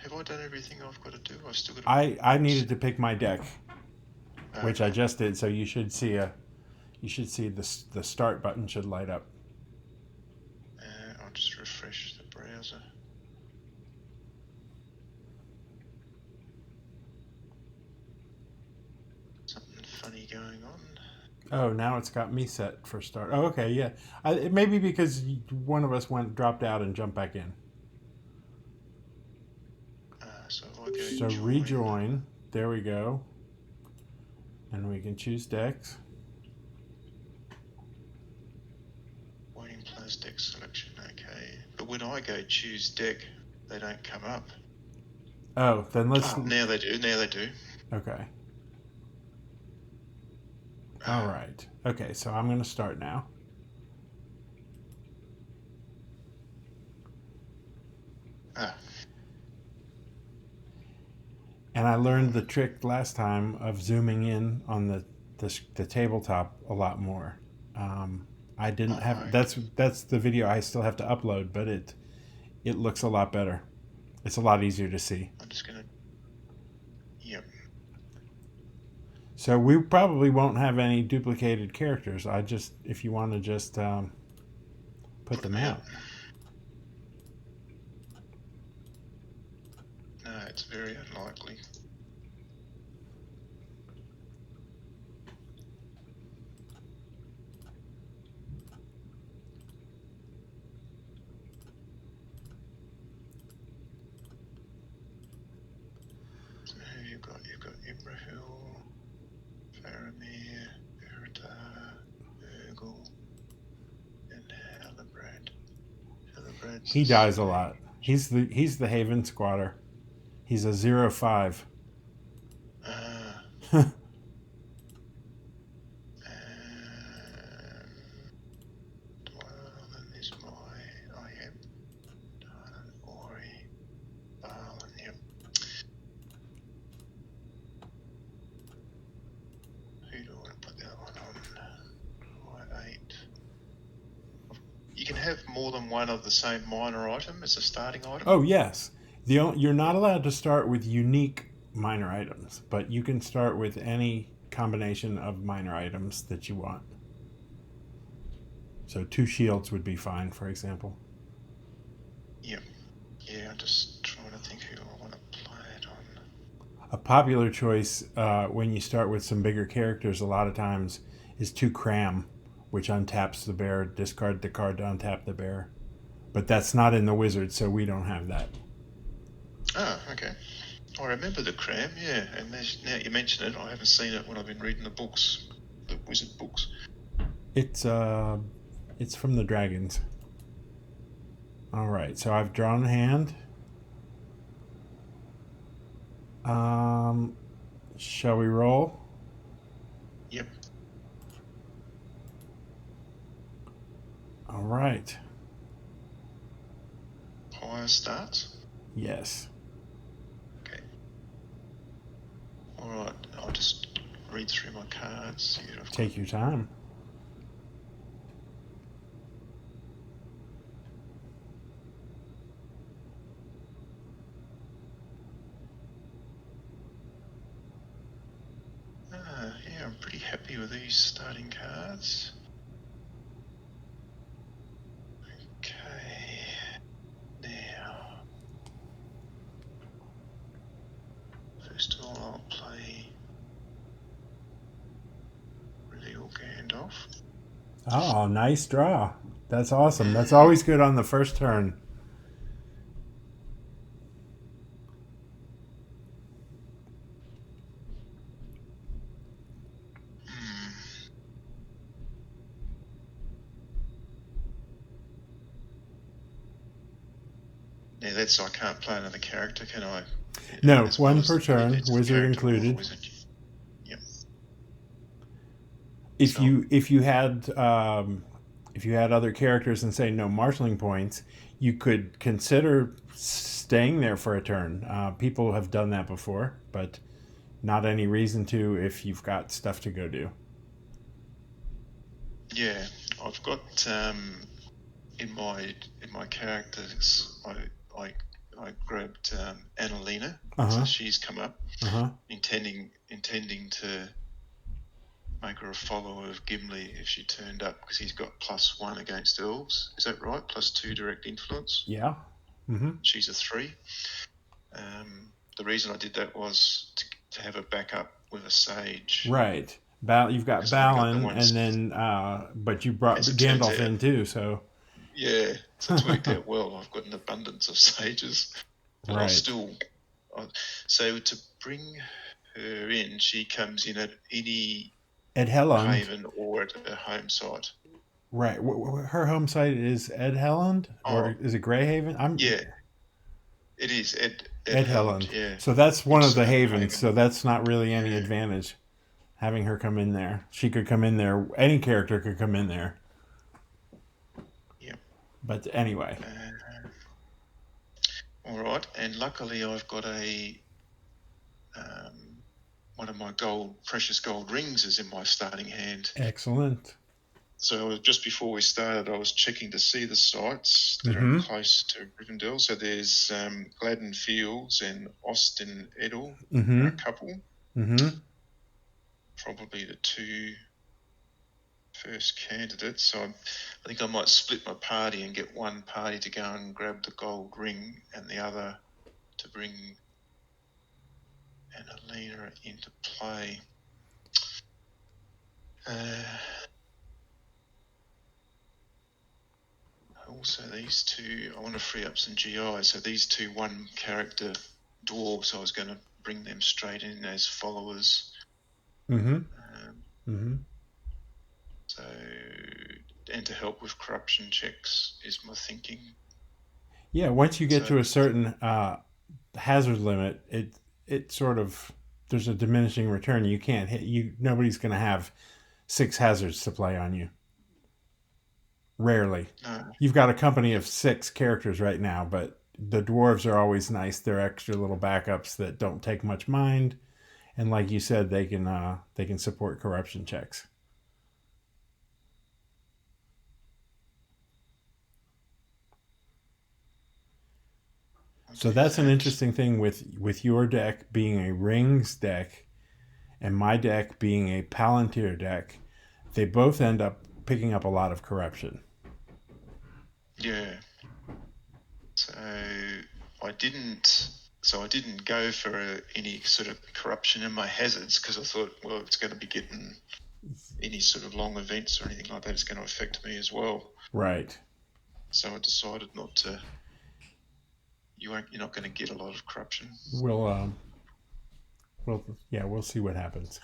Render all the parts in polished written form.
have I done everything I've got to do? I've still got to... I needed to pick my deck, which I Okay. just did. So you should see the start button should light up. I'll just refresh the browser. Something funny going on. Oh, now it's got me set for start. Oh, okay, yeah. It may be because one of us dropped out and jumped back in. So if I go So join, rejoin. There we go. And we can choose decks. waiting plus deck selection, okay. But when I go choose deck, they don't come up. Oh, then let's. Oh, now they do. Now they do. Okay. All right. Okay, so I'm going to start now. And I learned the trick last time of zooming in on the tabletop a lot more. I didn't have that's the video I still have to upload, but it looks a lot better. It's a lot easier to see. I'm just gonna. Yep. So we probably won't have any duplicated characters. If you want to just put them out. No, it's very unlikely. So who you've got? You've got Ibrahil, Faramir, Eridar, Bergil, and Halibrad. He dies a lot. He's the Haven squatter. He's a 0-5. Dwarven is I am Dwarven, Ori, Balin, yep. Who do I want to put that one on? 5-8. You can have more than one of the same minor item as a starting item? Oh, yes. You're not allowed to start with unique minor items, but you can start with any combination of minor items that you want. So 2 shields would be fine, for example. Yep. Yeah, I'm just trying to think who I want to play it on. A popular choice when you start with some bigger characters a lot of times is 2 cram, which untaps the bear. Discard the card to untap the bear. But that's not in the wizard, so we don't have that. Oh, okay. I remember the cram, yeah. And now you mention it, I haven't seen it when I've been reading the books, the wizard books. It's from the dragons. All right, so I've drawn a hand. Shall we roll? Yep. All right. Fire starts? Yes. Okay. All right, I'll just read through my cards. Take your time. Yeah, I'm pretty happy with these starting cards. Okay, now, first of all, I'll play Reveal Gandalf. Oh, nice draw. That's awesome. That's always good on the first turn. Yeah, that's I can't play another character, can I? No, one per turn, wizard included. Yep. If you had other characters and say no marshalling points, you could consider staying there for a turn. People have done that before, but not any reason to if you've got stuff to go do. Yeah, I've got in my characters, I I grabbed Annalena, Uh-huh. so she's come up, Uh-huh. intending to make her a follower of Gimli if she turned up, because he's got +1 against elves. Is that right? +2 direct influence. Yeah. Mm-hmm. She's a 3. The reason I did that was to have a backup with a sage. Right. You've got 'Cause I got the Balin, ones- and then but you brought As it turns Gandalf out- in too, so Yeah, so it's worked out well. I've got an abundance of sages, but I'll right. still. So to bring her in, she comes in at any Ed Helland. haven or at a home site. Right. Her home site is Ed Helland, or is it Greyhaven? Yeah, it is Ed Helland. Yeah. So that's one of the havens. haven. So that's not really any advantage having her come in there. She could come in there. Any character could come in there. Yep. But anyway. All right, and luckily I've got one of my precious gold rings is in my starting hand. Excellent. So just before we started, I was checking to see the sites that are close to Rivendell. So there's Gladden Fields and Austin Edel, a couple. Mm-hmm. Probably the 2 first candidates. So I think I might split my party and get one party to go and grab the gold ring and the other to bring Annalena into play. Also, these 2, I want to free up some GI. So these 2 1-character dwarves, I was going to bring them straight in as followers. So, and to help with corruption checks is my thinking. Yeah, once you get to a certain hazard limit, it sort of, there's a diminishing return. You can't hit you. Nobody's going to have 6 hazards to play on you. Rarely. No. You've got a company of 6 characters right now, but the dwarves are always nice. They're extra little backups that don't take much mind, and like you said, they can support corruption checks. So that's an interesting thing with your deck being a rings deck and my deck being a palantiri deck. They both end up picking up a lot of corruption. Yeah. So I didn't go for any sort of corruption in my hazards, because I thought, well, it's going to be getting any sort of long events or anything like that. It's going to affect me as well. Right. So I decided not to. You're not going to get a lot of corruption. We'll see what happens.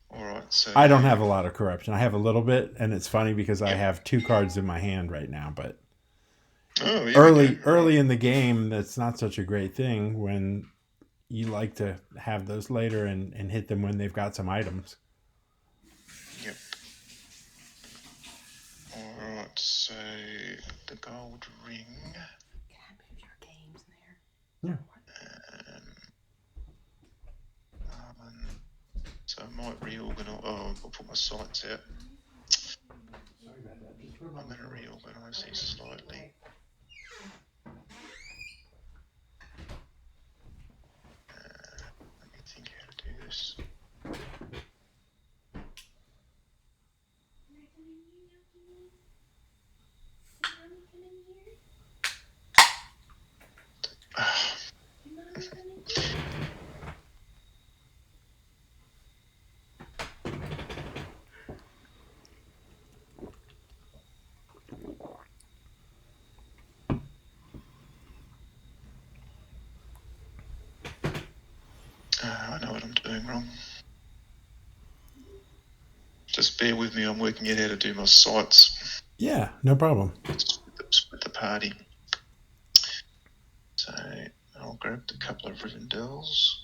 All right. So I don't have a lot of corruption. I have a little bit, and it's funny because I have 2 cards in my hand right now. But early in the game, that's not such a great thing when you like to have those later and hit them when they've got some items. Yep. All right. So the gold ring. Can I move your games in there? Yeah. So I might reorganise. I'll put my sights out. I'm going to reorganise these slightly. Let me think how to do this. I know what I'm doing wrong. Just bear with me, I'm working out how to do my sights. Yeah, no problem. Split the party. So I'll grab a couple of Rivendells.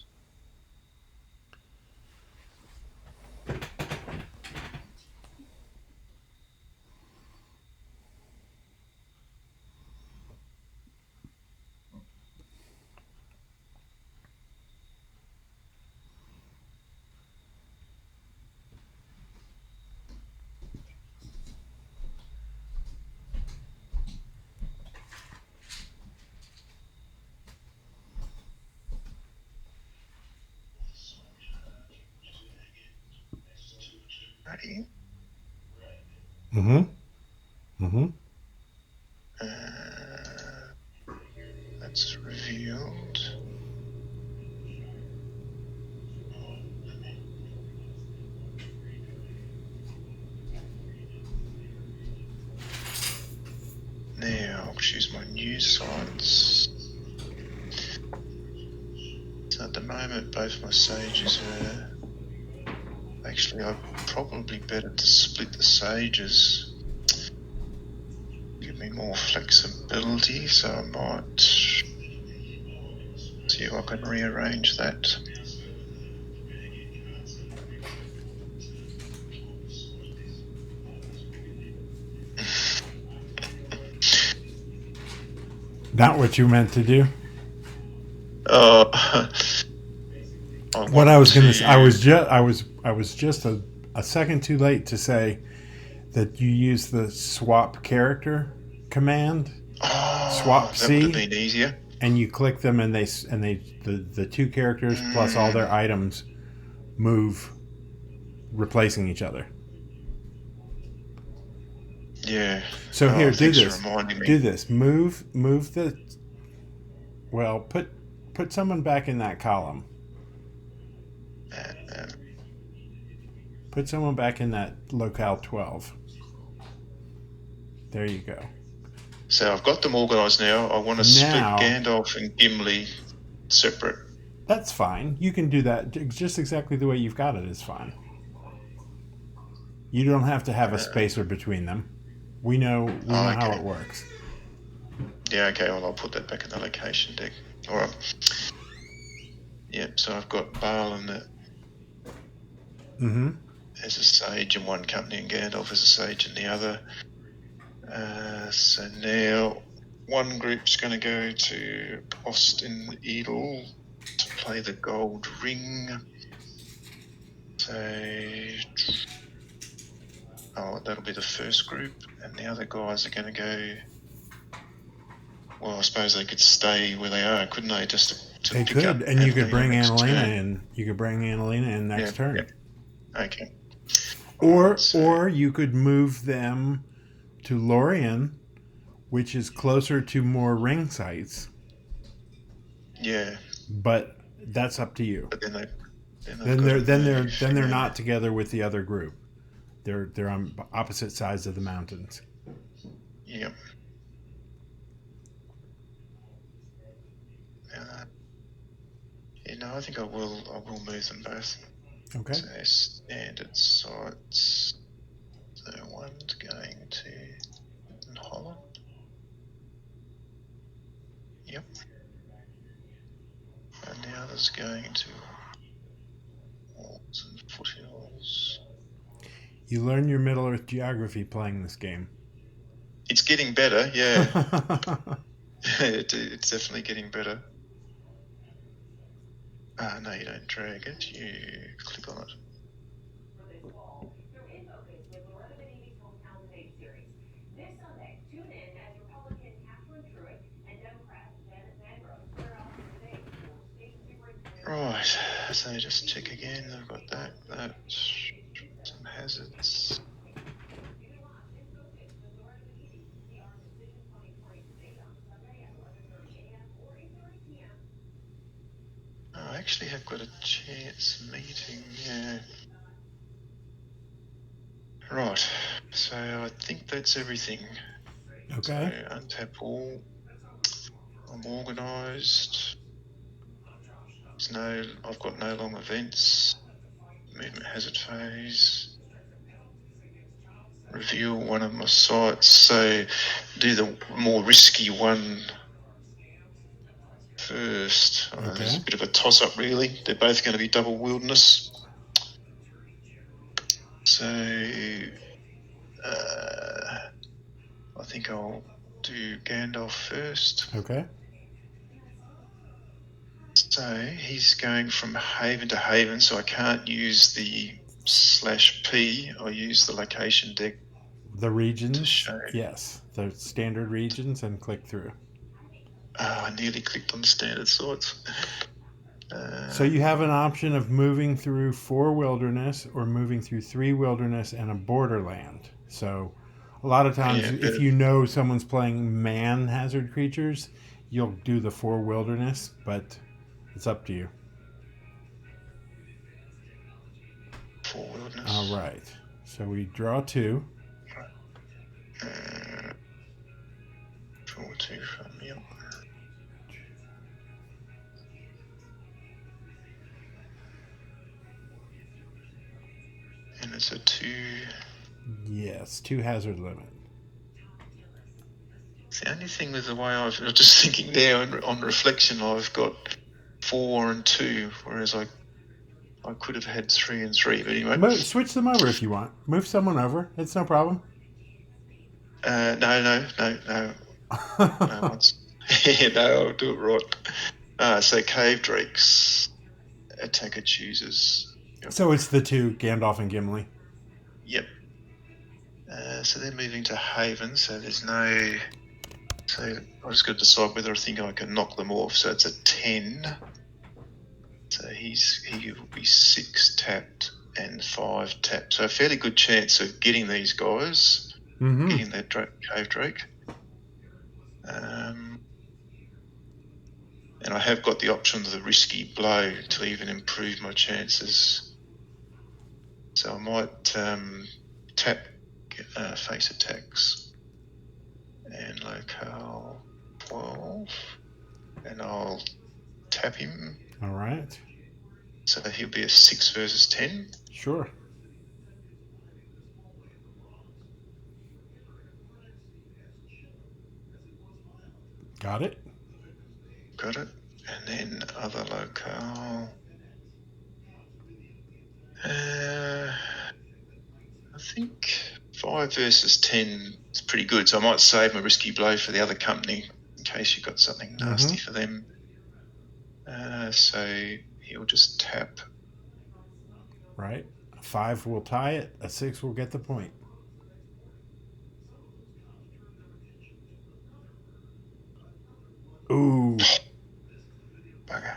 Ready? Mm-hmm. Mm-hmm. That's revealed. Now I'll choose my new sites. So at the moment, both my sages are... Actually, I'm probably better to split the sages. Give me more flexibility, so I might see if I can rearrange that. Not what you meant to do. What I was going to say, I was just a second too late to say that you use the swap character command, swap that would have C, been easier. and you click them, and the two characters plus all their items move, replacing each other. Yeah. So here, do thanks this. for reminding me. Do this. Move the. Well, put someone back in that column. Put someone back in that locale 12. There you go. So I've got them organised now. I want to split Gandalf and Gimli separate. That's fine. You can do that just exactly the way you've got it is fine. You don't have to have a spacer between them. We know how it works. Yeah, okay. Well, I'll put that back in the location deck. All right. Yep. So I've got Balin as a sage in one company and Gandalf as a sage in the other. So now one group's going to go to Austin Edel to play the gold ring. So, that'll be the first group, and the other guys are going to go. Well, I suppose they could stay where they are, couldn't they? Just to pick up. And you could bring Annalena in. You could bring Annalena in next turn. Yeah. Okay. Or you could move them to Lorien, which is closer to more ring sites. Yeah. But that's up to you. But then they're not together with the other group. They're on opposite sides of the mountains. Yep. I think I will move them both. Okay. So they're standard sites. So one's going to Holland. Yep. And the other's going to Walls and Foothills. You learn your Middle Earth geography playing this game. It's getting better, yeah. It's definitely getting better. No, you don't drag it. You click on it. Right, so just check again. I've got that, some hazards. I actually have got a chance meeting, yeah. Right, so I think that's everything. Okay. So untap all. I'm organised. I've got no long events. Movement hazard phase. Reveal one of my sites. So do the more risky one first. There's a bit of a toss-up, really. They're both going to be double wilderness. So I think I'll do Gandalf first. Okay. So he's going from haven to haven, so I can't use the /P. I'll use the location deck. The regions? To show. Yes. The standard regions, and click through. I nearly clicked on the standard sites. So you have an option of moving through 4 wilderness or moving through 3 wilderness and a borderland. So a lot of times, yeah, if you know someone's playing man hazard creatures, you'll do the 4 wilderness, but it's up to you. 4 wilderness. All right. So we draw 2. Draw 2 from you. And it's a 2. Yes, 2 hazard limit. It's the only thing with the way I'm just thinking now on reflection, I've got 4 and 2, whereas I could have had 3 and 3. But anyway, Switch them over if you want. Move someone over. It's no problem. No. No, I'll do it right. So Cave Drakes, attacker chooses. Yep. So it's the 2, Gandalf and Gimli. Yep. So they're moving to Haven, so there's no... So I just got to decide whether I think I can knock them off. So it's a 10. So he will be 6 tapped and 5 tapped. So a fairly good chance of getting these guys, getting that Cave Drake. And I have got the option of the risky blow to even improve my chances. So I might tap face attacks and locale 12, and I'll tap him. All right. So he'll be a 6 versus 10. Sure. Got it. Got it. And then other locale. I think 5 versus 10 is pretty good. So I might save my risky blow for the other company in case you've got something nasty for them. So he'll just tap. Right. A 5 will tie it. A 6 will get the point. Ooh. Bugger.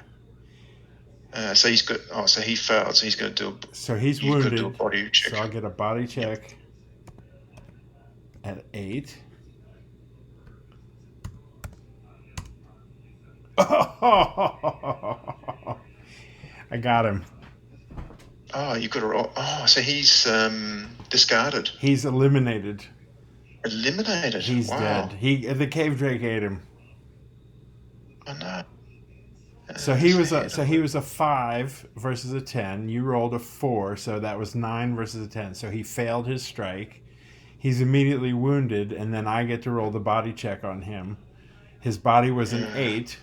So he's got. Oh, so he failed. So he's going to do. So he's wounded. Got to do a body check. So I'll get a body check at 8. Oh, I got him. Oh, you got to roll. Oh, so he's discarded. He's eliminated. Eliminated. He's dead. The cave drake ate him. Oh no. So he was a 5 versus a 10. You rolled a 4, so that was 9 versus a 10. So he failed his strike. He's immediately wounded, and then I get to roll the body check on him. His body was an 8,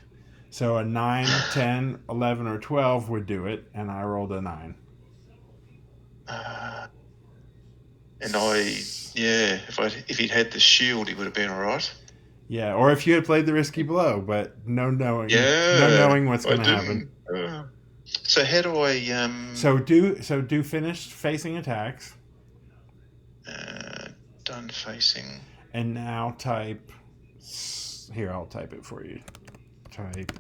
so a 9, 10, 11, or 12 would do it, and I rolled a 9. If he'd had the shield, he would have been all right. Yeah, or if you had played the risky blow, but no knowing what's going to happen. So how do I? So do finished facing attacks. Done facing. And now type. Here, I'll type it for you. Type.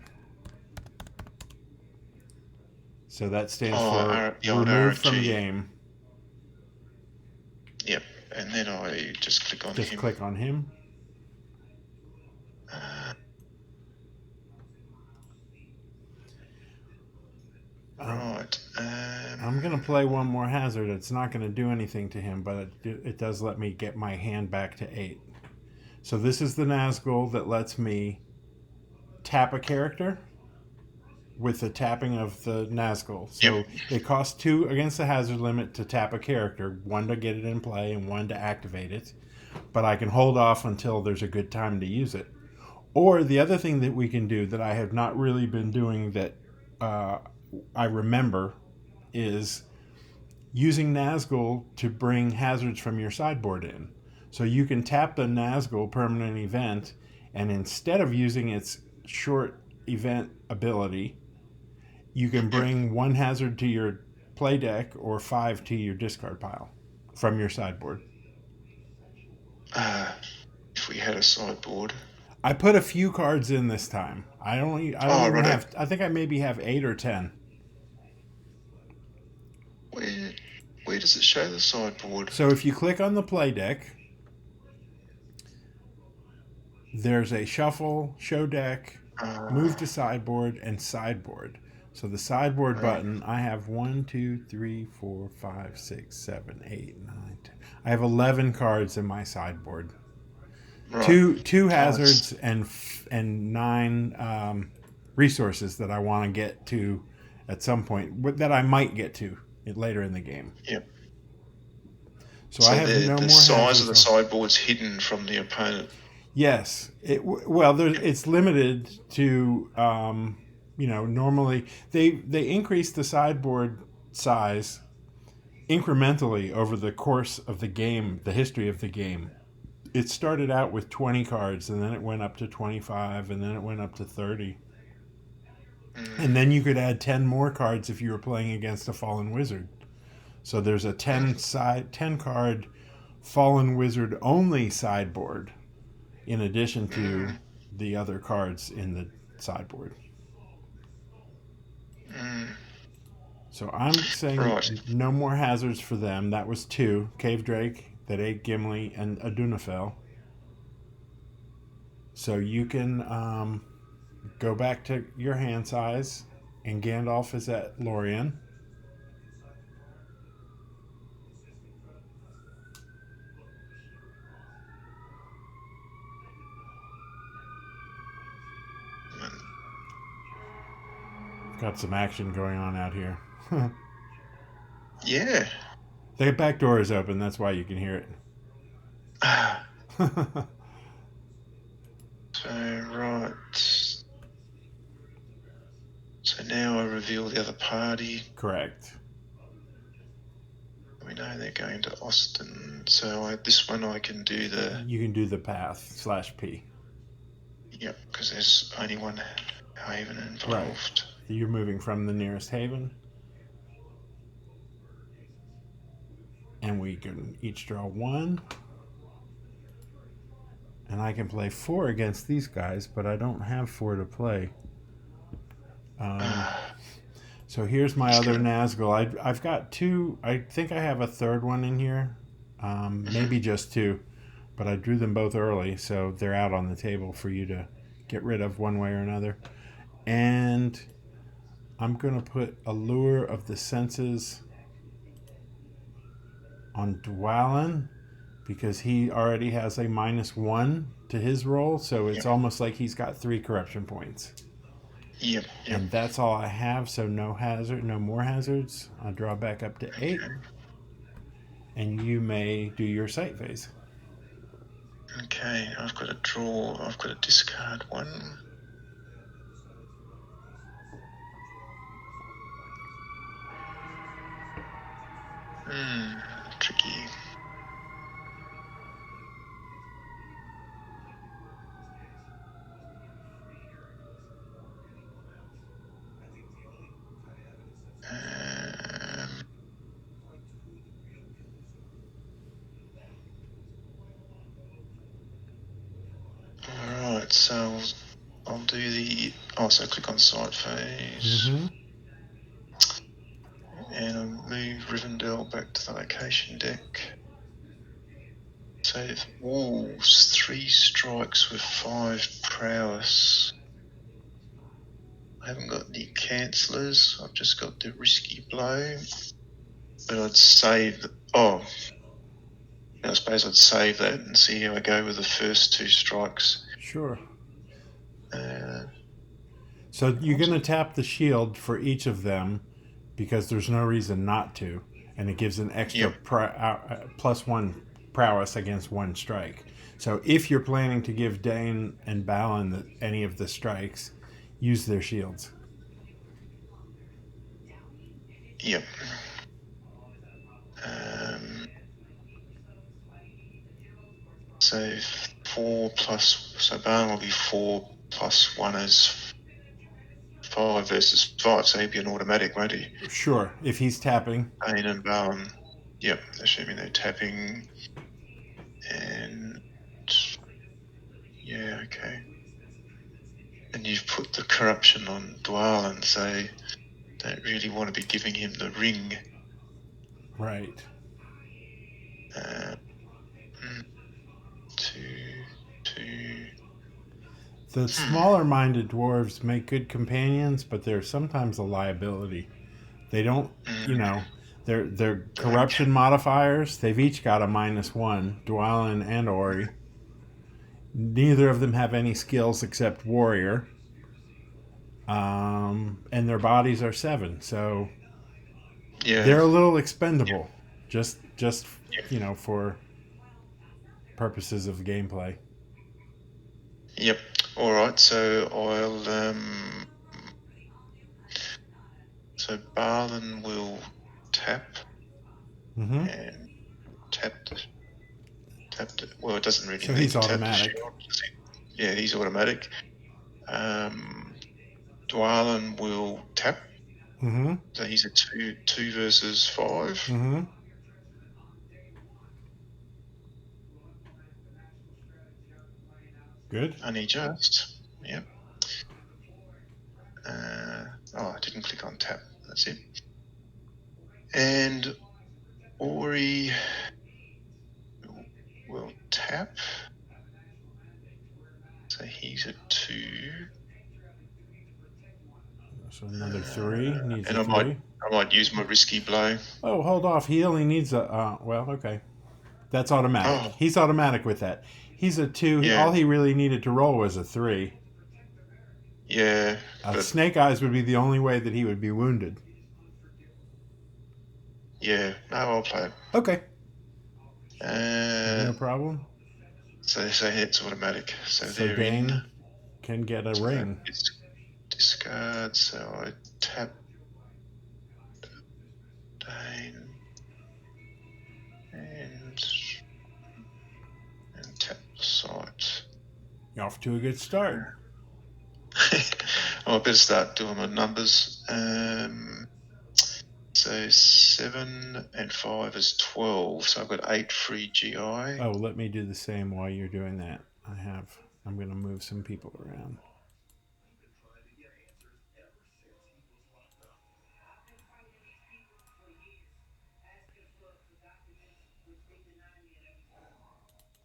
So that stands for remove from game. Yep, and then I just click on him. Just click on him. Right. I'm going to play one more hazard. It's not going to do anything to him, but it does let me get my hand back to 8. So this is the Nazgul that lets me tap a character with the tapping of the Nazgul. So it costs 2 against the hazard limit to tap a character, 1 to get it in play and 1 to activate it. But I can hold off until there's a good time to use it. Or the other thing that we can do that I have not really been doing that I remember is using Nazgul to bring hazards from your sideboard in. So you can tap the Nazgul permanent event, and instead of using its short event ability, you can bring 1 hazard to your play deck or 5 to your discard pile from your sideboard. If we had a sideboard. I put a few cards in this time. I don't even righto. have. I think I maybe have 8 or 10. Where does it show the sideboard? So if you click on the play deck, there's a shuffle, show deck, move to sideboard, and sideboard. So the sideboard button, I have 1, 2, 3, 4, 5, 6, 7, 8, 9, 10. I have 11 cards in my sideboard. Right. Two hazards and 9 resources that I want to get to at some point, that I might get to later in the game. Yep. So I have no more the size of the hazards. sideboard's hidden from the opponent. Yes. It's limited to, normally they increase the sideboard size incrementally over the course of the game, the history of the game. It started out with 20 cards, and then it went up to 25, and then it went up to 30. And then you could add 10 more cards if you were playing against a fallen wizard. So there's a 10 card fallen wizard only sideboard in addition to the other cards in the sideboard. So I'm saying no more hazards for them. That was 2. Cave Drake that ate Gimli and Adunafel. So you can go back to your hand size, and Gandalf is at Lorien. Got some action going on out here. Yeah. The back door is open. That's why you can hear it. So, right. So now I reveal the other party. Correct. We know they're going to Austin. So this one I can do the... You can do the path /P. Yep, because there's only one haven involved. Right. You're moving from the nearest haven. And we can each draw 1. And I can play 4 against these guys, but I don't have 4 to play. So here's my other Nazgul. I've got 2. I think I have a third one in here. Maybe just 2. But I drew them both early, so they're out on the table for you to get rid of one way or another. And I'm going to put Allure of the Senses on Dwalin, because he already has a -1 to his roll, so it's almost like he's got 3 corruption points. Yep. And that's all I have, so no more hazards. I'll draw back up to 8. And you may do your sight phase. Okay, I've got to discard 1. Tricky. Alright, so I'll do the... Also click on sight phase. And I'll move Rivendell back to the location deck. So Wolves, 3 strikes with 5 prowess. I haven't got any cancellers. I've just got the risky blow. But I'd save... I suppose I'd save that and see how I go with the first 2 strikes. Sure. So you're going to tap the shield for each of them, because there's no reason not to, and it gives an extra +1 prowess against 1 strike. So if you're planning to give Dane and Balin any of the strikes, use their shields. Yep. So 4 plus... So Balin will be 4 plus 1 is 5 versus 5, so he'd be an automatic, won't he? Sure, if he's tapping. Dane and Balin. Yep, assuming they're tapping. And... Yeah, okay. and you've put the corruption on Dwarven, so don't really want to be giving him the ring. Right. Two. The smaller-minded dwarves make good companions, but they're sometimes a liability. They don't, their corruption modifiers, they've each got a -1, Dwalin and Ori. Neither of them have any skills except warrior. And their bodies are 7, so they're a little expendable. Just for purposes of gameplay. Yep. All right. So I'll so Barlin will tap and tap. Well, it doesn't really. So need he's to automatic. Tap the shield. Yeah, he's automatic. Dwalin will tap. So he's a 2 versus 5. Good. Only just. Yep. I didn't click on tap. That's it. And Ori will tap. So he's a 2. So another 3 needs and a 3. I might use my risky blow. Oh, hold off. He only needs a. Well, okay. That's automatic. Oh. He's automatic with that. He's a 2. Yeah. All he really needed to roll was a 3. Yeah. Snake Eyes would be the only way that he would be wounded. Yeah. No, I'll play it. Okay. No problem. So it's automatic. So they're Dane in. Can get a ring. Discard. So I tap Dane and tap the site. You're off to a good start. I better start doing my numbers. So 7 and 5 is 12. So I've got 8 free GI. Oh, let me do the same while you're doing that. I'm going to move some people around.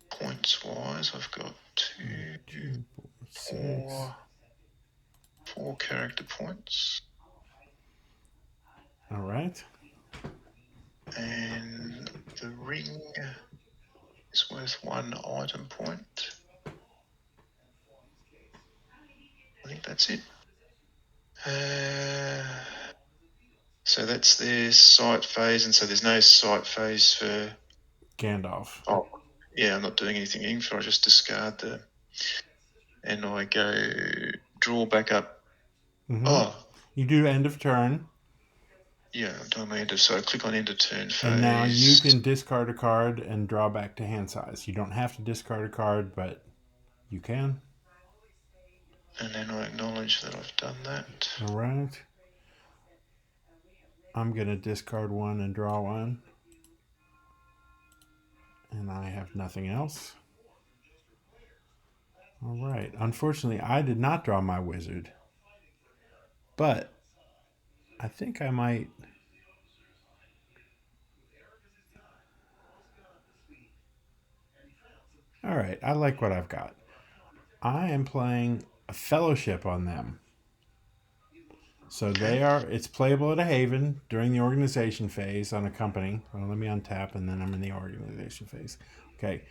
Points wise, I've got 2, 4 character points. All right. And the ring is worth 1 item point. I think that's it. So that's their sight phase, and so there's no sight phase for Gandalf. Oh, yeah, I'm not doing anything info. I just discard and I go draw back up. Oh, you do end of turn. Yeah, I'm doing my end of. So I click on end of turn phase. And now you can discard a card and draw back to hand size. You don't have to discard a card, but you can. And then I acknowledge that I've done that. All right. I'm going to discard 1 and draw 1. And I have nothing else. All right. Unfortunately, I did not draw my wizard. But I think I might... All right. I like what I've got. I am playing a fellowship on them. So it's playable at a haven during the organization phase on a company. Well, let me untap and then I'm in the organization phase. Okay.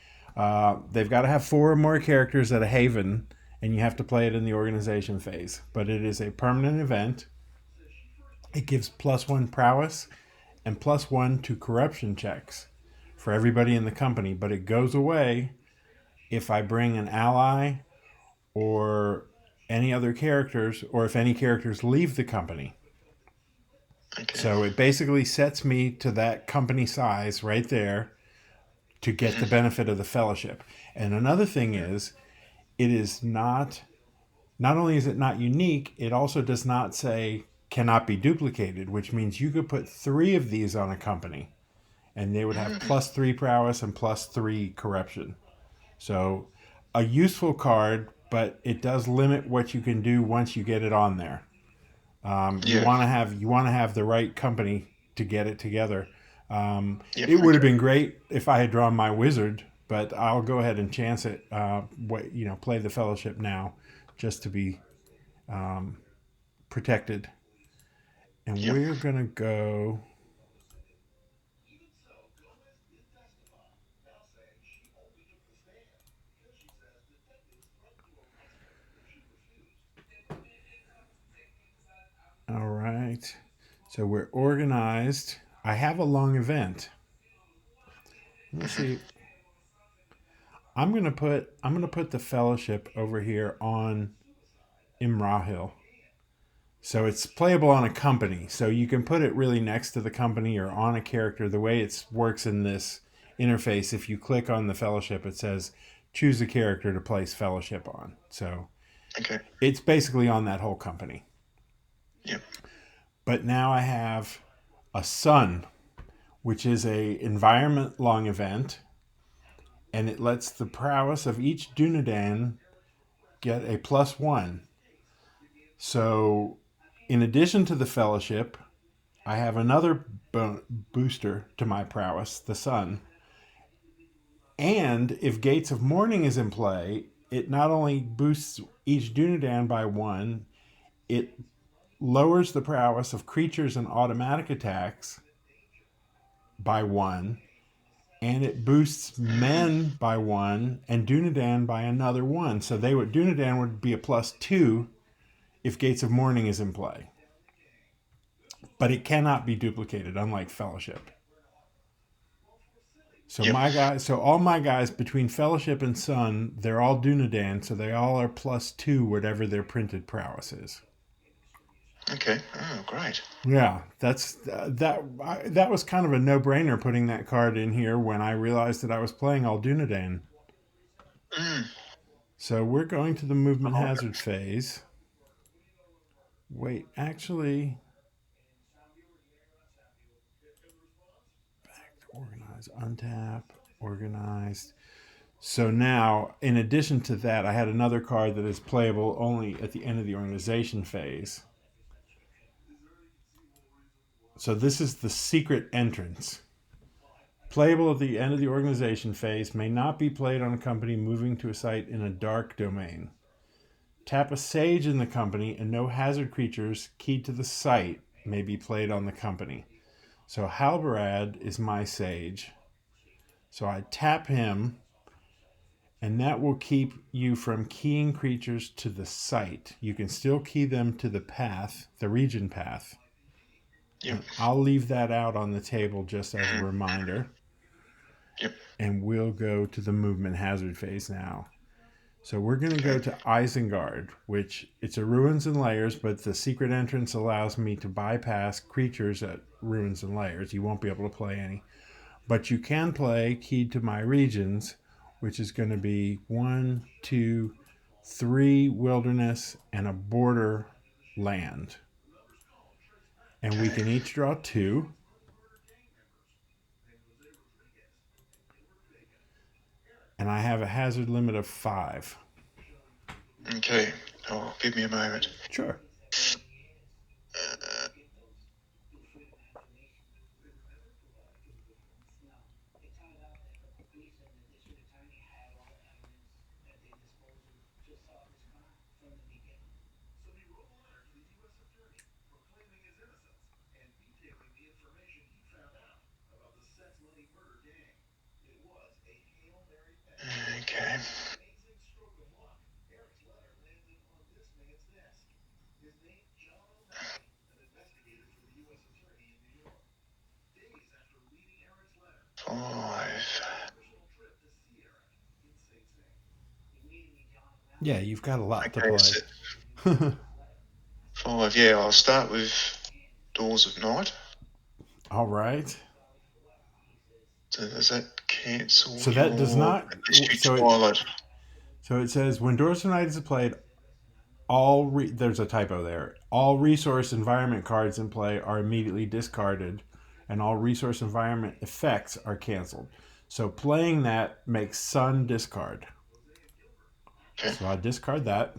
They've got to have 4 or more characters at a haven and you have to play it in the organization phase. But it is a permanent event. It gives +1 prowess and +1 to corruption checks for everybody in the company. But it goes away if I bring an ally or any other characters, or if any characters leave the company. Okay. So it basically sets me to that company size right there to get the benefit of the fellowship. And another thing is, it is not only is it not unique, it also does not say cannot be duplicated, which means you could put 3 of these on a company and they would have +3 prowess and +3 corruption. So a useful card, but it does limit what you can do once you get it on there. You Yeah. want to have the right company to get it together. Yep. It would have Okay. been great if I had drawn my wizard, but I'll go ahead and chance it. Play the fellowship now, just to be protected. And Yep. we're gonna go. All right. So we're organized. I have a long event. Let me see. I'm gonna put the fellowship over here on Imrahil. So it's playable on a company. So you can put it really next to the company or on a character. The way it works in this interface, if you click on the fellowship, it says choose a character to place fellowship on. So Okay. it's basically on that whole company. Yep. But now I have a sun, which is a environment long event, and it lets the prowess of each Dunedain get a +1. So in addition to the fellowship, I have another booster to my prowess, the sun. And if Gates of Morning is in play, it not only boosts each Dunedain by 1, it lowers the prowess of creatures and automatic attacks by 1, and it boosts men by 1 and Dunedain by another 1. So Dunedain would be a +2 if Gates of Morning is in play. But it cannot be duplicated, unlike Fellowship. So Yep. all my guys between Fellowship and Sun, they're all Dunedain, so they all are +2 whatever their printed prowess is. Okay. Oh, great. Yeah, that was kind of a no-brainer putting that card in here when I realized that I was playing all Dunedain. Mm. So we're going to the movement Oh, hazard phase. Wait, actually, back to organize, untap, organized. So now, in addition to that, I had another card that is playable only at the end of the organization phase. So this is the secret entrance. Playable at the end of the organization phase, may not be played on a company moving to a site in a dark domain. Tap a sage in the company and no hazard creatures keyed to the site may be played on the company. So Halbarad is my sage. So I tap him, and that will keep you from keying creatures to the site. You can still key them to the path, the region path. yep. And I'll leave that out on the table just as a Mm. reminder. Yep. And we'll go to the movement hazard phase now. So we're going to go Okay. to Isengard, which it's a ruins and layers, but the secret entrance allows me to bypass creatures at ruins and layers. You won't be able to play any. But you can play keyed to my regions, which is going to be 1, 2, 3 wilderness and a border land. And we Okay. can each draw 2. And I have a hazard limit of 5. Okay. Oh, give me a moment. Sure. Okay. Five. Yeah, you've got a lot to Okay. play. 5. Yeah, I'll start with Doors of Night. All right. So does that cancel So your that does not. Twilight? So it says when Doors of Night is played, there's a typo there. All resource environment cards in play are immediately discarded, and all resource environment effects are canceled. So playing that makes Sun discard. Okay. So I discard that.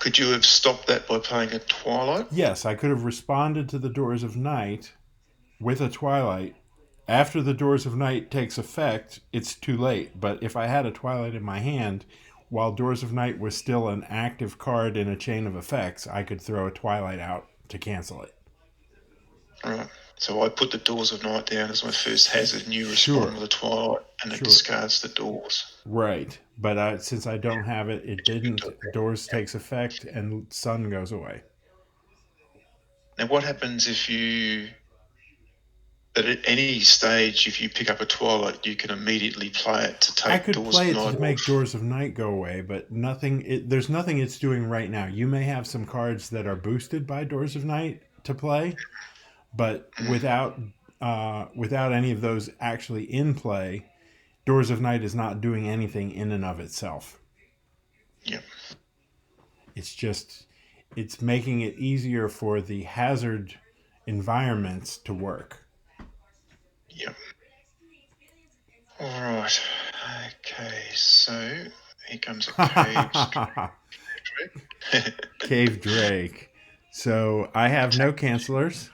Could you have stopped that by playing a Twilight? Yes, I could have responded to the Doors of Night with a Twilight. After the Doors of Night takes effect, it's too late. But if I had a Twilight in my hand, while Doors of Night was still an active card in a chain of effects, I could throw a Twilight out to cancel it. Right. So I put the Doors of Night down as my first hazard, and you respond with a Twilight, and it discards the Doors. Right. But since I don't have it, it didn't. Doors takes effect, and Sun goes away. Now, what happens if you... But at any stage, if you pick up a Twilight, you can immediately play it to take I could Doors play of it Night to make off. Doors of Night go away, but there's nothing it's doing right now. You may have some cards that are boosted by Doors of Night to play, but without any of those actually in play, Doors of Night is not doing anything in and of itself. Yep. It's making it easier for the hazard environments to work. Yep. All right. Okay, so here comes a Cave Drake. Cave Drake. So I have no cancelers.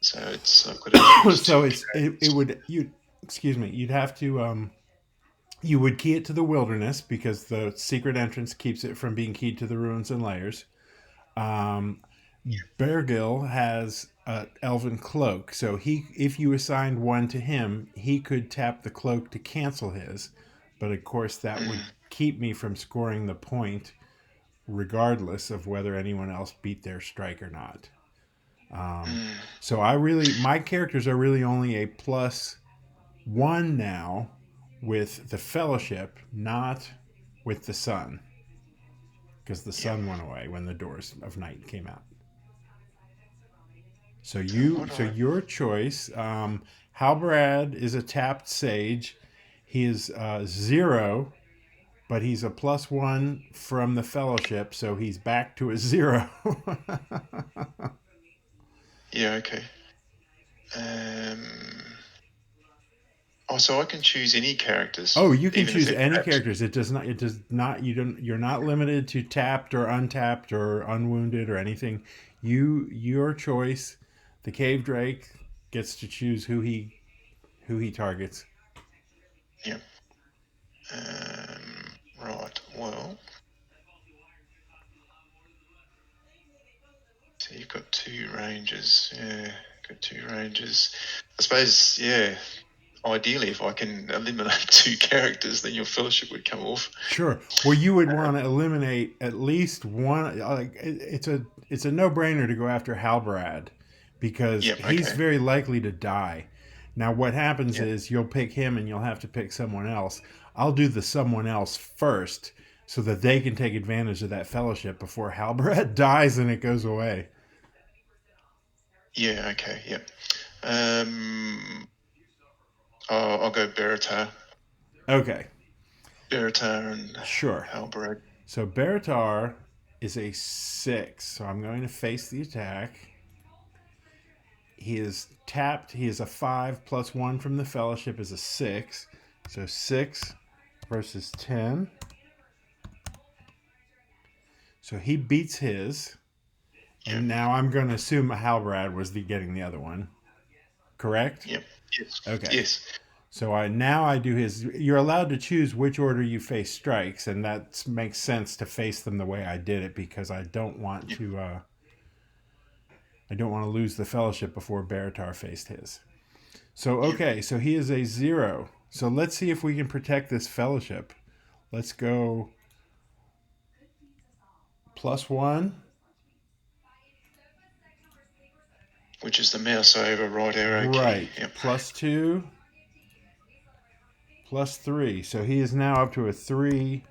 So it's I've got to So you'd have to you would key it to the wilderness because the secret entrance keeps it from being keyed to the ruins and layers. Bergil has an elven cloak, so if you assigned one to him, he could tap the cloak to cancel his, but of course that would keep me from scoring the point regardless of whether anyone else beat their strike or not. So my characters are really only a +1 now with the Fellowship, not with the Sun, because the Sun went away when the Doors of Night came out. So your choice. Halbrad is a tapped sage. He is 0, but he's a +1 from the Fellowship, so he's back to a 0. Yeah. Okay. So I can choose any characters. Oh, you can choose any characters. It does not. You're not limited to tapped or untapped or unwounded or anything. Your choice. The Cave Drake gets to choose who he targets. Yeah. Right. Well. So you've got 2 ranges. Yeah. Got 2 ranges. I suppose. Yeah. Ideally, if I can eliminate 2 characters, then your Fellowship would come off. Sure. Well, you would want to eliminate at least one. It's a no-brainer to go after Halbrad because he's very likely to die. Now, what happens is you'll pick him and you'll have to pick someone else. I'll do the someone else first so that they can take advantage of that Fellowship before Halbrad dies and it goes away. Yeah. Okay. Yep. I'll go Baratar. Okay. Baratar and Halbrad. So Baratar is a 6. So I'm going to face the attack. He is tapped. He is a 5 +1 from the Fellowship is a 6. So 6 versus 10. So he beats his. Yep. And now I'm going to assume Halbrad was getting the other one. Correct? Yep. Yes. Okay. Yes. So I do his. You're allowed to choose which order you face strikes, and that makes sense to face them the way I did it because I don't want to. I don't want to lose the Fellowship before Baratar faced his. So so he is a 0. So let's see if we can protect this Fellowship. Let's go +1. Which is the mouse over right arrow key. Right. Yep. +2. +3. So he is now up to a 3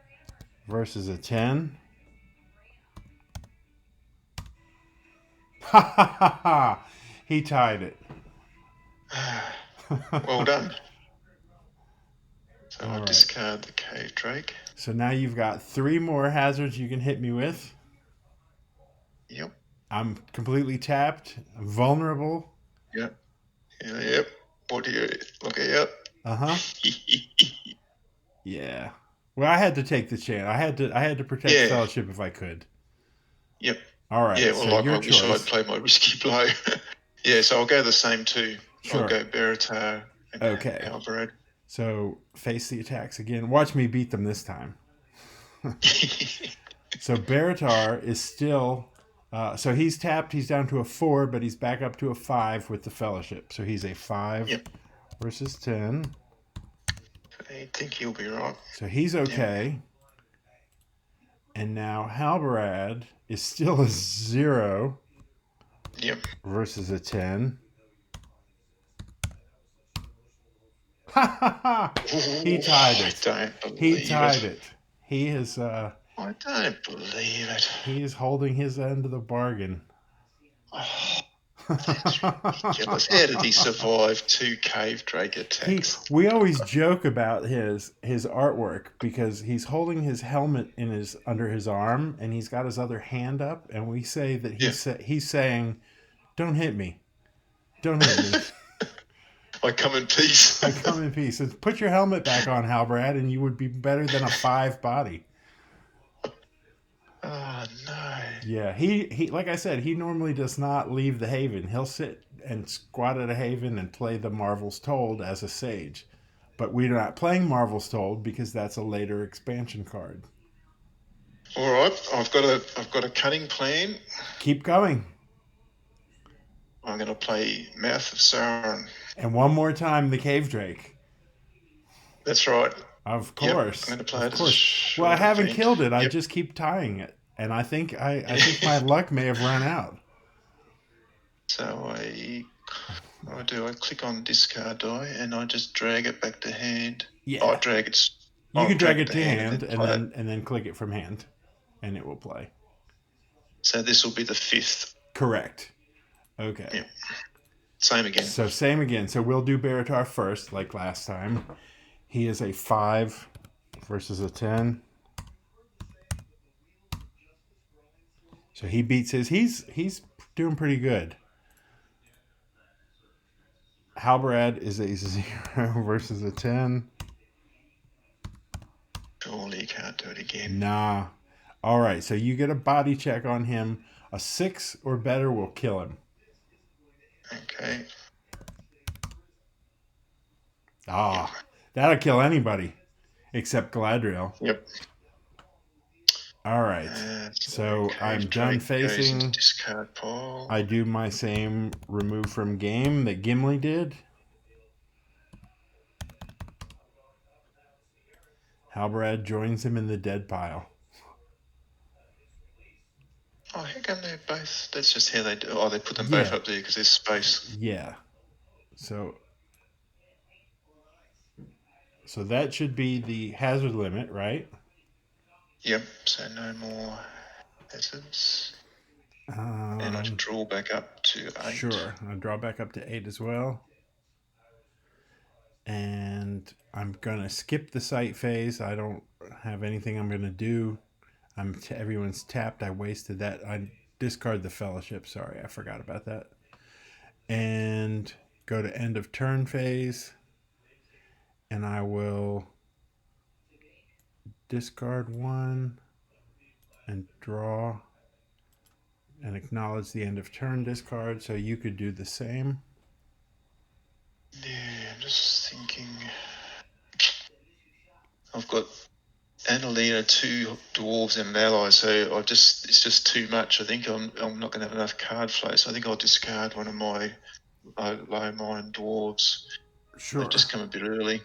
versus a 10. Ha ha ha ha! He tied it. Well done. So I discard the Cave Drake. So now you've got 3 more hazards you can hit me with. Yep. I'm completely tapped. I'm vulnerable. Yep. What do you look at? Yep. Yeah. Well, I had to take the chance. I had to protect Yeah. Fellowship if I could. Yep. All right. Yeah, well, So your I wish I'd choice. played my risky blow. Yeah, so I'll go the same too. Sure. I'll go Beritar and Okay. Halberad. So face the attacks again. Watch me beat them this time. So Beritar is still. So he's tapped. He's down to a 4, but he's back up to a 5 with the Fellowship. So he's a 5 Yep. versus 10. I think he'll be right. So he's okay. And now Halberad is still a 0 Yep. versus a 10. Ha ha ha! He tied it. I don't believe He tied it. He is. I don't believe it. He is holding his end of the bargain. Oh, that's ridiculous. How did he survive 2 cave drake attacks? We always joke about his artwork because he's holding his helmet under his arm and he's got his other hand up, and we say that he's saying, "Don't hit me, don't hit me." I come in peace. I come in peace. Put your helmet back on, Halbrad, and you would be better than a 5 body. Oh no. Yeah, he like I said, he normally does not leave the Haven. He'll sit and squat at a Haven and play the Marvels Told as a Sage. But we're not playing Marvels Told because that's a later expansion card. All right, I've got a cunning plan. Keep going. I'm going to play Mouth of Sauron. And one more time, the Cave Drake. That's right. Of course. Yep, I'm going to play it. Of course. Well, I haven't killed it. I just keep tying it, and I think my luck may have run out. So I click on discard die, and I just drag it back to hand. Yeah. I drag it. You can drag it to hand, and then click it from hand, and it will play. So this will be the 5th. Correct. Okay. Yep. Same again. So same again. So we'll do Beritar first, like last time. He is a 5 versus a 10. So he beats his. He's doing pretty good. Halberad is a 0 versus a 10. Surely you can't do it again. Nah. All right. So you get a body check on him. A 6 or better will kill him. Okay. Ah, that'll kill anybody except Galadriel. Yep. All right. So I'm done facing. Discard pile. I do my same remove from game that Gimli did. Halberad joins him in the dead pile. Oh, how come they're both? That's just how they do. Oh, they put them both up there because there's space. Yeah. So that should be the hazard limit, right? Yep. So no more hazards. And I draw back up to 8. Sure. I'll draw back up to 8 as well. And I'm going to skip the sight phase. I don't have anything I'm going to do. Everyone's tapped. I wasted that. I discard the Fellowship. Sorry, I forgot about that. And go to end of turn phase. And I will discard 1 and draw and acknowledge the end of turn discard. So you could do the same. Yeah, I'm just thinking. I've got Annalena, 2 dwarves and an ally, so it's just too much. I think I'm not going to have enough card flow, so I think I'll discard one of my low mine dwarves. Sure. They've just come a bit early.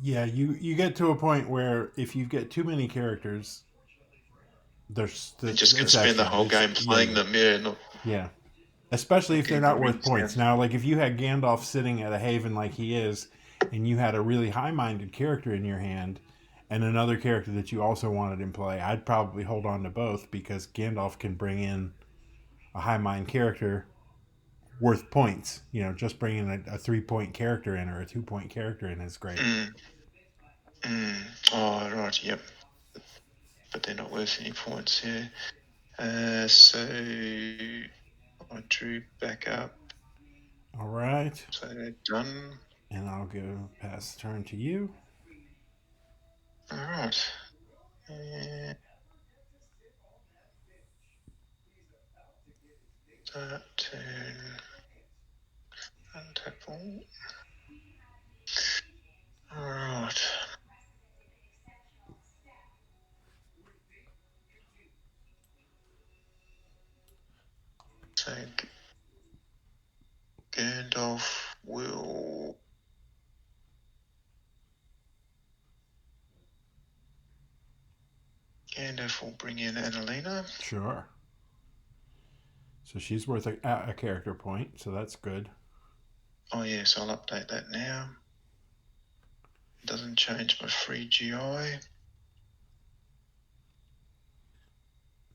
Yeah, you get to a point where if you get too many characters, you're just going to spend the whole game playing them. Yeah. Especially if they're not worth points. Now, like if you had Gandalf sitting at a Haven like he is, and you had a really high-minded character in your hand, and another character that you also wanted in play, I'd probably hold on to both because Gandalf can bring in a high-mind character worth points. You know, just bringing a 3-point character in or a 2-point character in is great. Oh, right, yep. But they're not worth any points, yeah. So I drew back up. All right. So done. And I'll go pass the turn to you. Alright. And that turn. Untap all. Alright. So Gandalf will bring in Annalena. Sure. So she's worth a character point, so that's good. Oh yes, I'll update that now. Doesn't change my free GI.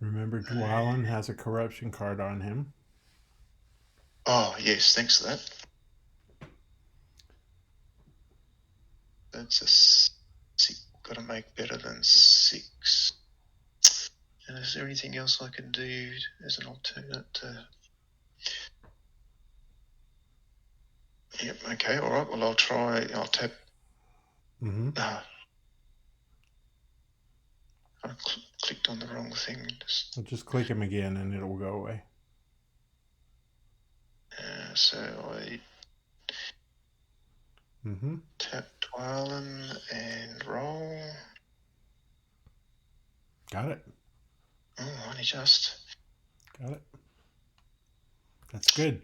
Remember, Dwalin has a corruption card on him. Oh yes, thanks for that. That's a 6. Got to make better than 6. And is there anything else I can do as an alternate to... Yep, okay, alright, well I'll tap... Mm-hmm. I clicked on the wrong thing. Just click him again and it'll go away. So I tap Dwalin and roll. Got it. Oh, only just. Got it. That's good.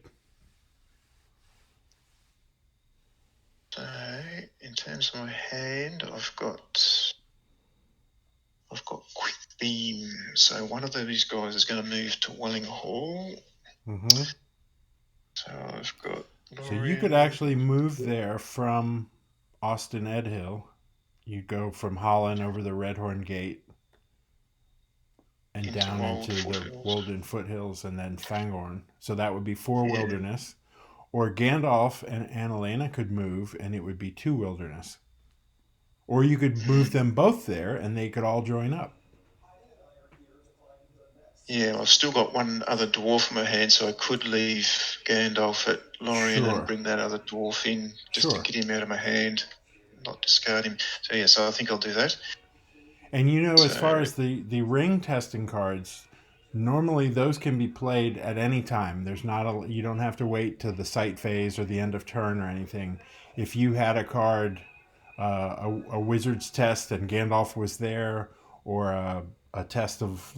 So, in terms of my hand, I've got quick beam. So one of these guys is going to move to Welling Hall. Mm-hmm. So I've got. So you could actually move there from Austin Edhill. You'd go from Holland over the Redhorn Gate and down into the Woden Foothills and then Fangorn. So that would be 4 wilderness. Or Gandalf and Annalena could move and it would be 2 wilderness. Or you could move them both there and they could all join up. Yeah, I've still got one other dwarf in my hand, so I could leave Gandalf at Lorien and bring that other dwarf in just to get him out of my hand, not discard him. So yeah, so I think I'll do that. And as far as the ring testing cards, normally those can be played at any time. There's not you don't have to wait to the sight phase or the end of turn or anything. If you had a card, a wizard's test and Gandalf was there, or a test of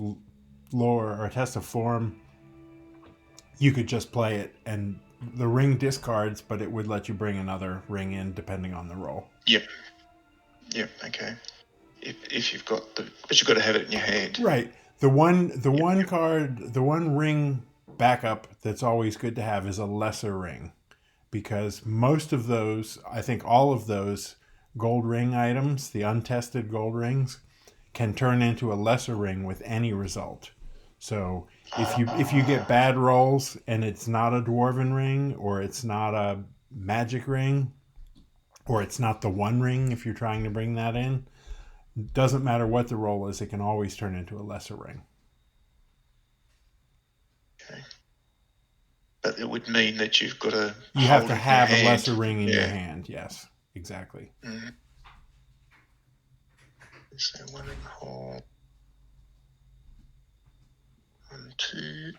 lore or a test of form, you could just play it and the ring discards, but it would let you bring another ring in depending on the roll. Yep, okay. If you've got but you've got to have it in your hand. Right. The one card, the one ring backup that's always good to have is a lesser ring, because most of those, I think all of those gold ring items, the untested gold rings, can turn into a lesser ring with any result. So if you get bad rolls and it's not a dwarven ring, or it's not a magic ring, or it's not the one ring if you're trying to bring that in, doesn't matter what the roll is, it can always turn into a lesser ring. Okay. But it would mean that you have to have a lesser ring in your hand. Yes, exactly. Mm-hmm. So one in hall. 1, 2.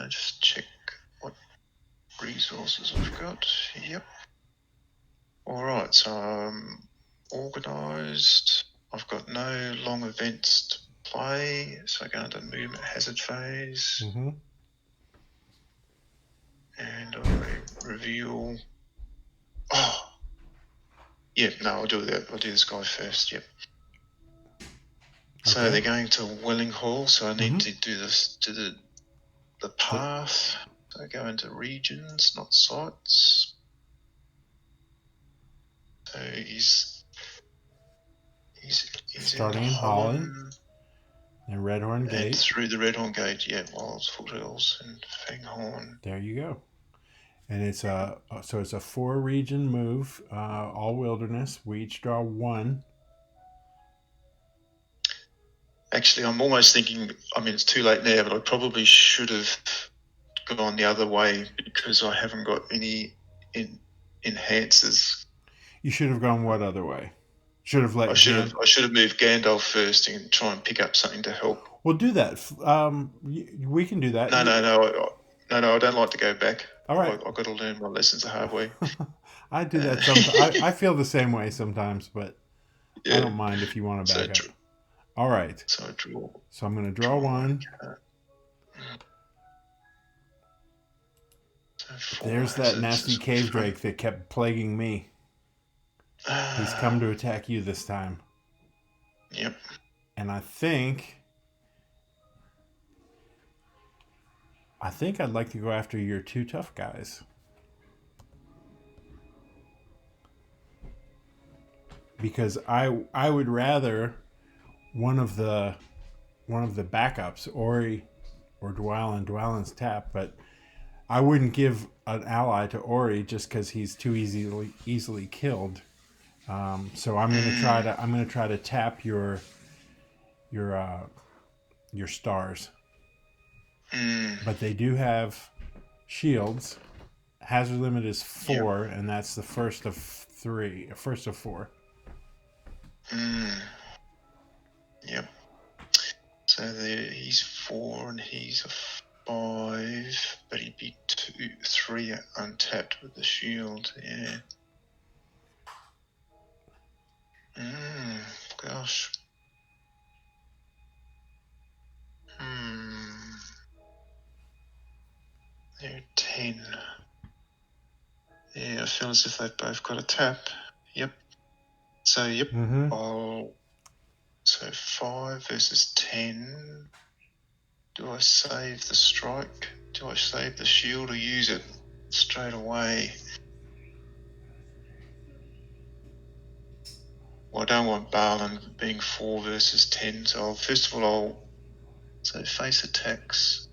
Just check what resources I've got. Yep. All right, so I'm organised. I've got no long events to play, so I go into movement hazard phase. Mm-hmm. And I reveal. Oh, yeah. No, I'll do that. I'll do this guy first. Yep. Okay. So they're going to Welling Hall, so I need to do this to the path. So I go into regions, not sites. So he's starting in Holland and Redhorn Gate. And through the Redhorn Gate, Wilds, Foothills, and Fanghorn. There you go. And it's a 4 region move, all wilderness. We each draw 1. Actually, I'm almost thinking, it's too late now, but I probably should have gone the other way because I haven't got any enhancers. You should have gone what other way? Should have let. I should have moved Gandalf first and try and pick up something to help. We'll do that. We can do that. No. I don't like to go back. All right. I've got to learn my lessons the hard way. I do that sometimes. I feel the same way sometimes, but I don't mind if you want to back up. All right. So I draw. So I'm going to draw one. There's that nasty cave drake that kept plaguing me. He's come to attack you this time. Yep. And I think I'd like to go after your two tough guys. Because I would rather one of the backups, Ori or Dwalin. Dwalin's tap, but I wouldn't give an ally to Ori just because he's too easily killed. So I'm gonna try to tap your stars. But they do have shields. Hazard limit is 4, and that's the first of 4. Yep. So he's 4 and he's a 5, but he'd be 3 untapped with the shield. Yeah. Gosh. They're 10. Yeah, I feel as if they've both got a tap. Yep. So, yep. So 5 versus 10. Do I save the strike? Do I save the shield or use it straight away? Well, I don't want Balin being 4 versus 10, so first of all, so face attacks,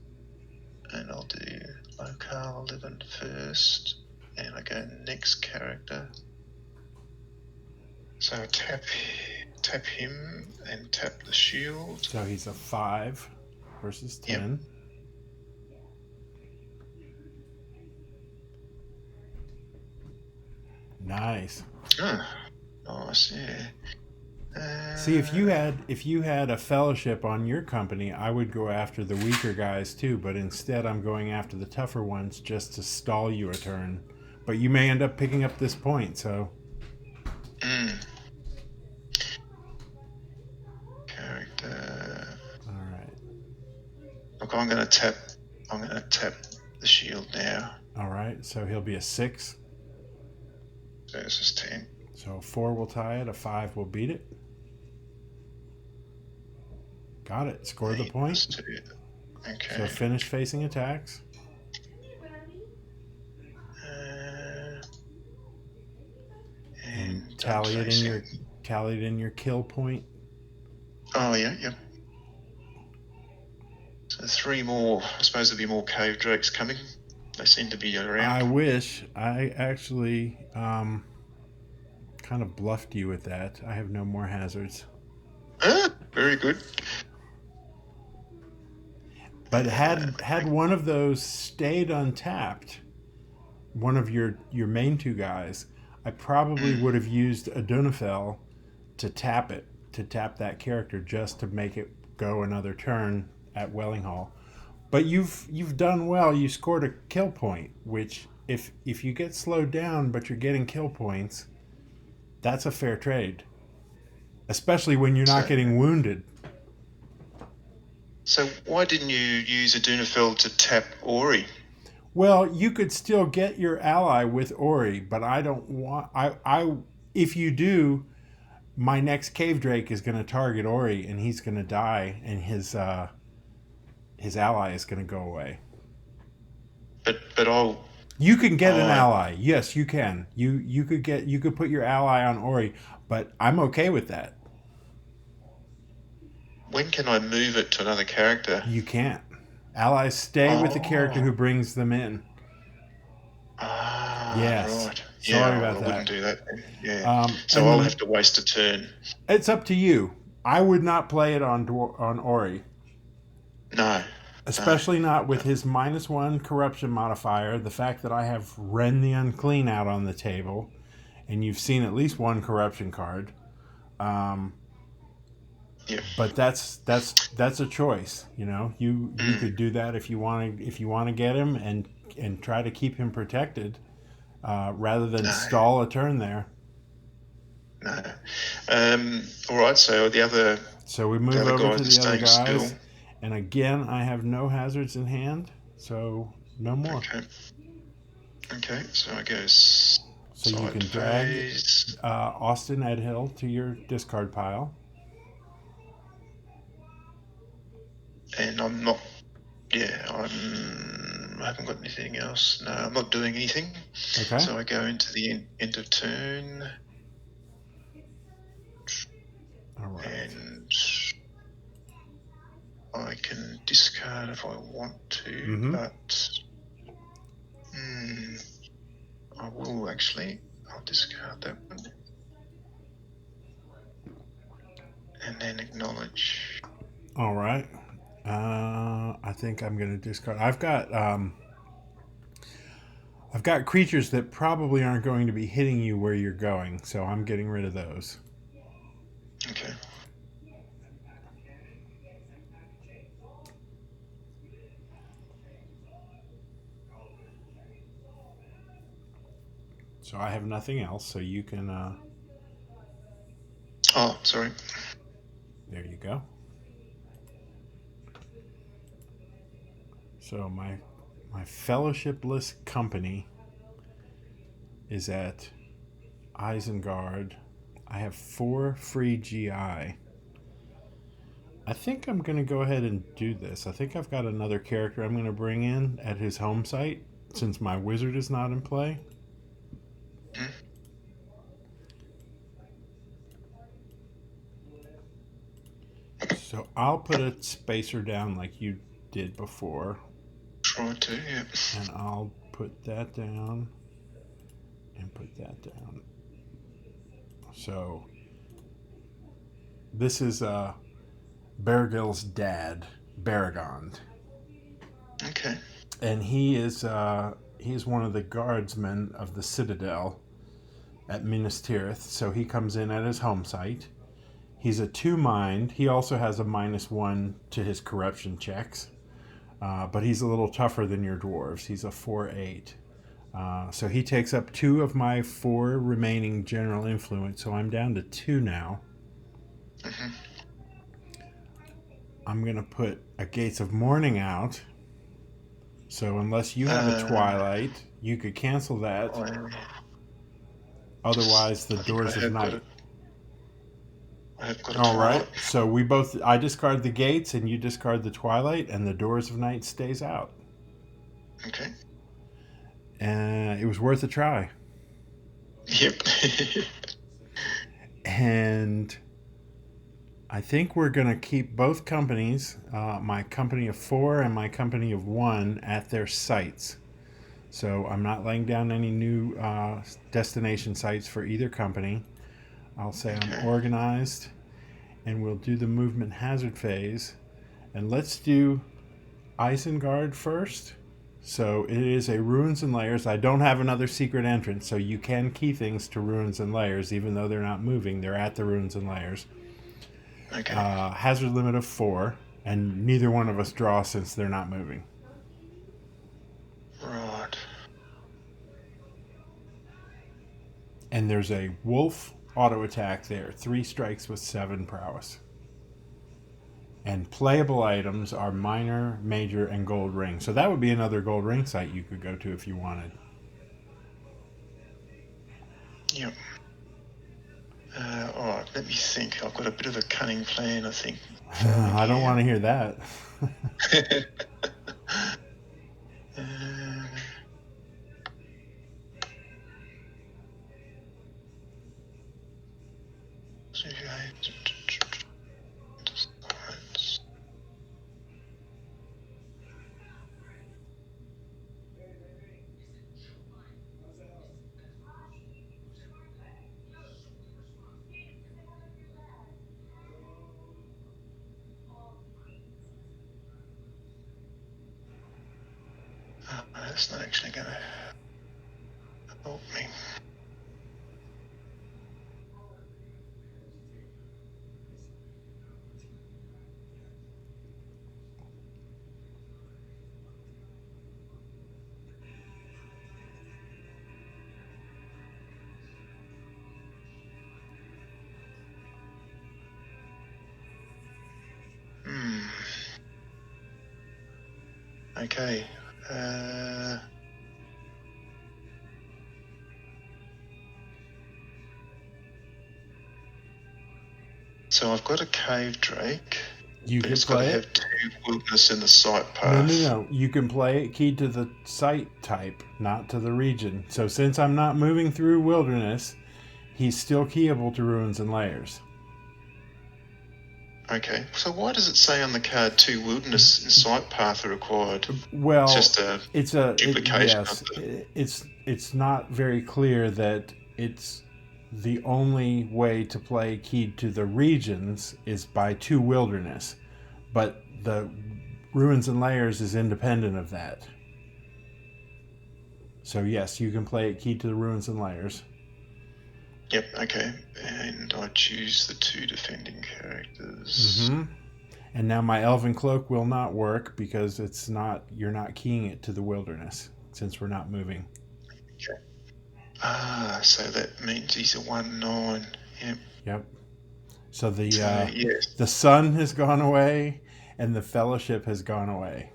and I'll do locale 11 first, and I go next character. So I tap him and tap the shield. So he's a 5 versus 10. Yep. Nice. Nice, yeah. See, if you had a fellowship on your company, I would go after the weaker guys too, but instead I'm going after the tougher ones just to stall you a turn. But you may end up picking up this point, so. Character. All right. Look, I'm gonna tap the shield now. All right, so he'll be a 6 versus 10. So 4 will tie it, a 5 will beat it. Got it. Score the point. Okay. So finish facing attacks. And tally it in your kill point. Oh yeah. So 3 more. I suppose there'll be more cave drakes coming. They seem to be around. I wish. I actually kind of bluffed you with that. I have no more hazards. Very good. But had one of those stayed untapped, one of your main 2 guys, I probably would have used Adunafel to tap that character just to make it go another turn at Wellinghall. But you've done well. You scored a kill point, which if you get slowed down but you're getting kill points, that's a fair trade. Especially when you're not getting wounded. So why didn't you use Adunafel to tap Ori? Well, you could still get your ally with Ori, but I don't want... if you do, my next cave drake is going to target Ori, and he's going to die, and his ally is going to go away. But I'll... You can get an ally. Yes, you can. You could put your ally on Ori, but I'm okay with that. When can I move it to another character? You can't. Allies stay with the character who brings them in. Yes. Right. Sorry about that. I wouldn't do that. Yeah. So I'll have to waste a turn. It's up to you. I would not play it on Ori. No. Especially not with his -1 corruption modifier. The fact that I have Ren the Unclean out on the table, and you've seen at least 1 corruption card. Yeah. But that's a choice. You know, you could do that if you want to get him and try to keep him protected, rather than No. stall a turn there. No. All right. So So we move over guy to that's the other staying still. guys, and again I have no hazards in hand, so no more. Okay. Okay. So I go So you side can drag phase. Austin Edhill to your discard pile. And I'm not. Yeah, I haven't got anything else. No, I'm not doing anything. Okay. So I go into the end of turn. All right. And I can discard if I want to, but I will actually. I'll discard that one. And then acknowledge. All right. I think I'm going to discard. I've got creatures that probably aren't going to be hitting you where you're going, so I'm getting rid of those. Okay. So I have nothing else, so you can... Oh, sorry. There you go. So my fellowshipless company is at Isengard. I have 4 free GI. I think I'm going to go ahead and do this. I think I've got another character I'm going to bring in at his home site, since my wizard is not in play. So I'll put a spacer down like you did before. Try to, yeah. And I'll put that down and put that down. So this is Bergil's dad, Baragond. Okay. And he's one of the guardsmen of the Citadel at Minas Tirith. So he comes in at his home site. He's a 2-mind. He also has a -1 to his corruption checks. But he's a little tougher than your dwarves. He's a 4/8. So he takes up 2 of my 4 remaining general influence. So I'm down to 2 now. Mm-hmm. I'm going to put a Gates of Morning out. So unless you have a Twilight, you could cancel that. Otherwise, the Doors of Night. I have got a All Twilight. right. So I discard the Gates and you discard the Twilight, and the Doors of Night stays out. Okay. And it was worth a try. Yep. And I think we're going to keep both companies, my company of 4 and my company of 1, at their sites. So I'm not laying down any new destination sites for either company. I'll say Okay. I'm organized, and we'll do the movement hazard phase. And let's do Isengard first. So it is a Ruins and Layers. I don't have another secret entrance, so you can key things to Ruins and Layers, even though they're not moving. They're at the Ruins and Layers. Okay. Hazard limit of 4, and neither one of us draw since they're not moving. Right. And there's a wolf auto attack there. 3 strikes with 7 prowess. And playable items are minor, major, and gold ring. So that would be another gold ring site you could go to if you wanted. Yep. All right, let me think. I've got a bit of a cunning plan, I think. I don't want to hear that. That's not actually going to help me. Okay. So I've got a cave drake, You but can it's got to play have it. 2 wilderness in the sight path. No. You can play it keyed to the site type, not to the region. So since I'm not moving through wilderness, he's still keyable to ruins and layers. Okay. So why does it say on the card 2 wilderness and sight path are required? Well, It's just a duplication of the... it's not very clear that it's the only way to play keyed to the regions is by 2 wilderness, but the ruins and layers is independent of that. So yes, you can play it keyed to the ruins and layers. Yep, okay. And I choose the 2 defending characters. Mm-hmm. And now my elven cloak will not work because you're not keying it to the wilderness since we're not moving. Okay. So that means he's a 1/9. Yep. So yes. the sun has gone away and the fellowship has gone away.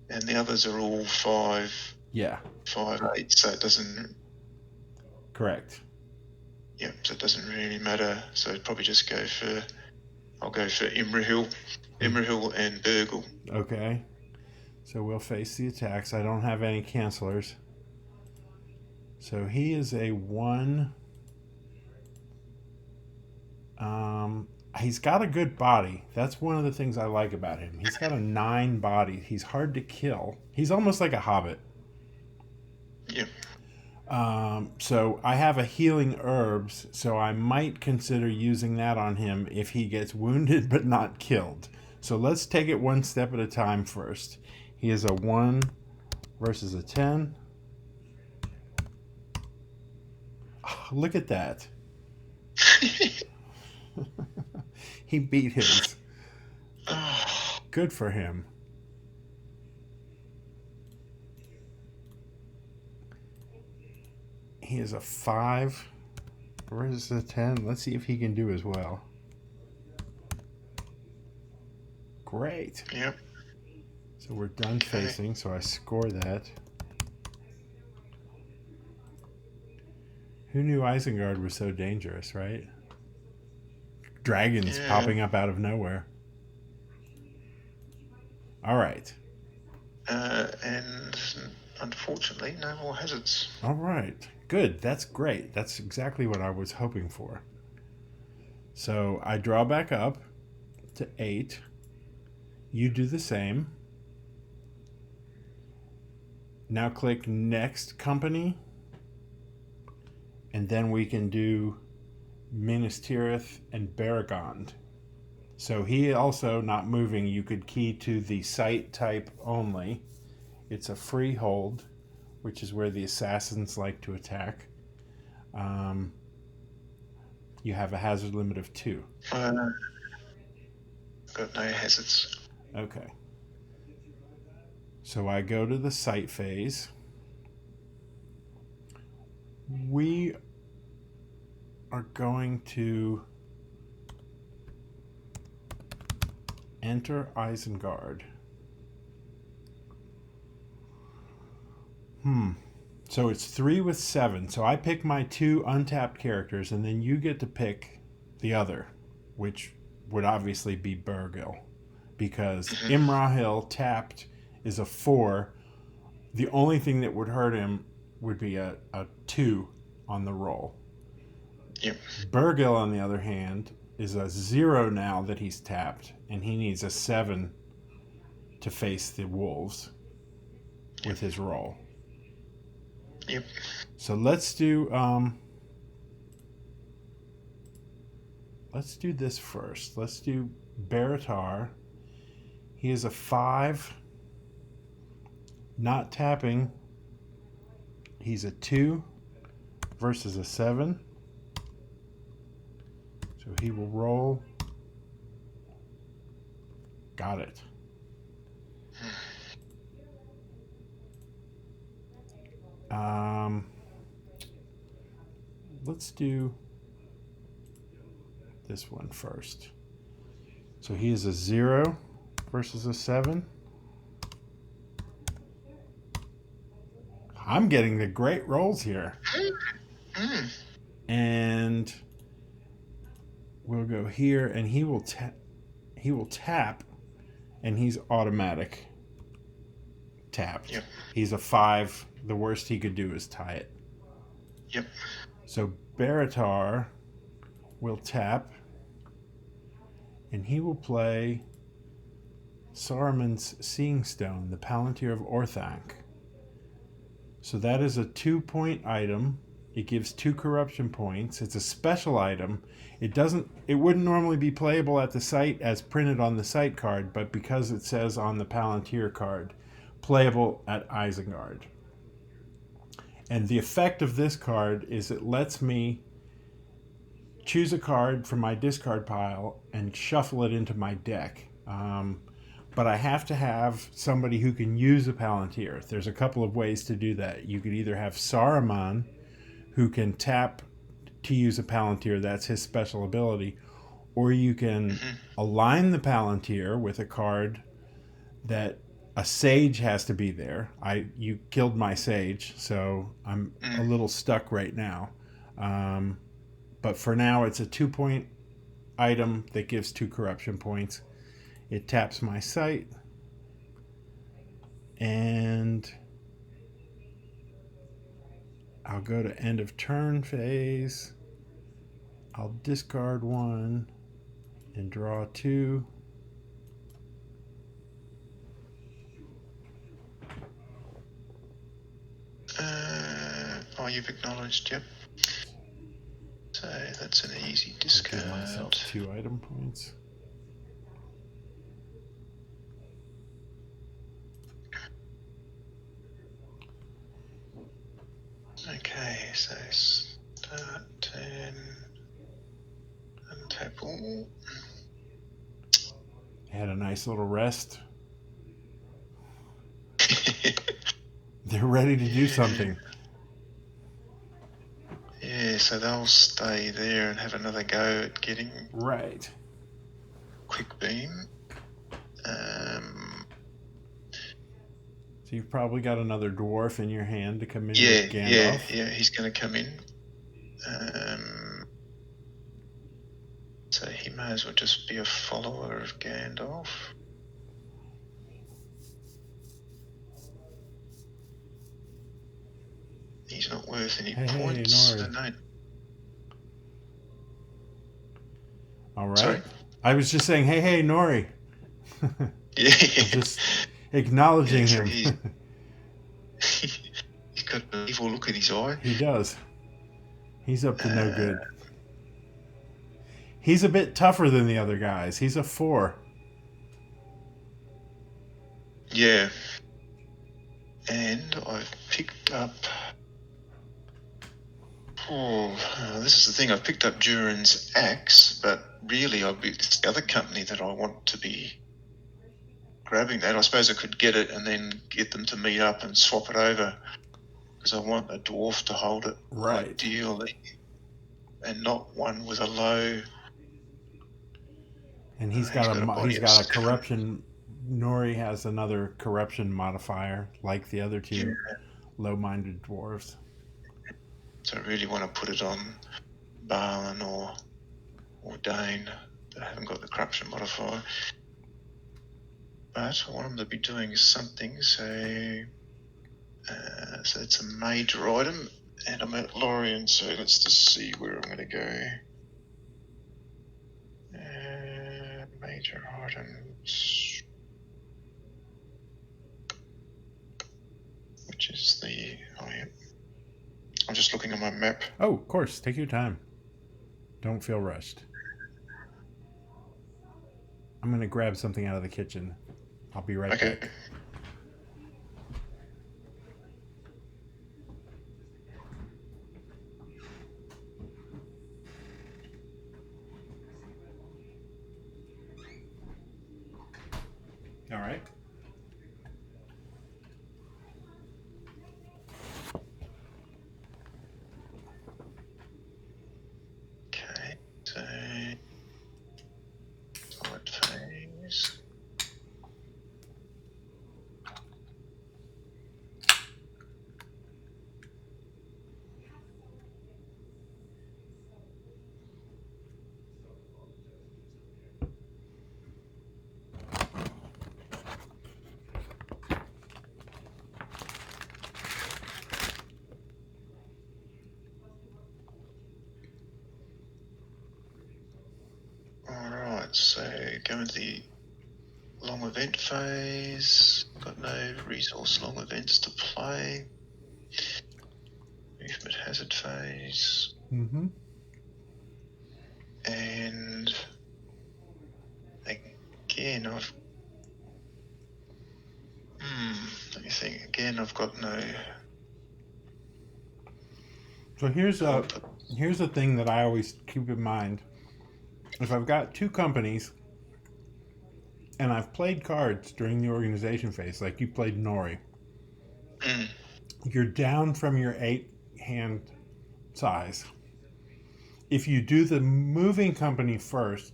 And the others are all 5. Yeah. 5, 8, so it doesn't... Correct. Yep, so it doesn't really matter. So I'd probably just I'll go for Imrahil and Bergil. Okay. So we'll face the attacks. I don't have any cancelers. So he is a 1. He's got a good body. That's one of the things I like about him. He's got a 9 body. He's hard to kill. He's almost like a hobbit. Yep. So I have a healing herbs, so I might consider using that on him if he gets wounded but not killed. So let's take it one step at a time first. He is a 1 versus a 10. Oh, look at that. He beat his. Good for him. He is a 5 versus a 10. Let's see if he can do as well. Great. Yep. So we're done facing, so I score that. Who knew Isengard was so dangerous, right? Dragons popping up out of nowhere. All right. And unfortunately, no more hazards. All right. Good. That's great. That's exactly what I was hoping for. So I draw back up to 8. You do the same. Now click Next Company. And then we can do Minas Tirith and Bergil. So he also not moving. You could key to the site type only. It's a freehold, which is where the assassins like to attack. You have a hazard limit of 2. Got no hazards. Okay. So I go to the site phase. We are going to enter Isengard. So it's 3 with 7. So I pick my 2 untapped characters, and then you get to pick the other, which would obviously be Bergil, because Imrahil tapped is a 4. The only thing that would hurt him would be a 2 on the roll. Yep. Bergil, on the other hand, is a 0 now that he's tapped, and he needs a 7 to face the wolves with his roll. Yep. So let's do this first. Let's do Baratar. He is a 5. Not tapping. He's a 2 versus a 7. So he will roll. Got it. Let's do this one first. So he is a 0 versus a 7. I'm getting the great rolls here. Mm. And we'll go here, and he will tap, and he's automatic tapped. Yep. He's a 5. The worst he could do is tie it. Yep. So Baratar will tap, and he will play Saruman's Seeing Stone, the Palantir of Orthanc. So that is a 2-point item. It gives 2 corruption points. It's a special item. It wouldn't normally be playable at the site as printed on the site card, but because it says on the Palantir card, playable at Isengard. And the effect of this card is it lets me choose a card from my discard pile and shuffle it into my deck. But I have to have somebody who can use a Palantir. There's a couple of ways to do that. You could either have Saruman, who can tap to use a Palantir. That's his special ability. Or you can align the Palantir with a card that a Sage has to be there. You killed my Sage, so I'm a little stuck right now. But for now, it's a 2-point item that gives 2 corruption points. It taps my site, and I'll go to end of turn phase. I'll discard 1 and draw 2. You've acknowledged, yep. So that's an easy discard. Give myself 2 item points. Okay, so start turn, untap all. Had a nice little rest. They're ready to do something. Yeah, so they'll stay there and have another go at getting Right. quick beam. So you've probably got another dwarf in your hand to come in with Gandalf. Yeah, he's going to come in. So he may as well just be a follower of Gandalf. He's not worth any points. Nori. No. All right. Sorry? I was just saying, hey, Nori. Yeah. Just acknowledging him. He's got an evil look in his eye. He does. He's up to no good. He's a bit tougher than the other guys. He's a 4. Yeah. And I've picked up... this is the thing. I've picked up Durin's axe, but really it's the other company that I want to be grabbing that. I suppose I could get it and then get them to meet up and swap it over, because I want a dwarf to hold it, right, ideally, and not one with a low. And he's got a corruption. Nori has another corruption modifier, like the other 2 low-minded dwarves. So I really want to put it on Balin or Dane that haven't got the corruption modifier. But I want them to be doing something, so it's a major item, and I'm at Lorien, so let's just see where I'm going to go. Major items, which is the... I'm just looking at my map. Oh, of course. Take your time. Don't feel rushed. I'm going to grab something out of the kitchen. I'll be right back. All right. Okay, so... Forward phase. Alright, so go into the long event phase. Got no resource long events to play. Movement hazard phase. Mm-hmm. And again, let me think. Again, I've got no. So here's the thing that I always keep in mind. If I've got two companies and I've played cards during the organization phase, like you played Nori, you're down from your 8-hand size. If you do the moving company first,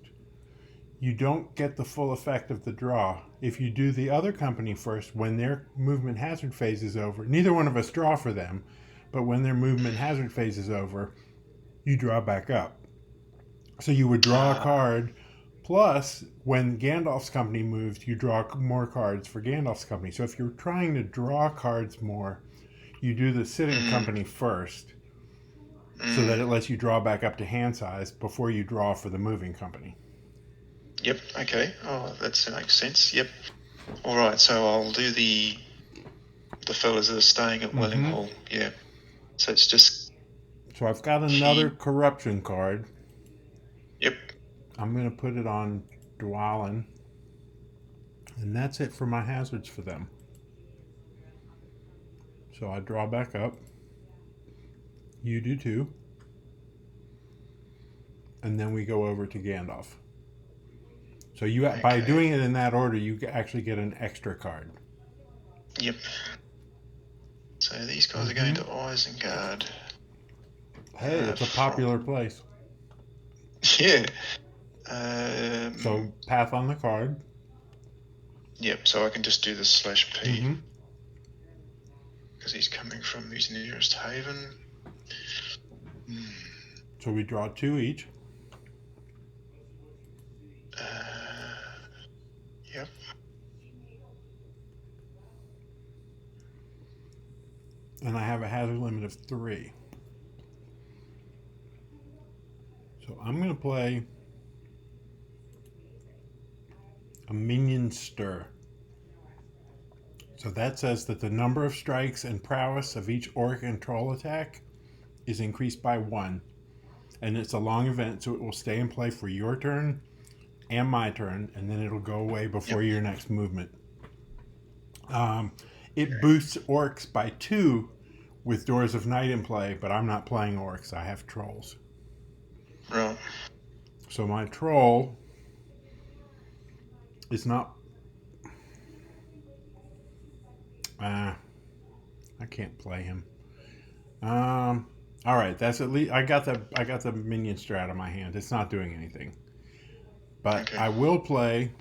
you don't get the full effect of the draw. If you do the other company first, when their movement hazard phase is over, neither one of us draw for them, but when their movement hazard phase is over, you draw back up. So you would draw a card, plus when Gandalf's company moves, you draw more cards for Gandalf's company. So if you're trying to draw cards more, you do the sitting company first, so that it lets you draw back up to hand size before you draw for the moving company. Yep, okay. Oh, that makes sense. Yep. Alright, so I'll do the fellas that are staying at Welling Hall. Yeah. So it's just... So I've got another corruption card. Yep. I'm going to put it on Dwalin. And that's it for my hazards for them. So I draw back up. You do too. And then we go over to Gandalf. So you, by doing it in that order, you actually get an extra card. Yep. So these guys are going to Isengard. Hey, it's a popular place. Yeah. So path on the card. Yep, so I can just do the /P. Because he's coming from his nearest haven. So we draw 2 each. Yep. And I have a hazard limit of 3. So I'm going to play a minion stir. So that says that the number of strikes and prowess of each orc and troll attack is increased by 1. And it's a long event, so it will stay in play for your turn and my turn, and then it'll go away before your next movement. It boosts orcs by 2 with Doors of Night in play, but I'm not playing orcs. I have trolls. Right. So my troll is not... I can't play him. All right, that's at least I got the minion strat out of my hand. It's not doing anything. But I will play.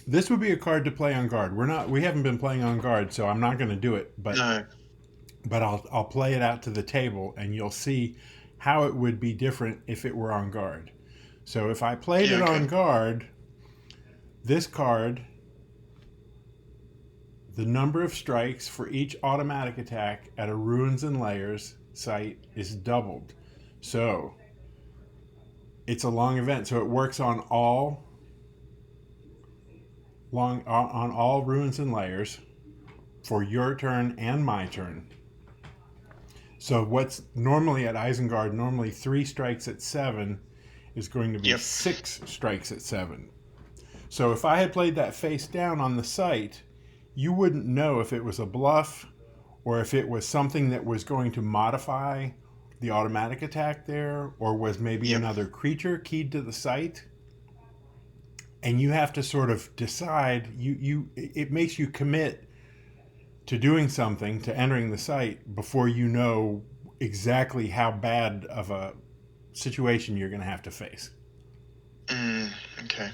This would be a card to play on guard. We haven't been playing on guard, so I'm not going to do it. But No. But I'll play it out to the table, and you'll see how it would be different if it were on guard. So if I played it on guard, this card, the number of strikes for each automatic attack at a Ruins and Layers site is doubled. So it's a long event, so it works on all Ruins and Layers for your turn and my turn. So what's normally at Isengard, 3 strikes at 7 is going to be 6 strikes at 7. So if I had played that face down on the site, you wouldn't know if it was a bluff or if it was something that was going to modify the automatic attack there, or was maybe another creature keyed to the site. And you have to sort of decide, it makes you commit to doing something, to entering the site, before you know exactly how bad of a situation you're going to have to face. Okay.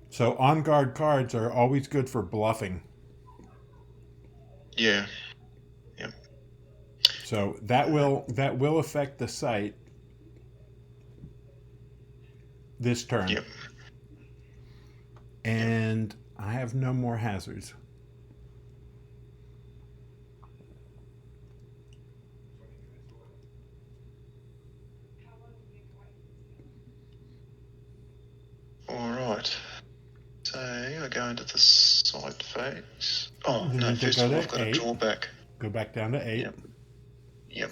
So on-guard cards are always good for bluffing. Yeah. Yep. So that will affect the site this turn. Yep. And I have no more hazards. 8. Oh, You no, need to first go of all, to I've got to 8. draw back. Go back down to 8. Yep.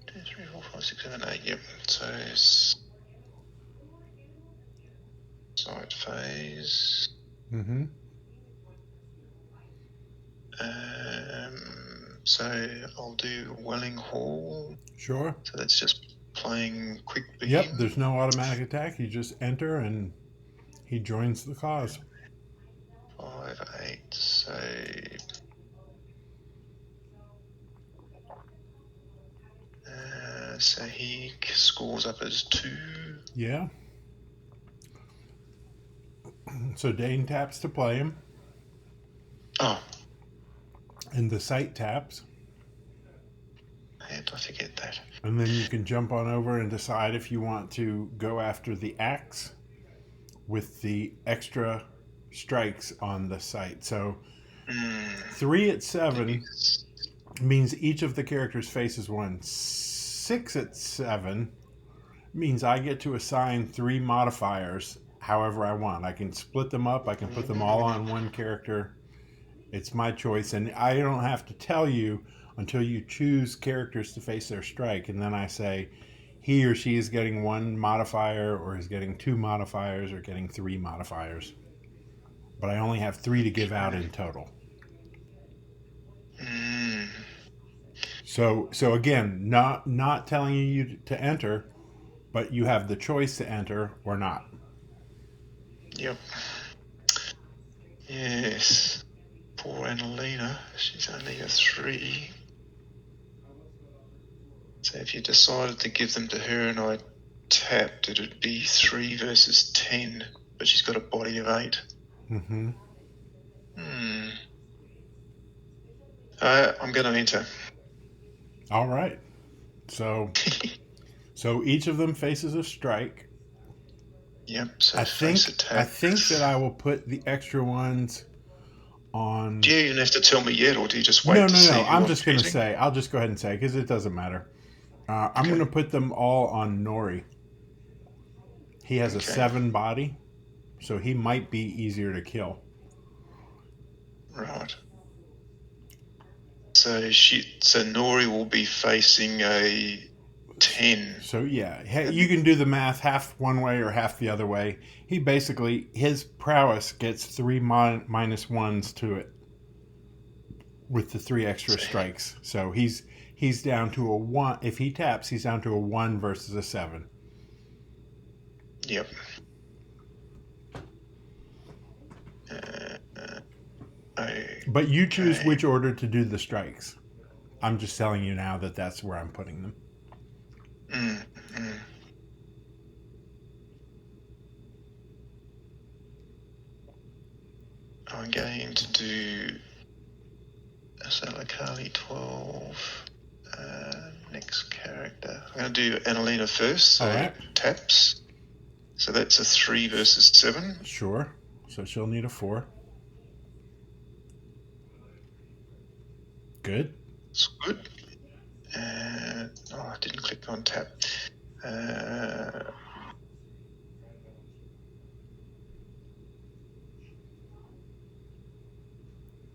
2, 3, 4, 5, 6, 7, 8. Yep. So side phase. Mm-hmm. So I'll do Welling Hall. Sure. So that's just playing quick beam. Yep, there's no automatic attack. You just enter and he joins the cause. 5, 8. So he scores up as 2. Yeah. So Dane taps to play him. Oh, And the site taps. how did I forget that? And then you can jump on over and decide if you want to go after the axe with the extra strikes on the site. So 3 at 7 means each of the characters faces 1. 6 at 7 means I get to assign 3 modifiers however I want. I can split them up. I can put them all on one character. It's my choice, and I don't have to tell you until you choose characters to face their strike, and then I say he or she is getting 1 modifier, or is getting 2 modifiers, or getting 3 modifiers. But I only have 3 to give out in total. So again, not telling you to enter, but you have the choice to enter or not. Yep. Yes. Poor Annalena. She's only a 3. So if you decided to give them to her and I tapped, it'd be 3 versus 10. But she's got a body of 8. Mm-hmm. I'm going to enter. All right. So each of them faces a strike. Yep. So I think attack. that I will put the extra ones on. Do you even have to tell me yet, or do you just wait No. to see? I'm just going to say. I'll just go ahead and say because it doesn't matter. I'm going to put them all on Nori. He has a 7 body, so he might be easier to kill. Right. So Nori will be facing a 10. So yeah, you can do the math half one way or half the other way. He basically, his prowess gets 3 minus 1s to it with the 3 extra strikes. So he's down to a 1. If he taps, he's down to a 1 versus a 7. Yep. But you choose which order to do the strikes. I'm just telling you now that that's where I'm putting them. I'm going to do Salakali 12. Next character. I'm going to do Annalena first. So All right. Taps. So that's a 3 versus 7. Sure. So she'll need a 4. Good. It's good. I didn't click on tap.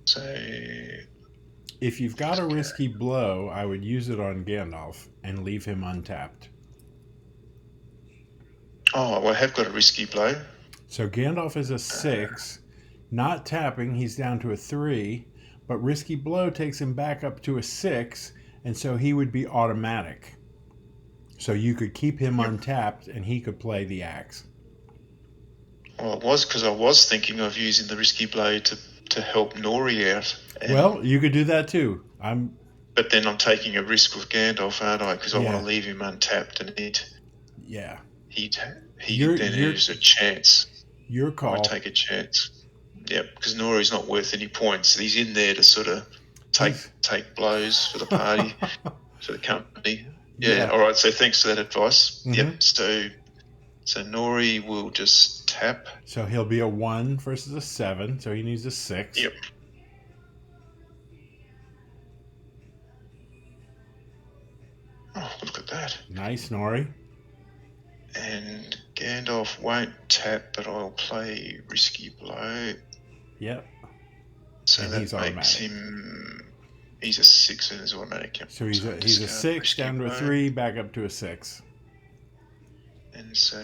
So if you've got a risky blow, I would use it on Gandalf and leave him untapped. well, I have got a risky blow. So Gandalf is a 6. Not tapping, he's down to a 3. But risky blow takes him back up to a 6, and so he would be automatic. So you could keep him untapped, and he could play the axe. Well, it was because I was thinking of using the risky blow to help Nori out. Well, you could do that too. But then I'm taking a risk with Gandalf, aren't I? Because I want to leave him untapped, and he then has a chance. Your call. I take a chance. Yep, because Nori's not worth any points. He's in there to sort of take blows for the party, for the company. Yeah. All right. So thanks for that advice. Mm-hmm. Yep. So Nori will just tap. So he'll be a 1 versus a 7. So he needs a 6. Yep. Oh, look at Nice, Nori. And Gandalf won't tap, but I'll play Risky Blow. Yep. So And that he's makes automatic. him... He's a 6 and his automatic. Yep. So he's a discard 6 Risky down to a Blow. 3, back up to a 6. And so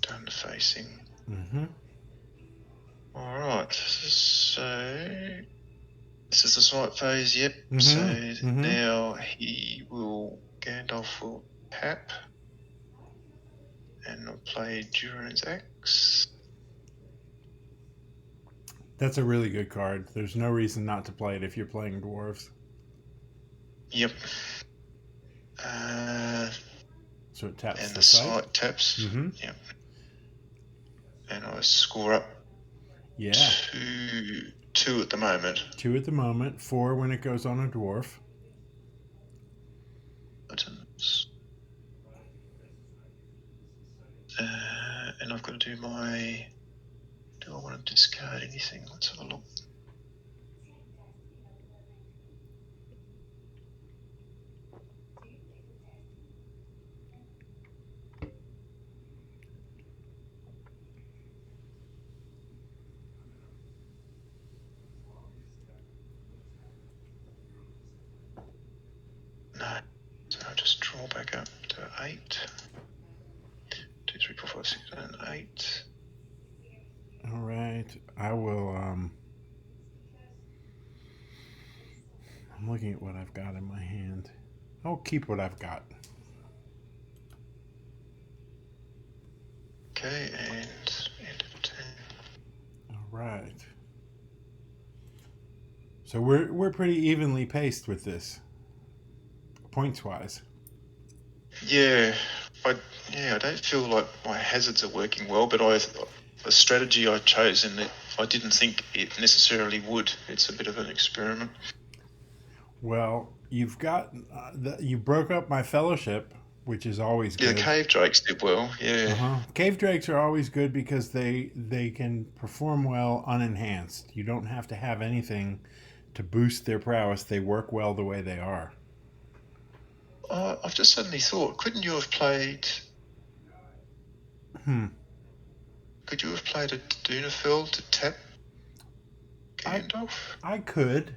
done the facing. Mm-hmm. Alright, so this is the swipe phase, yep. Mhm, So mhm. now Gandalf will tap. And I'll play Duran's Axe. That's a really good card. There's no reason not to play it if you're playing dwarves. Yep. So it taps And the the site. site taps. Mm-hmm. Yep. And I score up Yeah. two at the moment. 2 at the moment. 4 when it goes on a dwarf. Buttons. And I've got to do my... Do I want to discard anything? Let's have a look. No. So I'll just draw back up to 8. 2, 3, 4, 5, 6, 7, 8. All right. I will... I'm looking at what I've got in my hand. I'll keep what I've got. Okay, and end of turn. All right. So we're pretty evenly paced with this, points wise. Yeah, I don't feel like my hazards are working well, but the strategy I chose, and I didn't think it necessarily would. It's a bit of an experiment. Well, you've got you broke up my fellowship, which is always Yeah, good. the cave drakes did well. Yeah. Uh-huh. Cave drakes are always good because they can perform well unenhanced. You don't have to have anything to boost their prowess. They work well the way they are. I've just suddenly thought, couldn't you have played? Could you have played a Dunafell to tap Gandalf? I could.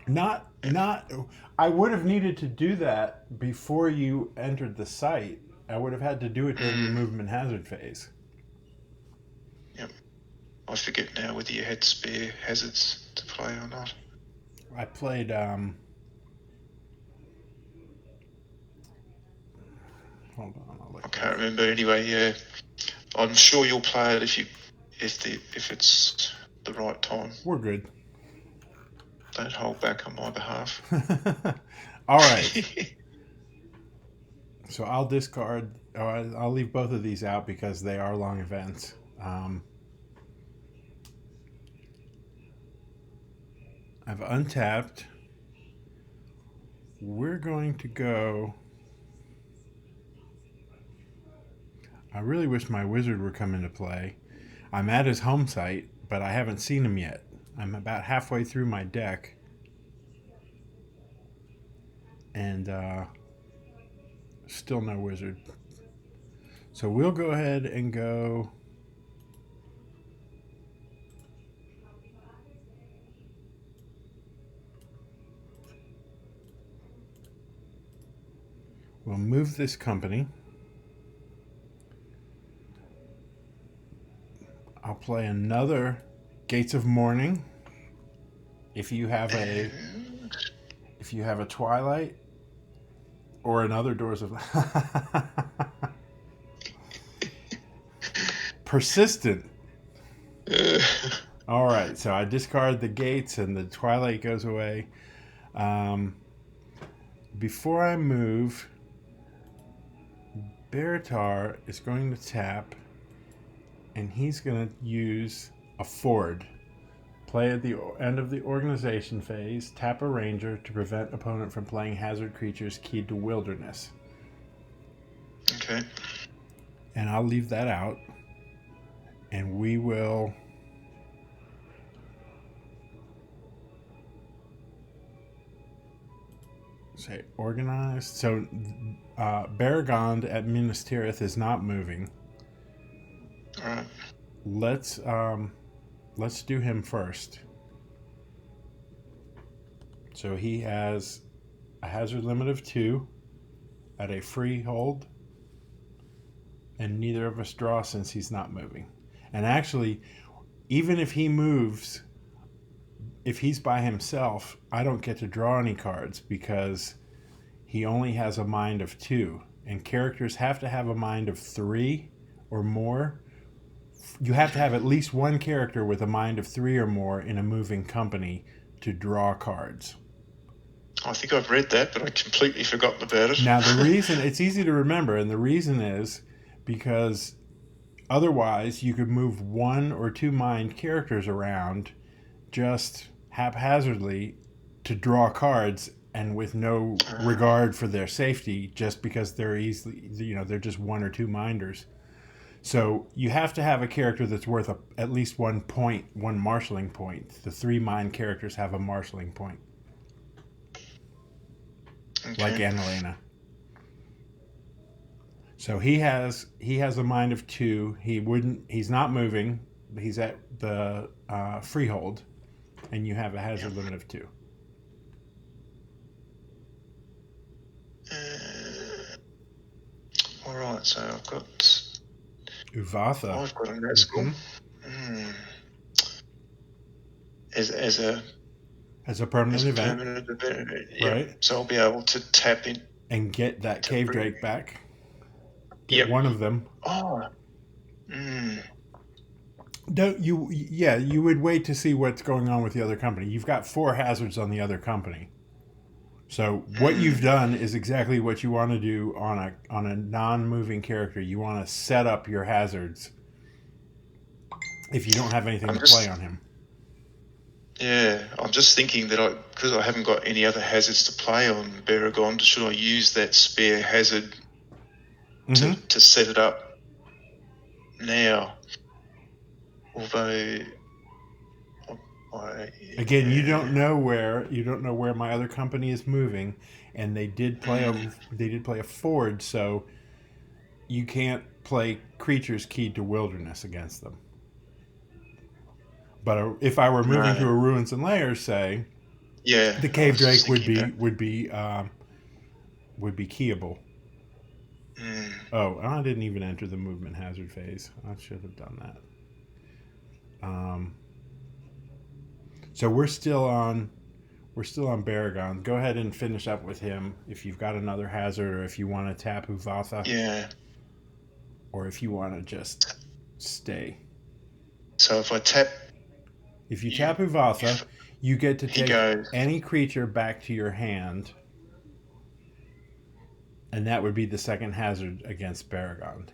Not. I would have needed to do that before you entered the site. I would have had to do it during the movement hazard phase. Yep. I forget now whether you had spare hazards to play or not. I played. Hold on. I can't remember. Anyway, yeah. I'm sure you'll play it if it's the right time. We're good. Don't hold back on my behalf. All right. So I'll discard. I'll leave both of these out because they are long events. I've untapped. We're going to go. I really wish my wizard would come into play. I'm at his home site, but I haven't seen him yet. I'm about halfway through my deck. And still no wizard. So we'll go ahead and go. We'll move this company. I'll play another Gates of Morning. If you have a Twilight or another Doors of Persistent. All right, so I discard the Gates and the Twilight goes away. Before I move, Baratar is going to tap, and he's going to use a Ford. Play at the end of the organization phase, tap a ranger to prevent opponent from playing hazard creatures keyed to wilderness. Okay. And I'll leave that out. And we will... say organized. So Baragond at Minas Tirith is not moving. All right. Let's do him first. So he has a hazard limit of 2 at a freehold, and neither of us draw since he's not moving. And actually, even if he moves, if he's by himself, I don't get to draw any cards because he only has a mind of 2, and characters have to have a mind of 3 or more. You have to have at least one character with a mind of 3 or more in a moving company to draw cards. I think I've read that, but I completely forgotten about it. Now, the reason, it's easy to remember, and the reason is because otherwise you could move 1 or 2 mind characters around just haphazardly to draw cards and with no regard for their safety, just because they're easily, they're just 1 or 2 minders. So you have to have a character that's worth at least 1 point, 1 marshalling point. The 3 mind characters have a marshalling point. Okay. Like Annalena. So he has a mind of 2. He's not moving. He's at the freehold, and you have a hazard limit of 2. All right, so I've got Uvatha. I've got a Nazgul. As a permanent event. Yeah. Right. So I'll be able to tap in and get that cave drake back. Get one of them. Oh. Don't you? Yeah, you would wait to see what's going on with the other company. You've got 4 hazards on the other company. So what you've done is exactly what you want to do on a non-moving character. You want to set up your hazards if you don't have anything to play on him. Yeah, I'm just thinking that because I haven't got any other hazards to play on Baragond, should I use that spare hazard to set it up now? Although, again, you don't know where my other company is moving, and they did play a forge, so you can't play creatures keyed to wilderness against them. But if I were moving to a ruins and lairs, say, the cave drake would be keyable. Oh, I didn't even enter the movement hazard phase. I should have done that. So we're still on Baragond. Go ahead and finish up with him if you've got another hazard, or if you want to tap Uvatha. Yeah. Or if you want to just stay. So if you tap Uvatha, you get to take any creature back to your hand, and that would be the second hazard against Baragond.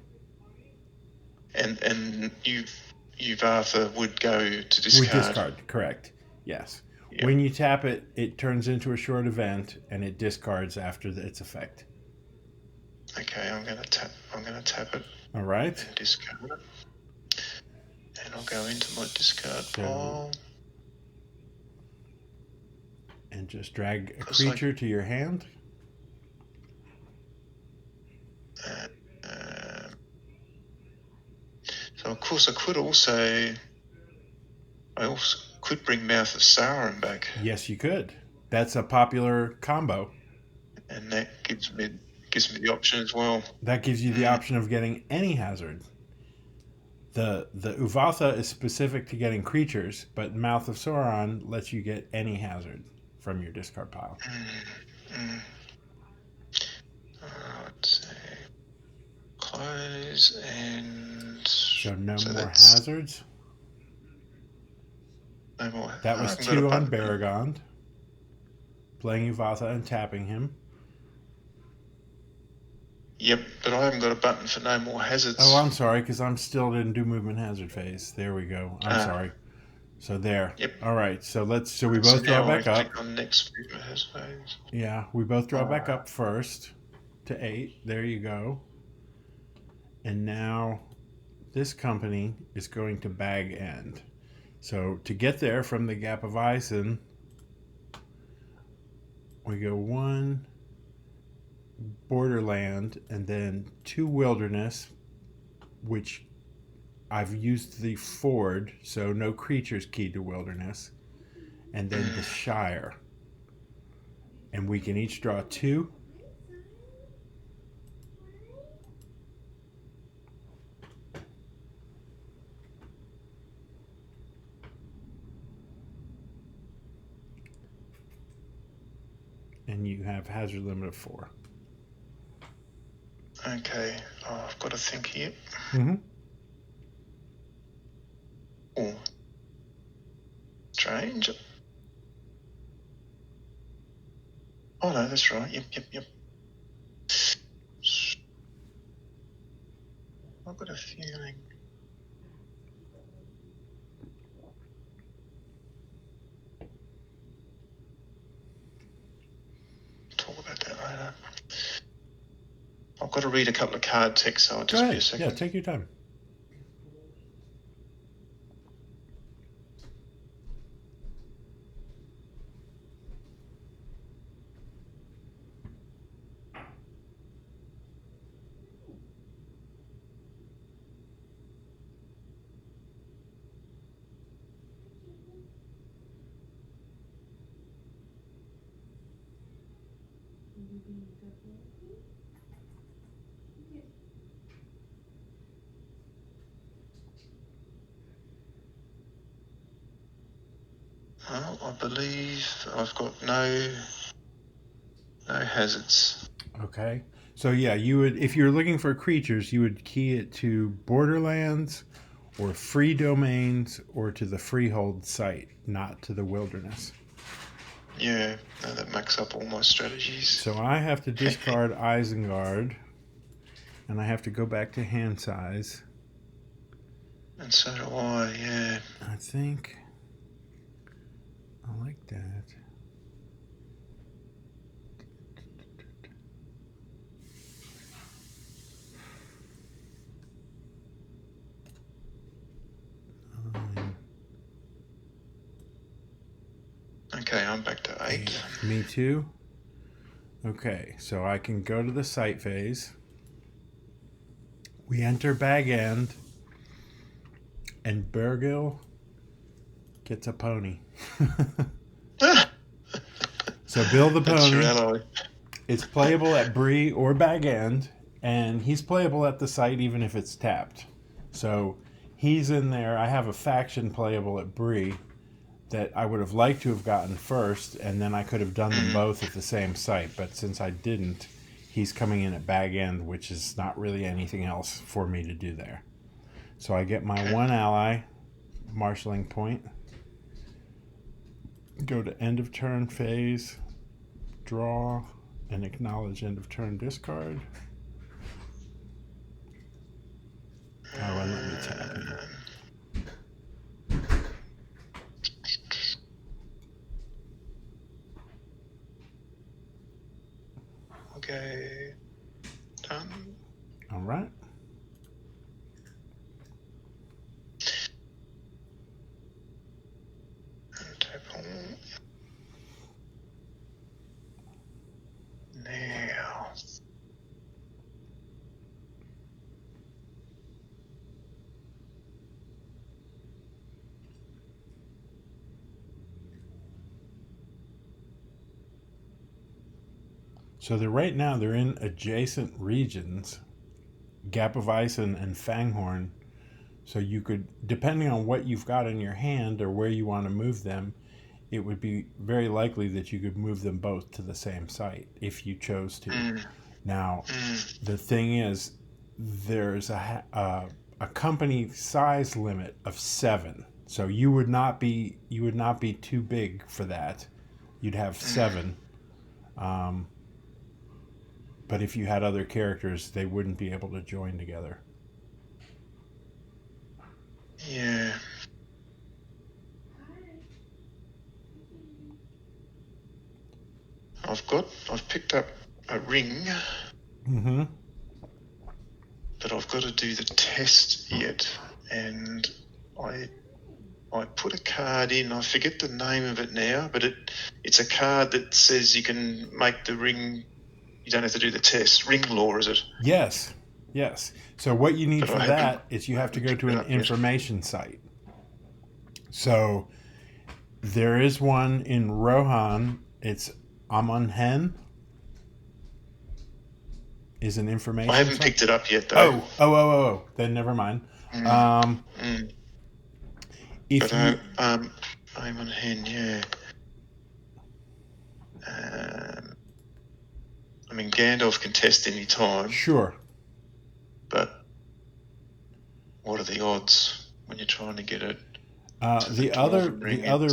And Uvatha would go to discard. Would discard, correct? Yes. Yep. When you tap it, it turns into a short event, and it discards after its effect. Okay, I'm gonna tap it. All right. And discard it. And I'll go into my discard pile. And just drag a creature to your hand. So of course I also could bring Mouth of Sauron back. Yes, you could. That's a popular combo. And that gives me the option as well. That gives you the option of getting any hazard. The Uvatha is specific to getting creatures, but Mouth of Sauron lets you get any hazard from your discard pile. Let's see. Close and... So no more hazards? No more. That was 2 on Baragond. Playing Uvatha and tapping him. Yep, but I haven't got a button for no more hazards. Oh, I'm sorry, because I'm still didn't do movement hazard phase. There we go. I'm sorry. So there. Yep. All right. So we both draw back up. Click on next movement hazard phase. Yeah, we both draw back up first to 8. There you go. And now this company is going to bag end. So to get there from the Gap of Ison, we go 1, borderland, and then 2 wilderness, which I've used the ford, so no creatures keyed to wilderness, and then the Shire. And we can each draw 2. And you have hazard limit of 4. Okay. Oh, I've got to think here. Mm-hmm. Oh. Strange. Oh, no, that's right. Yep. I've got a feeling. Talk about that later. I've got to read a couple of card texts, so I'll just be a second. Yeah, take your time. Well, I believe I've got no hazards. Okay. So yeah, you would, if you're looking for creatures, you would key it to borderlands or free domains or to the freehold site, not to the wilderness. Yeah, no, that makes up all my strategies. So I have to discard Isengard, and I have to go back to hand size. And so do I, yeah. I think I like that. Okay, I'm back to 8. Me too. Okay, so I can go to the site phase. We enter Bag End, and Bergil gets a pony. So build the That's your pony. ally. It's playable at Bree or Bag End, and he's playable at the site even if it's tapped. So he's in there. I have a faction playable at Bree that I would have liked to have gotten first, and then I could have done them both at the same site. But since I didn't, he's coming in at Bag End, which is not really anything else for me to do there. So I get my one ally, marshalling point. Go to end of turn phase, draw, and acknowledge end of turn discard. Oh, and let me tap in. Okay, done. All right. And tap on. Now. So right now they're in adjacent regions, Gap of Ice and Fanghorn. So you could, depending on what you've got in your hand or where you want to move them, it would be very likely that you could move them both to the same site if you chose to. Now, the thing is, there's a company size limit of 7. So you would not be too big for that. You'd have 7. But if you had other characters, they wouldn't be able to join together. Yeah. I've picked up a ring, but I've got to do the test yet, and I put a card in. I forget the name of it now, but it's a card that says you can make the ring You don't have to do the test. Ring law, is it? Yes. So what you need But for that is you have to go to an information site. So there is one in Rohan. It's Amonhen. Is an information I haven't site. picked it up yet, though. Oh. Then never mind. If you... Amonhen, yeah. I mean, Gandalf can test any time. Sure. But what are the odds when you're trying to get it? The other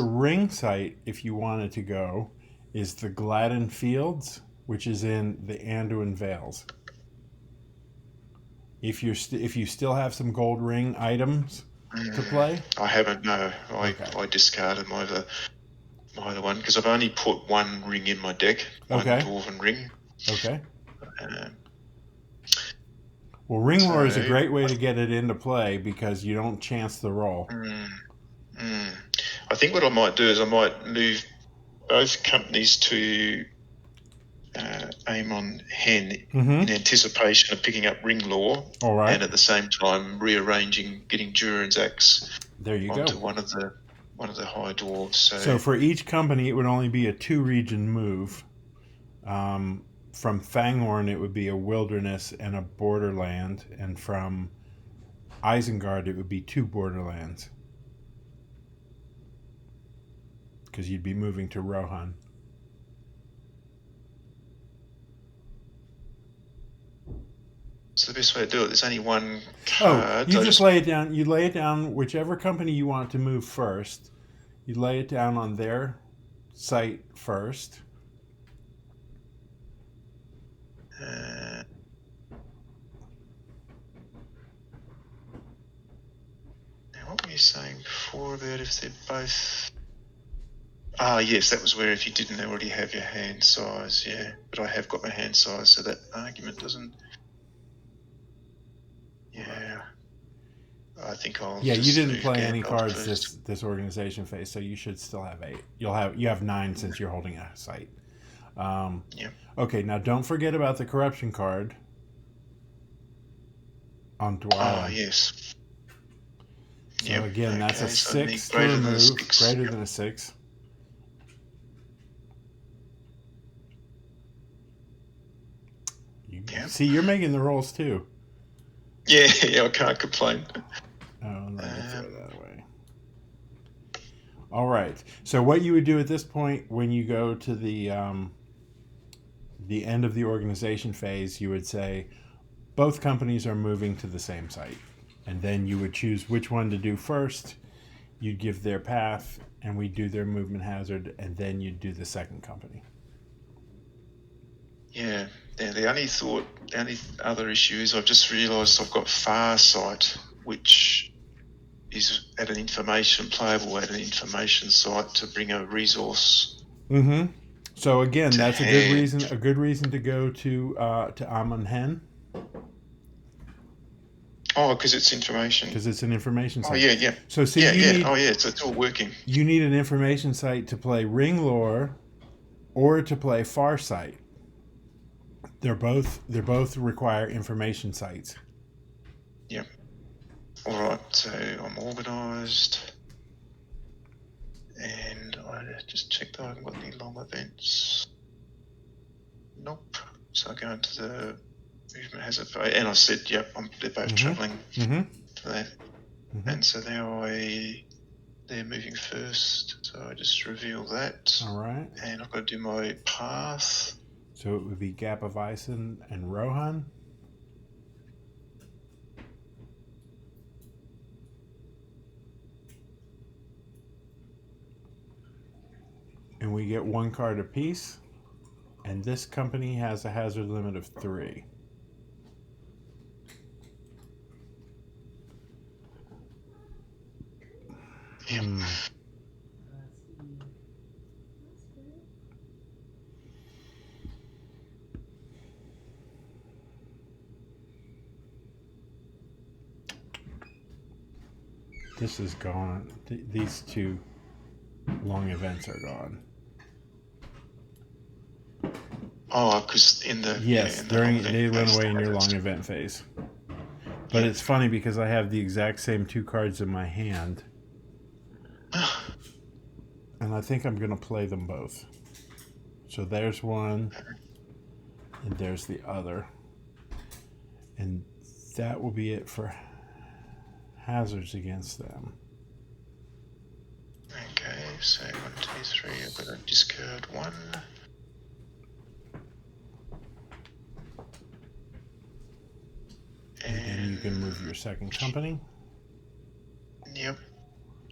ring site, if you wanted to go, is the Gladden Fields, which is in the Anduin Vales. If you still have some gold ring items to play, I haven't. No, I discarded my other one because I've only put one ring in my deck. One Dwarven ring. Okay. Well, ring lore is a great way to get it into play because you don't chance the roll. I think what I might do is I might move both companies to Amon Hen in anticipation of picking up ring lore, and at the same time rearranging getting Durin's axe onto one of the high dwarves. So for each company, it would only be a 2-region move. From Fangorn, it would be a wilderness and a borderland, and from Isengard, it would be 2 borderlands. Because you'd be moving to Rohan. So the best way to do it, there's only one card. You just lay it down. You lay it down, whichever company you want to move first. You lay it down on their site first. Now, what were you saying before about if they're both... yes, that was where if you didn't already have your hand size, yeah. But I have got my hand size, so that argument doesn't... Yeah. I think I'll... Yeah, you didn't play any cards this organization phase, so you should still have 8. You have 9 since you're holding a site. Okay, now don't forget about the corruption card on Dwarven. Yes. So again, that's a 6 to remove, greater than a 6. See, you're making the rolls too. Yeah, I can't complain. Oh, let me throw that away. All right. So what you would do at this point when you go to the end of the organization phase, you would say both companies are moving to the same site. And then you would choose which one to do first. You'd give their path, and we'd do their movement hazard, and then you'd do the second company. Yeah. The only other issue is I've just realised I've got Farsight, which is playable at an information site to bring a resource. Mm-hmm. So again, that's a good reason to go to Amonhen. Oh, because it's information. Because it's an information site. Oh, yeah. So see, so it's all working. You need an information site to play Ring Lore, or to play Farsight. They both require information sites. Yep. All right. So I'm organised, and I just checked that I haven't got any long events. Nope. So I go into the movement hazard, and I said, yep, they're both travelling for that. And so now they're moving first. So I just reveal that. All right. And I've got to do my path. So it would be Gap of Ison and Rohan. And we get 1 card apiece. And this company has a hazard limit of 3. Yep. This is gone. These 2 long events are gone. Oh, because in the Yes, in the long event they went phase, away in your they long have event phase. But Yeah. it's funny because I have the exact same 2 cards in my hand, and I think I'm going to play them both. So there's one, and there's the other. And that will be it for hazards against them. Okay, so 1, 2, 3. I'm going to discard 1. And then you can move your second company. Yep.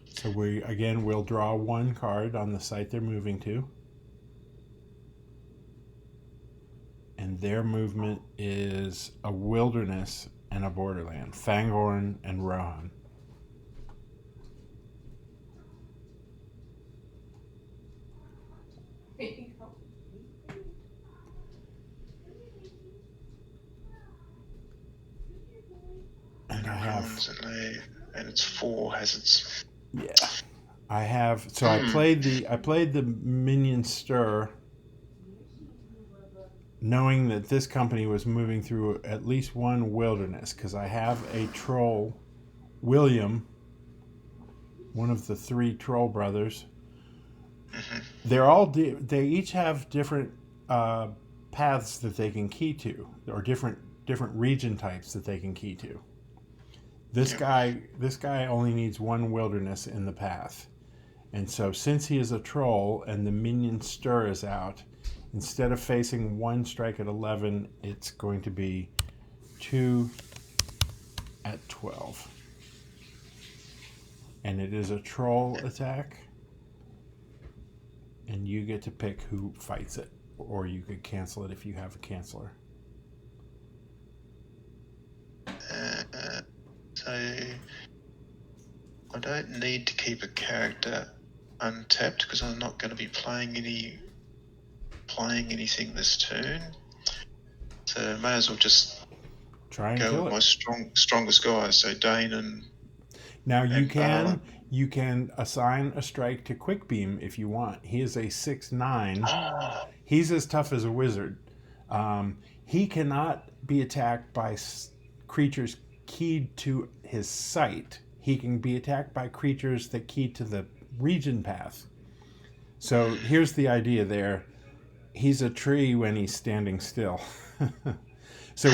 So we'll draw 1 card on the site they're moving to. And their movement is a wilderness and a borderland. Fangorn and Rohan. And I have... And it's 4 hazards. Yeah. I have... So I played the minion stir, knowing that this company was moving through at least 1 wilderness, because I have a troll, William, one of the 3 troll brothers. Mm-hmm. They each have different paths that they can key to, or different region types that they can key to. This guy only needs 1 wilderness in the path. And so since he is a troll and the minion stir is out, instead of facing 1 strike at 11, it's going to be 2 at 12. And it is a troll attack. And you get to pick who fights it. Or you could cancel it if you have a canceller. So I don't need to keep a character untapped because I'm not going to be playing anything this turn. So may as well just try and go kill with it. my strongest guys. So Dane and now you can assign a strike to Quick Beam if you want. He is a 6/9. Oh. He's as tough as a wizard. He cannot be attacked by creatures keyed to his site. He can be attacked by creatures that key to the region path. So here's the idea there. He's a tree when he's standing still. So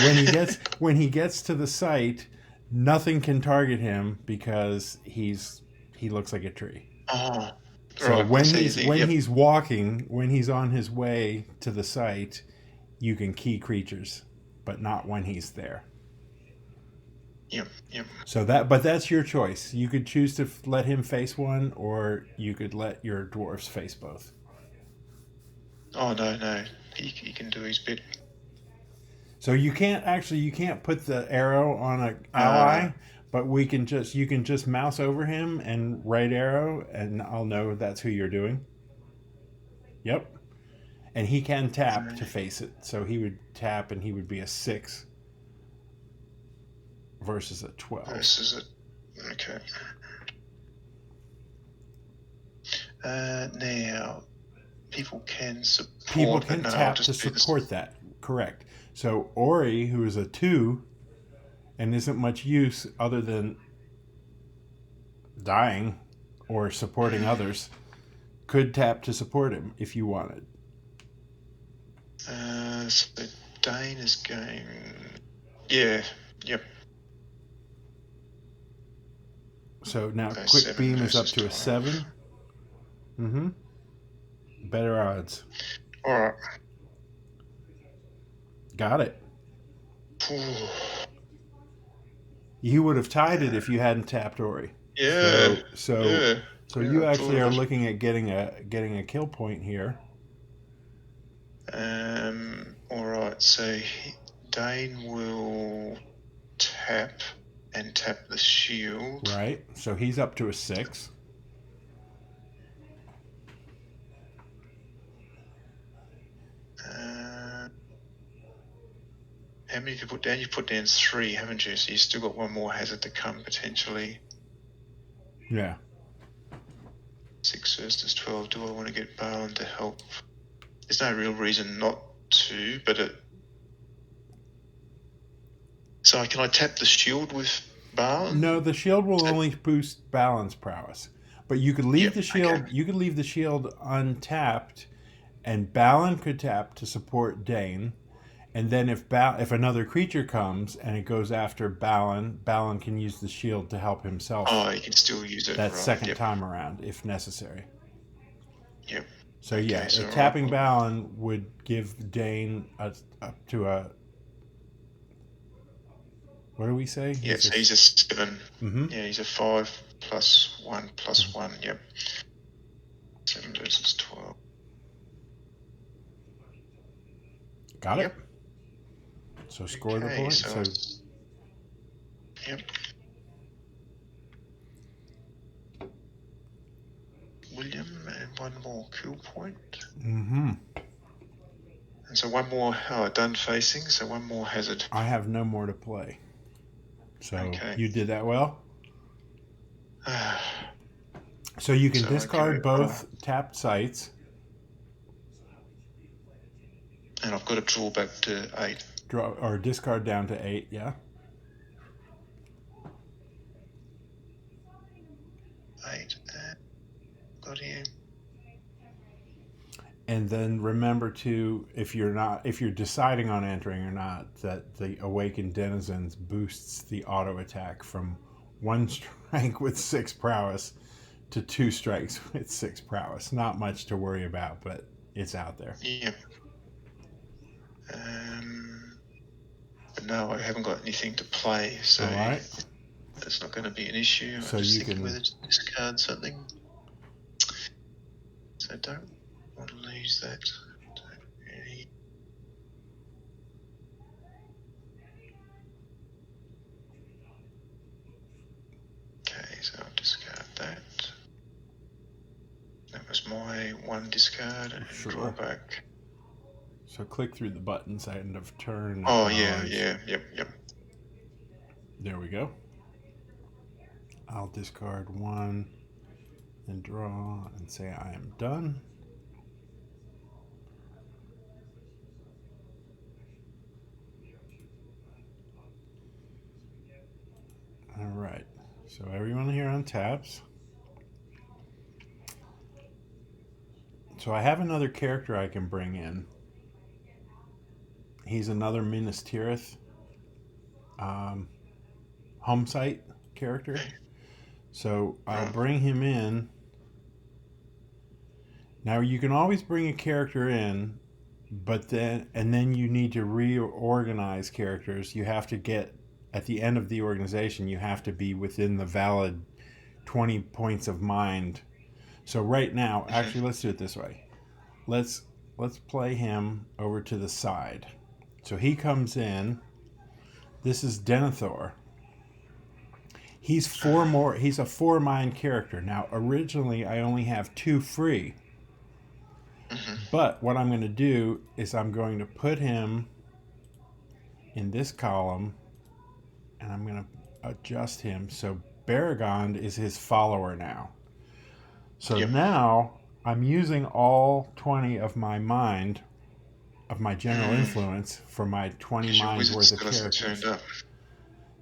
when he gets to the site, nothing can target him because he looks like a tree. Oh. So right, when he's walking, when he's on his way to the site, you can key creatures, but not when he's there. Yep. So that's your choice. You could choose to let him face 1, or you could let your dwarves face both. Oh no, he can do his bit. So you can't put the arrow on an ally, but you can just mouse over him and right arrow, and I'll know that's who you're doing. Yep. And he can tap to face it. So he would tap and he would be a 6 versus a 12. Okay. Now, people can tap to support that. Correct. So Ori, who is a 2 and isn't much use other than dying or supporting others, could tap to support him if you wanted. So Dane is going... Yeah, yep. So now Quick Beam is up to a 7. Mm-hmm. Better odds. All right. Got it. You would have tied it if you hadn't tapped Ori. Yeah. So you actually are looking at getting a kill point here. All right. So Dane will tap the shield. Right. So he's up to a 6. How many have you put down? You've put down 3, haven't you? So you've still got 1 more hazard to come, potentially. Yeah. 6 versus 12. Do I want to get Balin to help? There's no real reason not to, but so can I tap the shield with Balin? No, the shield will only boost Balin's prowess. But you could leave the shield. Okay. You could leave the shield untapped, and Balin could tap to support Dane. And then if another creature comes and it goes after Balin, Balin can use the shield to help himself. Oh, he can still use it. That second time around, if necessary. Yep. So okay, so tapping Balin would give Dane up to a. What do we say? Yeah, so he's a 7. Mm-hmm. Yeah, he's a 5 + 1 + 1. Yep. 7 versus 12. Got it. So score the point. So yep. William and 1 more kill point. Mm-hmm. And so 1 more done facing, so 1 more hazard. I have no more to play. So you did that well. So you can discard both tapped sites. And I've got to draw back to 8. Draw or discard down to 8, yeah. 8. Got him. And then remember to, if you're deciding on entering or not, that the Awakened Denizens boosts the auto attack from 1 strike with 6 prowess to 2 strikes with 6 prowess. Not much to worry about, but it's out there. Yeah. But no, I haven't got anything to play, so that's not going to be an issue. So I'm just you thinking whether to discard something. So don't want to lose that. Don't really. Okay, so I'll discard that. That was my 1 discard and draw back. So click through the buttons end of turn. Oh, yep. There we go. I'll discard 1 and draw and say I am done. All right. So everyone here on taps. So I have another character I can bring in. He's another Minas Tirith home site character. So I'll bring him in. Now you can always bring a character in, but then you need to reorganize characters. You have to get, at the end of the organization, you have to be within the valid 20 points of mind. So right now, actually, let's do it this way. Let's play him over to the side. So he comes in. This is Denethor. He's a 4-mind character. Now, originally, I only have 2 free. But what I'm going to do is I'm going to put him in this column, and I'm going to adjust him. So Bergil is his follower now. So now I'm using all 20 of my mind, of my general influence, for my 20 mind worth of characters.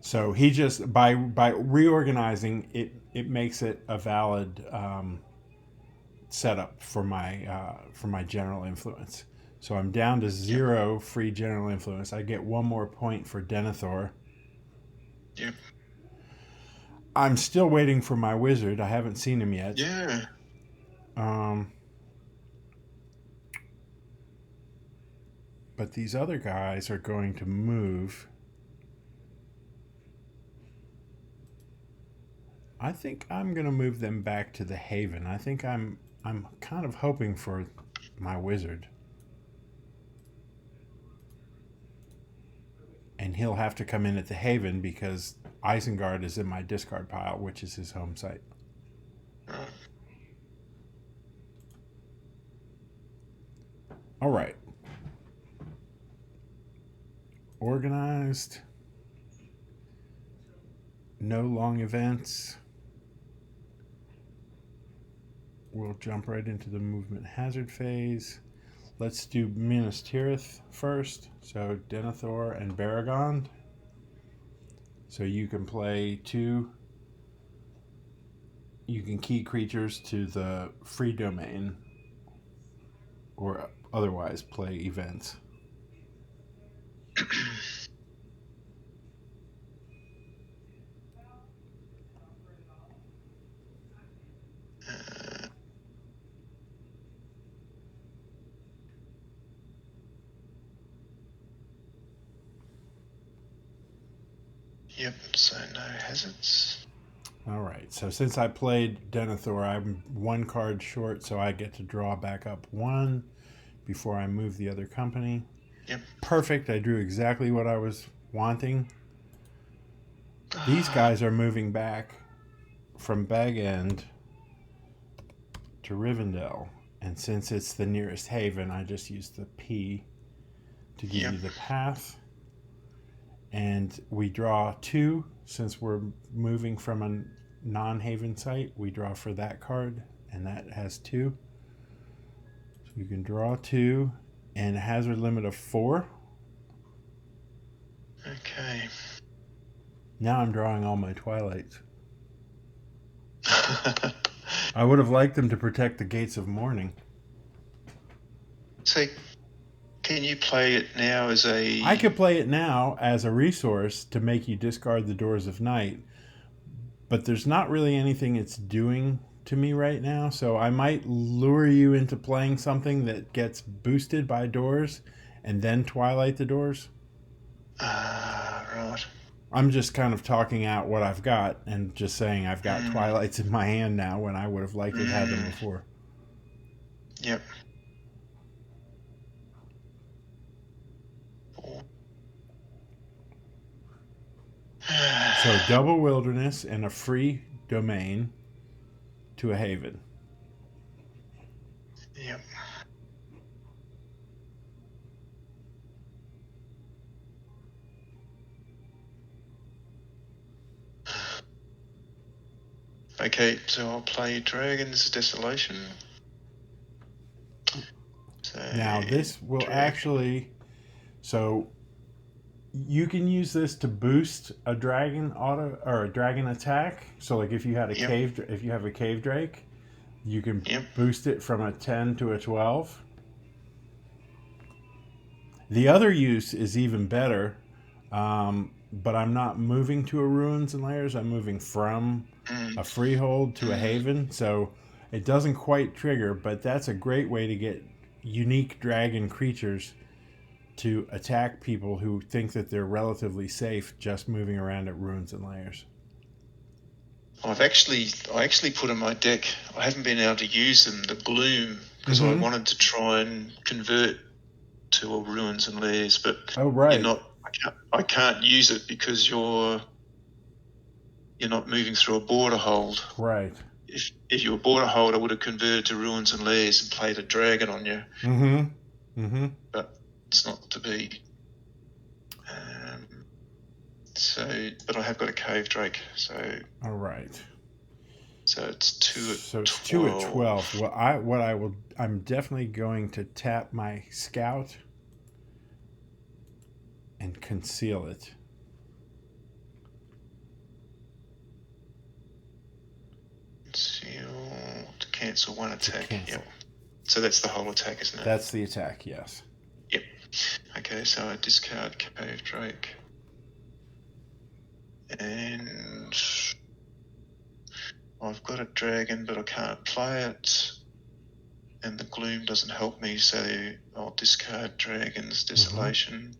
So he just, by reorganizing it, it makes it a valid setup for my general influence. So I'm down to 0 free general influence. I get 1 more point for Denethor. Yep. I'm still waiting for my wizard. I haven't seen him yet. Yeah. But these other guys are going to move. I think I'm going to move them back to the Haven. I think I'm kind of hoping for my wizard. And he'll have to come in at the Haven because Isengard is in my discard pile, which is his home site. All right. Organized. No long events. We'll jump right into the movement hazard phase. let's do Minas Tirith first. So Denethor and Bergil. So you can play 2. You can key creatures to the free domain, or otherwise play events. Yep, so no hazards. All right, so since I played Denethor, I'm 1 card short, so I get to draw back up 1 before I move the other company. Yep. Perfect, I drew exactly what I was wanting. These guys are moving back from Bag End to Rivendell, and since it's the nearest haven, I just use the P to give you the path. And we draw 2, since we're moving from a non-haven site, we draw for that card, and that has 2. So you can draw 2, and a hazard limit of 4. Okay. Now I'm drawing all my Twilights. I would have liked them to protect the Gates of Morning. So, can you play it now as a... I could play it now as a resource to make you discard the Doors of Night, but there's not really anything it's doing to me right now, so I might lure you into playing something that gets boosted by Doors and then Twilight the Doors. Right. I'm just kind of talking out what I've got and just saying I've got Twilights in my hand now when I would have liked to have them before. Yep. So double wilderness and a free domain to a haven. Yep. Okay, so I'll play Dragons Desolation. So Now this will actually... So you can use this to boost a dragon auto or a dragon attack. So like if you had a if you have a cave drake, you can boost it from a 10 to a 12. The other use is even better, but I'm not moving to a Ruins and Lairs. I'm moving from a freehold to a haven, so it doesn't quite trigger, but that's a great way to get unique dragon creatures to attack people who think that they're relatively safe just moving around at Ruins and Lairs. I actually put in my deck, I haven't been able to use them, the Gloom, because I wanted to try and convert to a Ruins and Lairs, but I can't use it because you're not moving through a border hold. Right. If you were a border hold, I would have converted to Ruins and Lairs and played a dragon on you. But it's not to be. But I have got a cave drake. So. All right. So it's 2 at 12. So it's 2 at 12. Well, I'm definitely going to tap my scout and conceal it. Conceal to cancel 1 attack. Yep. So that's the whole attack, isn't it? That's the attack, yes. Yep. Okay, so I discard cave drake. And I've got a dragon, but I can't play it. And the gloom doesn't help me, so I'll discard Dragon's Desolation.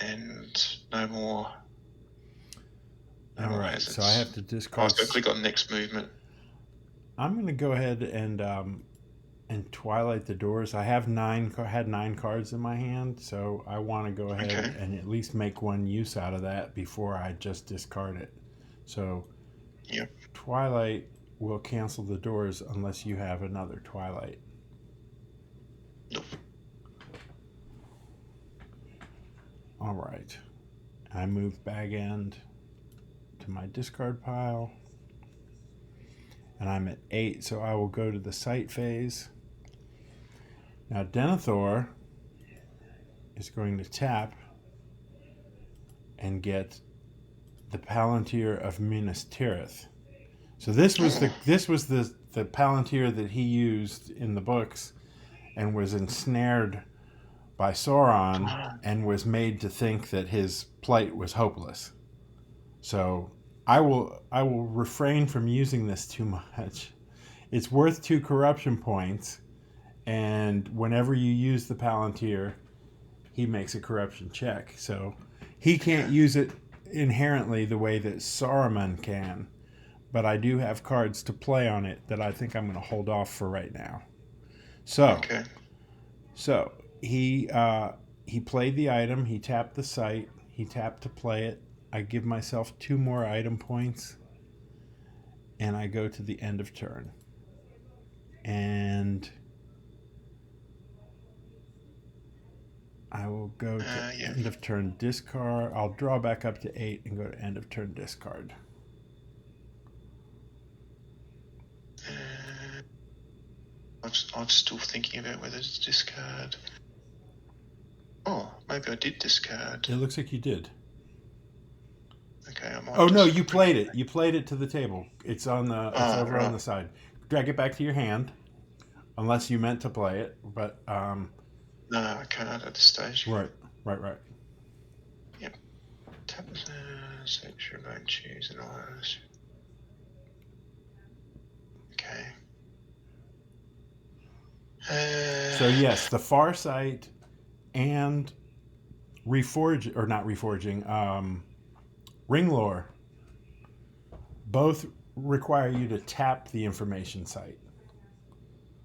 And no more. All right, so I have to discard. I was going to click on next movement. I'm going to go ahead and Twilight the Doors. I had 9 cards in my hand, so I want to go ahead and at least make one use out of that before I just discard it. So Twilight will cancel the Doors unless you have another Twilight. Nope. All right. I move Bag End to my discard pile. And I'm at 8, so I will go to the site phase. Now Denethor is going to tap and get the Palantir of Minas Tirith. So this was the Palantir that he used in the books and was ensnared by Sauron and was made to think that his plight was hopeless. So I will refrain from using this too much. It's worth 2 corruption points, and whenever you use the Palantir, he makes a corruption check. So he can't use it inherently the way that Saruman can, but I do have cards to play on it that I think I'm going to hold off for right now. So he played the item, he tapped the site, he tapped to play it. I give myself 2 more item points, and I go to the end of turn. And I will go to end of turn discard. I'll draw back up to 8 and go to end of turn discard. I'm still thinking about whether to discard. Oh, maybe I did discard. It looks like you did. Okay, I might. Oh no, you played it. You played it to the table. It's on the. It's over right on the side. Drag it back to your hand, unless you meant to play it. But no, I can't at this stage. Right. Yep. Tap search your own choose and eyes. Okay. So yes, the far sight and reforge or not reforging, ring lore both require you to tap the information site.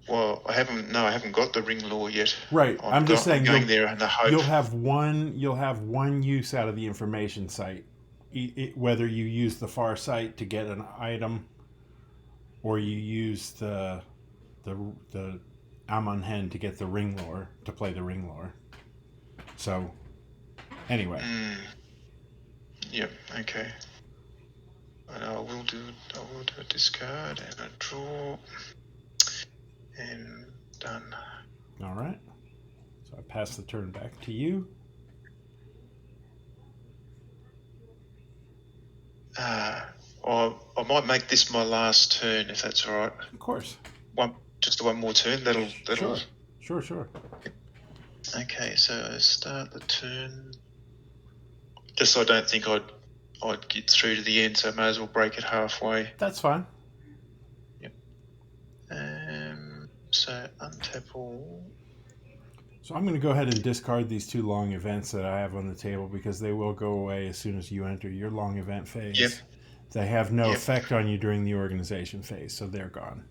Well, I haven't got the ring lore yet. Right. I'm just saying going there in the hope. You'll have one use out of the information site, whether you use the far sight to get an item, or you use the Amonhen to get the ring lore, to play the ring lore. So, anyway. Yep. Okay. And I will do a discard and a draw, and done. All right. So I pass the turn back to you. I might make this my last turn if that's all right. Of course. Just one more turn. That'll. Sure. Okay, so I start the turn. Just so I don't think I'd get through to the end, so I may as well break it halfway. That's fine. Yep. So untap all. So I'm going to go ahead and discard these 2 long events that I have on the table because they will go away as soon as you enter your long event phase. Yep. They have no effect on you during the organization phase, so they're gone.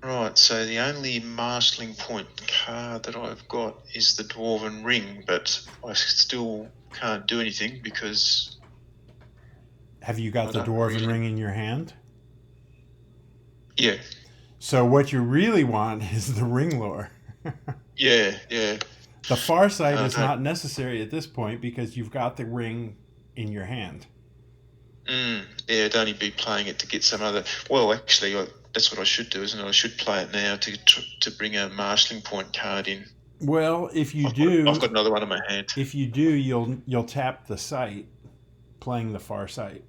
Right, so the only marshalling point card that I've got is the Dwarven Ring, but I still can't do anything because... Have you got the Dwarven Ring in your hand? Yeah. So what you really want is the ring lore. Yeah. The far sight is not necessary at this point because you've got the ring in your hand. Yeah, I'd only be playing it to get some other... Well, actually, that's what I should do, isn't it? I should play it now to bring a marshalling point card in. Well, if you I've got another one in my hand. If you do, you'll tap the sight, playing the far sight.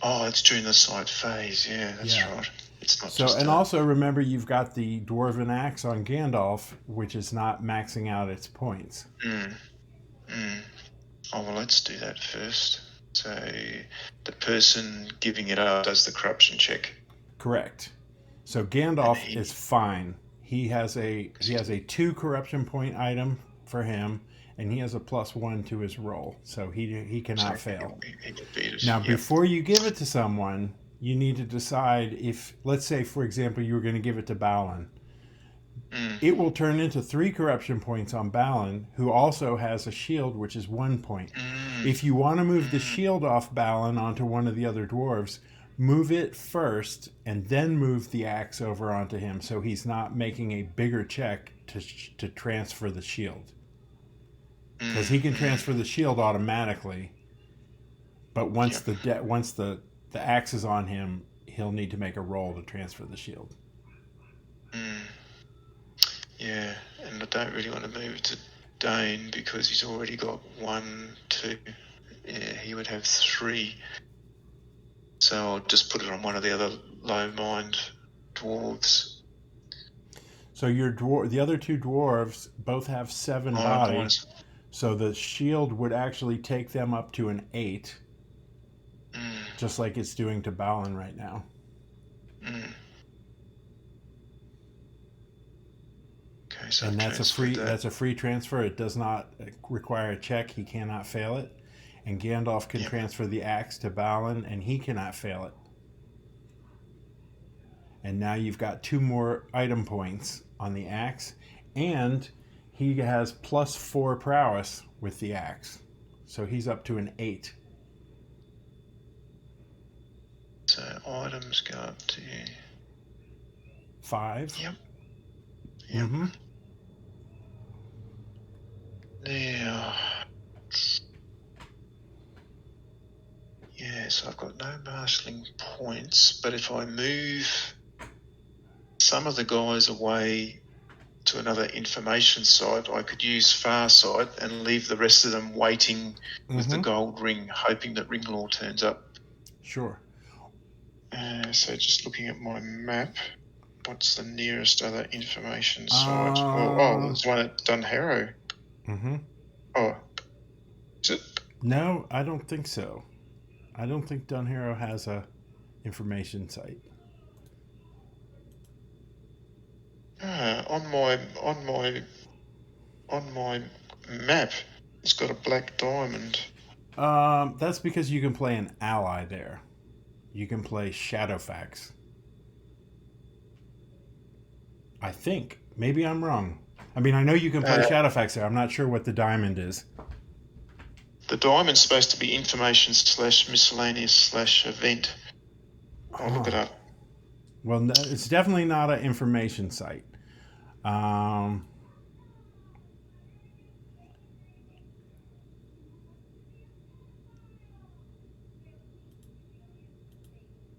Oh, it's during the sight phase. Yeah, that's right. It's not so, and also remember, you've got the Dwarven Axe on Gandalf, which is not maxing out its points. Oh, well, let's do that first. So the person giving it up does the corruption check. Correct. So Gandalf is fine. He has a 2 corruption point item for him, and he has a +1 to his roll, so he cannot fail. Now, before you give it to someone, you need to decide if, let's say, for example, you were going to give it to Balin. It will turn into 3 corruption points on Balin, who also has a shield, which is 1 point. If you want to move the shield off Balin onto one of the other dwarves, move it first and then move the axe over onto him so he's not making a bigger check to transfer the shield. Because he can transfer the shield automatically, but once the axe is on him, he'll need to make a roll to transfer the shield. Yeah, and I don't really want to move to Dane because he's already got 1, 2. Yeah, he would have 3. So I'll just put it on one of the other low mind dwarves. So the other 2 dwarves both have 7 body. Nice. So the shield would actually take them up to an 8. Just like it's doing to Balin right now. Okay, so and that's a free transfer. It does not require a check. He cannot fail it. And Gandalf can transfer the axe to Balin, and he cannot fail it. And now you've got 2 more item points on the axe, and he has +4 prowess with the axe. So he's up to an 8. So items go up to 5. Yep. Mm-hmm. Now, so I've got no marshalling points, but if I move some of the guys away to another information site, I could use Farsight and leave the rest of them waiting with the gold ring, hoping that Ringlaw turns up. Sure. So just looking at my map, what's the nearest other information site? There's one at Dunharrow. Mm-hmm. Oh, is it? No, I don't think so. I don't think Dunharrow has a information site. On my map, it's got a black diamond. That's because you can play an ally there. You can play Shadowfax. I think. Maybe I'm wrong. I mean, I know you can play Shadowfax there. I'm not sure what the diamond is. The diamond's supposed to be information/miscellaneous/event. I'll look it up. Well, no, it's definitely not an information site.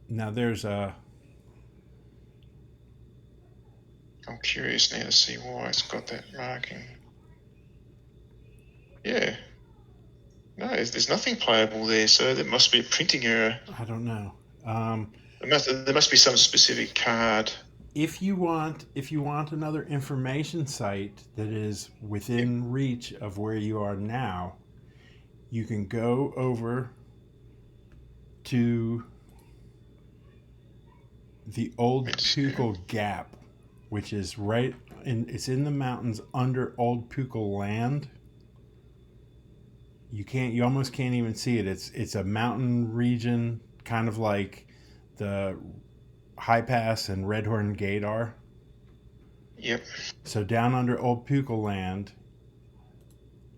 Now there's a... I'm curious now to see why it's got that marking. Yeah. No, there's nothing playable there, so there must be a printing error. I don't know. There must be some specific card. If you want another information site that is within reach of where you are now, you can go over to the Old Pukal Gap, which is it's in the mountains under Old Pukal land. You almost can't even see it. It's a mountain region, kind of like the High Pass and Redhorn Gate are. Yep. So down under Old Pukal land,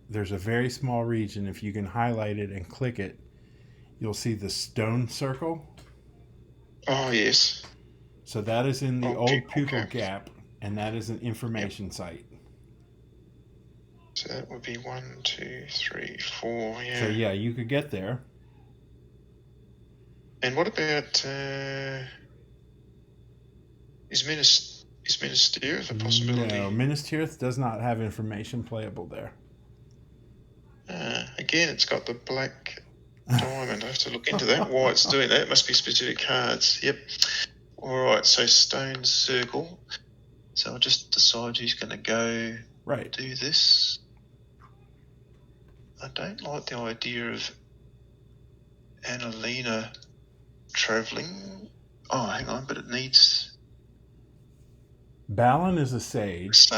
there's a very small region. If you can highlight it and click it, you'll see the stone circle. Oh, yes. So that is in the Old Pukal Gap, and that is an information site. So that would be 1, 2, 3, 4, yeah. So yeah, you could get there. And what about is Minas Tirith a possibility? No, Minas Tirith does not have information playable there. Again, it's got the black diamond. I have to look into that. Why it's doing that? It must be specific cards. Yep. All right. So stone circle. So I'll just decide who's going to go do this. I don't like the idea of Annalena travelling. Oh, hang on, but it needs... Balin is a sage.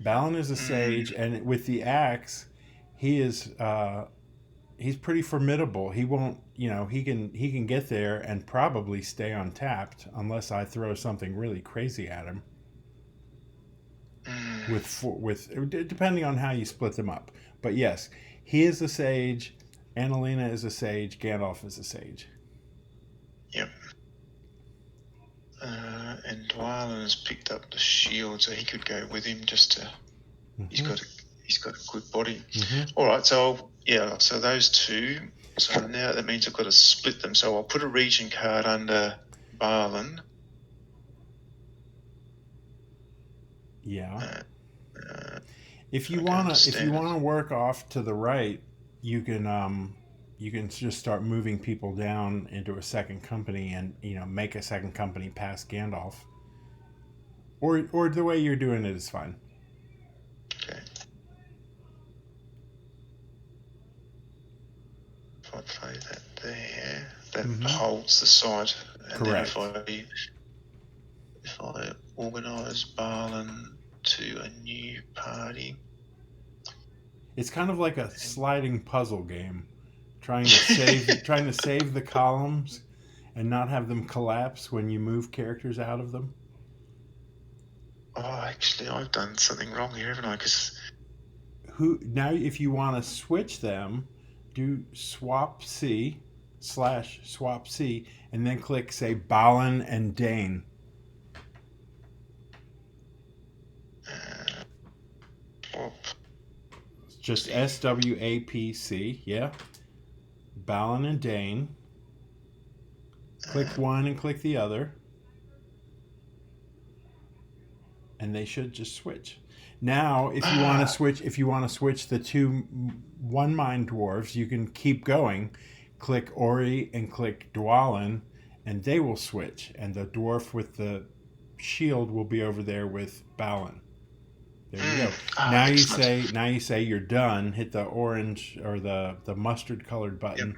Balin is a sage, and with the axe, he's pretty formidable. He won't, he can get there and probably stay untapped unless I throw something really crazy at him. With depending on how you split them up. But yes, he is a sage, Annalena is a sage, Gandalf is a sage. Yep. And Dwarven has picked up the shield, so he could go with him just to... He's got a good body. All right, so so those 2. So now that means I've got to split them. So I'll put a region card under Balin. Yeah. If you wanna work off to the right, you can just start moving people down into a second company and make a second company past Gandalf. Or the way you're doing it is fine. Okay. If I play that there, that holds the site. And Correct. then if I organise Balin to a new party. It's kind of like a sliding puzzle game, trying to save the columns and not have them collapse when you move characters out of them. Oh, actually, I've done something wrong here, haven't I? Because now, if you want to switch them, do swap C /swap C, and then click, say, Balin and Dane. Just SWAPC, yeah. Balin and Dane. Click one and click the other. And they should just switch. Now, if you want to switch the two one-mind dwarves, you can keep going. Click Ori and click Dwalin, and they will switch. And the dwarf with the shield will be over there with Balin. There you go. Now you say you're done. Hit the orange or the mustard colored button,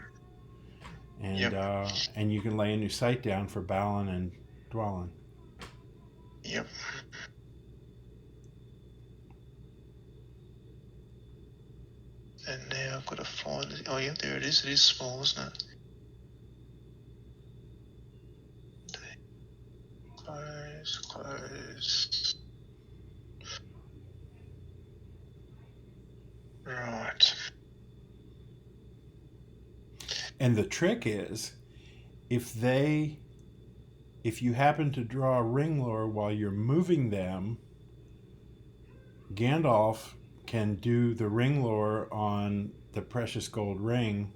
and you can lay a new site down for Balin and Dwalin. Yep. And now I've got to find it. Oh yeah, there it is. It is small, isn't it? Close. Right. And the trick is, if you happen to draw a ring lore while you're moving them, Gandalf can do the ring lore on the precious gold ring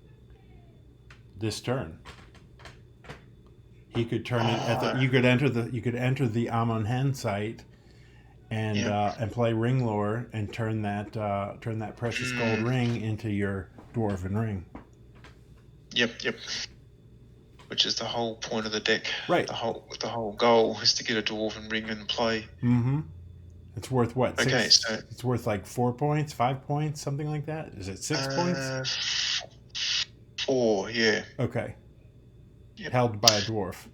this turn. He could turn it at the. You could enter the Amon Hen site, and play ring lore and turn that precious gold ring into your dwarven ring. Yep. Which is the whole point of the deck. Right. The whole goal is to get a dwarven ring and play. Mm-hmm. It's worth what? Okay, so it's worth like 4 points, 5 points, something like that. Is it 6 points? 4, yeah. Okay. Yep. Held by a dwarf.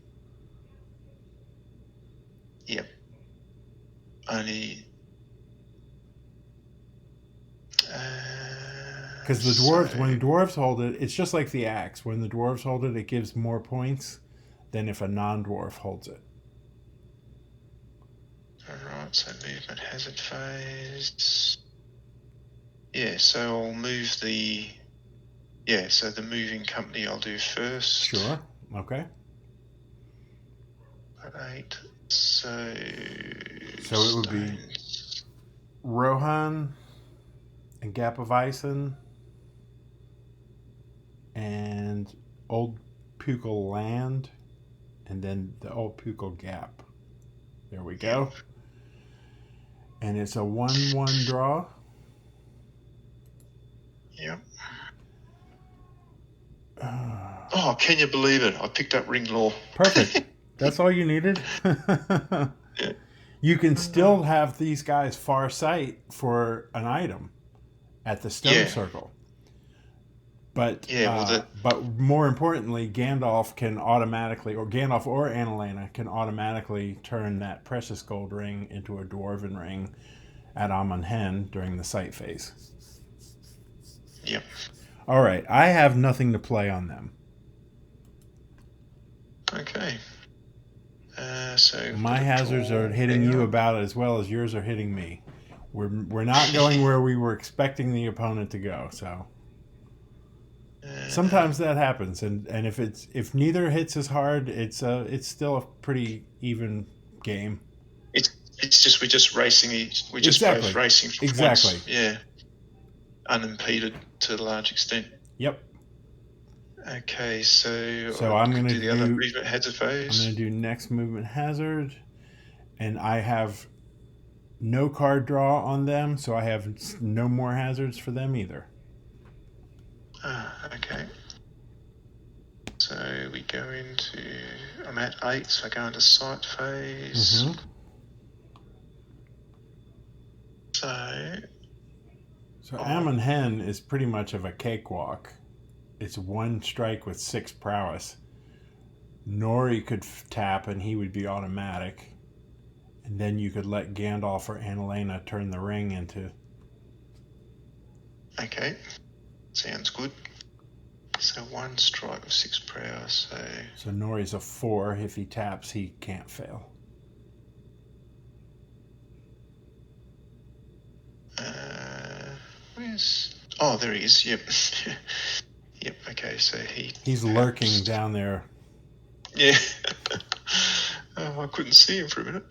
Yep. Only. Because the dwarves, when dwarves hold it, it's just like the axe. When the dwarves hold it, it gives more points than if a non-dwarf holds it. Alright, so movement hazard phase. Yeah, so I'll move the. Yeah, so the moving company I'll do first. Sure. Okay. 8. So it would be Rohan and Gap of Ison and Old Pukal Land, and then the Old Pukal Gap. There we go. And it's a 1/1 draw. Yep. Oh, can you believe it? I picked up ring lore. Perfect. That's all you needed. Yeah. You can still have these guys far sight for an item at the stone circle. But but more importantly, Gandalf or Annalena can automatically turn that precious gold ring into a dwarven ring at Amon Hen during the sight phase. Yep. All right, I have nothing to play on them. Okay. So my hazards are hitting you about as well as yours are hitting me. We're not going where we were expecting the opponent to go, so sometimes that happens, and if neither hits as hard, it's still a pretty even game. It's just we're just racing both racing for points. Yeah. Unimpeded to a large extent. Yep. Okay, so I'm going to do the other movement hazard I'm phase. going to do next movement hazard, and I have no card draw on them, so I have no more hazards for them either. Okay. So we go into. I'm at 8, so I go into sight phase. Mm-hmm. So Ammon Hen is pretty much of a cakewalk. It's 1 strike with 6 prowess. Nori could tap and he would be automatic. And then you could let Gandalf or Annalena turn the ring into... Okay. Sounds good. So 1 strike with 6 prowess, So Nori's a 4. If he taps, he can't fail. Where's... Oh, there he is. Yep. Yep, okay, so he's lurking down there. Yeah. I couldn't see him for a minute.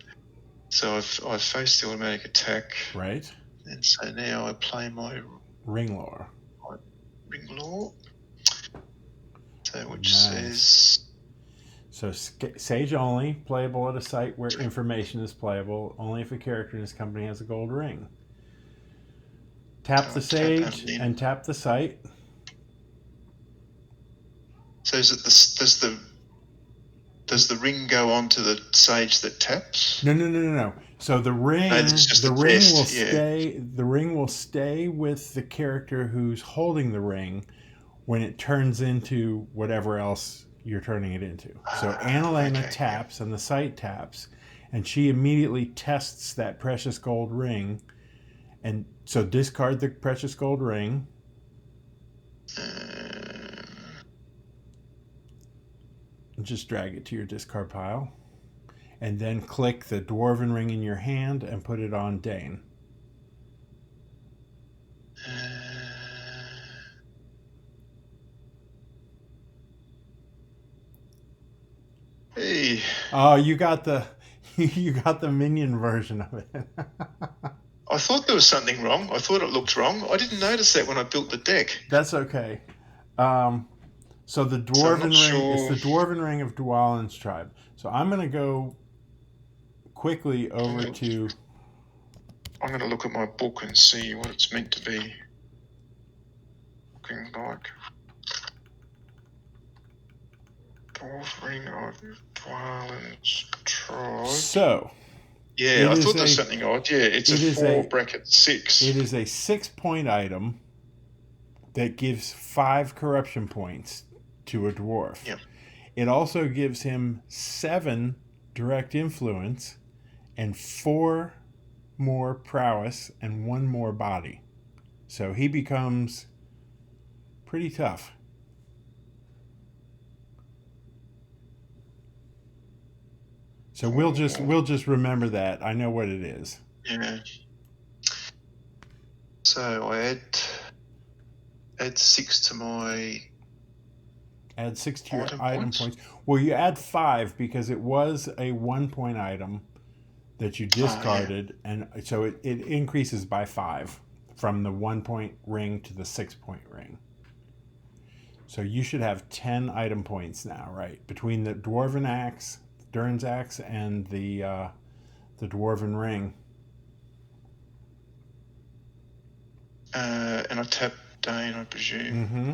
So I've faced the automatic attack. Right. And so now I play my Ring Lore. My Ring Lore. So which says... So Sage only, playable at a site where information is playable, only if a character in his company has a gold ring. Tap the Sage and tap the site. So is it does the ring go on to the Sage that taps? No. So the ring, the ring will stay with the character who's holding the ring when it turns into whatever else you're turning it into. So Annalena taps and the site taps, and she immediately tests that precious gold ring. And so discard the precious gold ring. Just drag it to your discard pile. And then click the Dwarven ring in your hand and put it on Dane. Hey. Oh, you got the minion version of it. I thought there was something wrong. I thought it looked wrong. I didn't notice that when I built the deck. That's okay. So the Dwarven ring is the Dwarven ring of Dwalin's tribe. So I'm going to go quickly over to... I'm going to look at my book and see what it's meant to be looking like. Dwarf ring of Dwalin's tribe. So... Yeah, I thought there was something odd. Yeah, it's a 4-6. It is a 6-point item that gives 5 corruption points to a dwarf. Yep. It also gives him 7 direct influence and 4 more prowess and 1 more body. So he becomes pretty tough. So we'll just remember that. I know what it is. Yeah. So I add 6 to my... Add 6 to your item points. Well, you add 5 because it was a 1-point item that you discarded, and so it increases by 5 from the 1-point ring to the 6-point ring. So you should have 10 item points now, right? Between the Dwarven Axe, Durin's Axe, and the Dwarven Ring. And I tap Dane, I presume. Mm-hmm.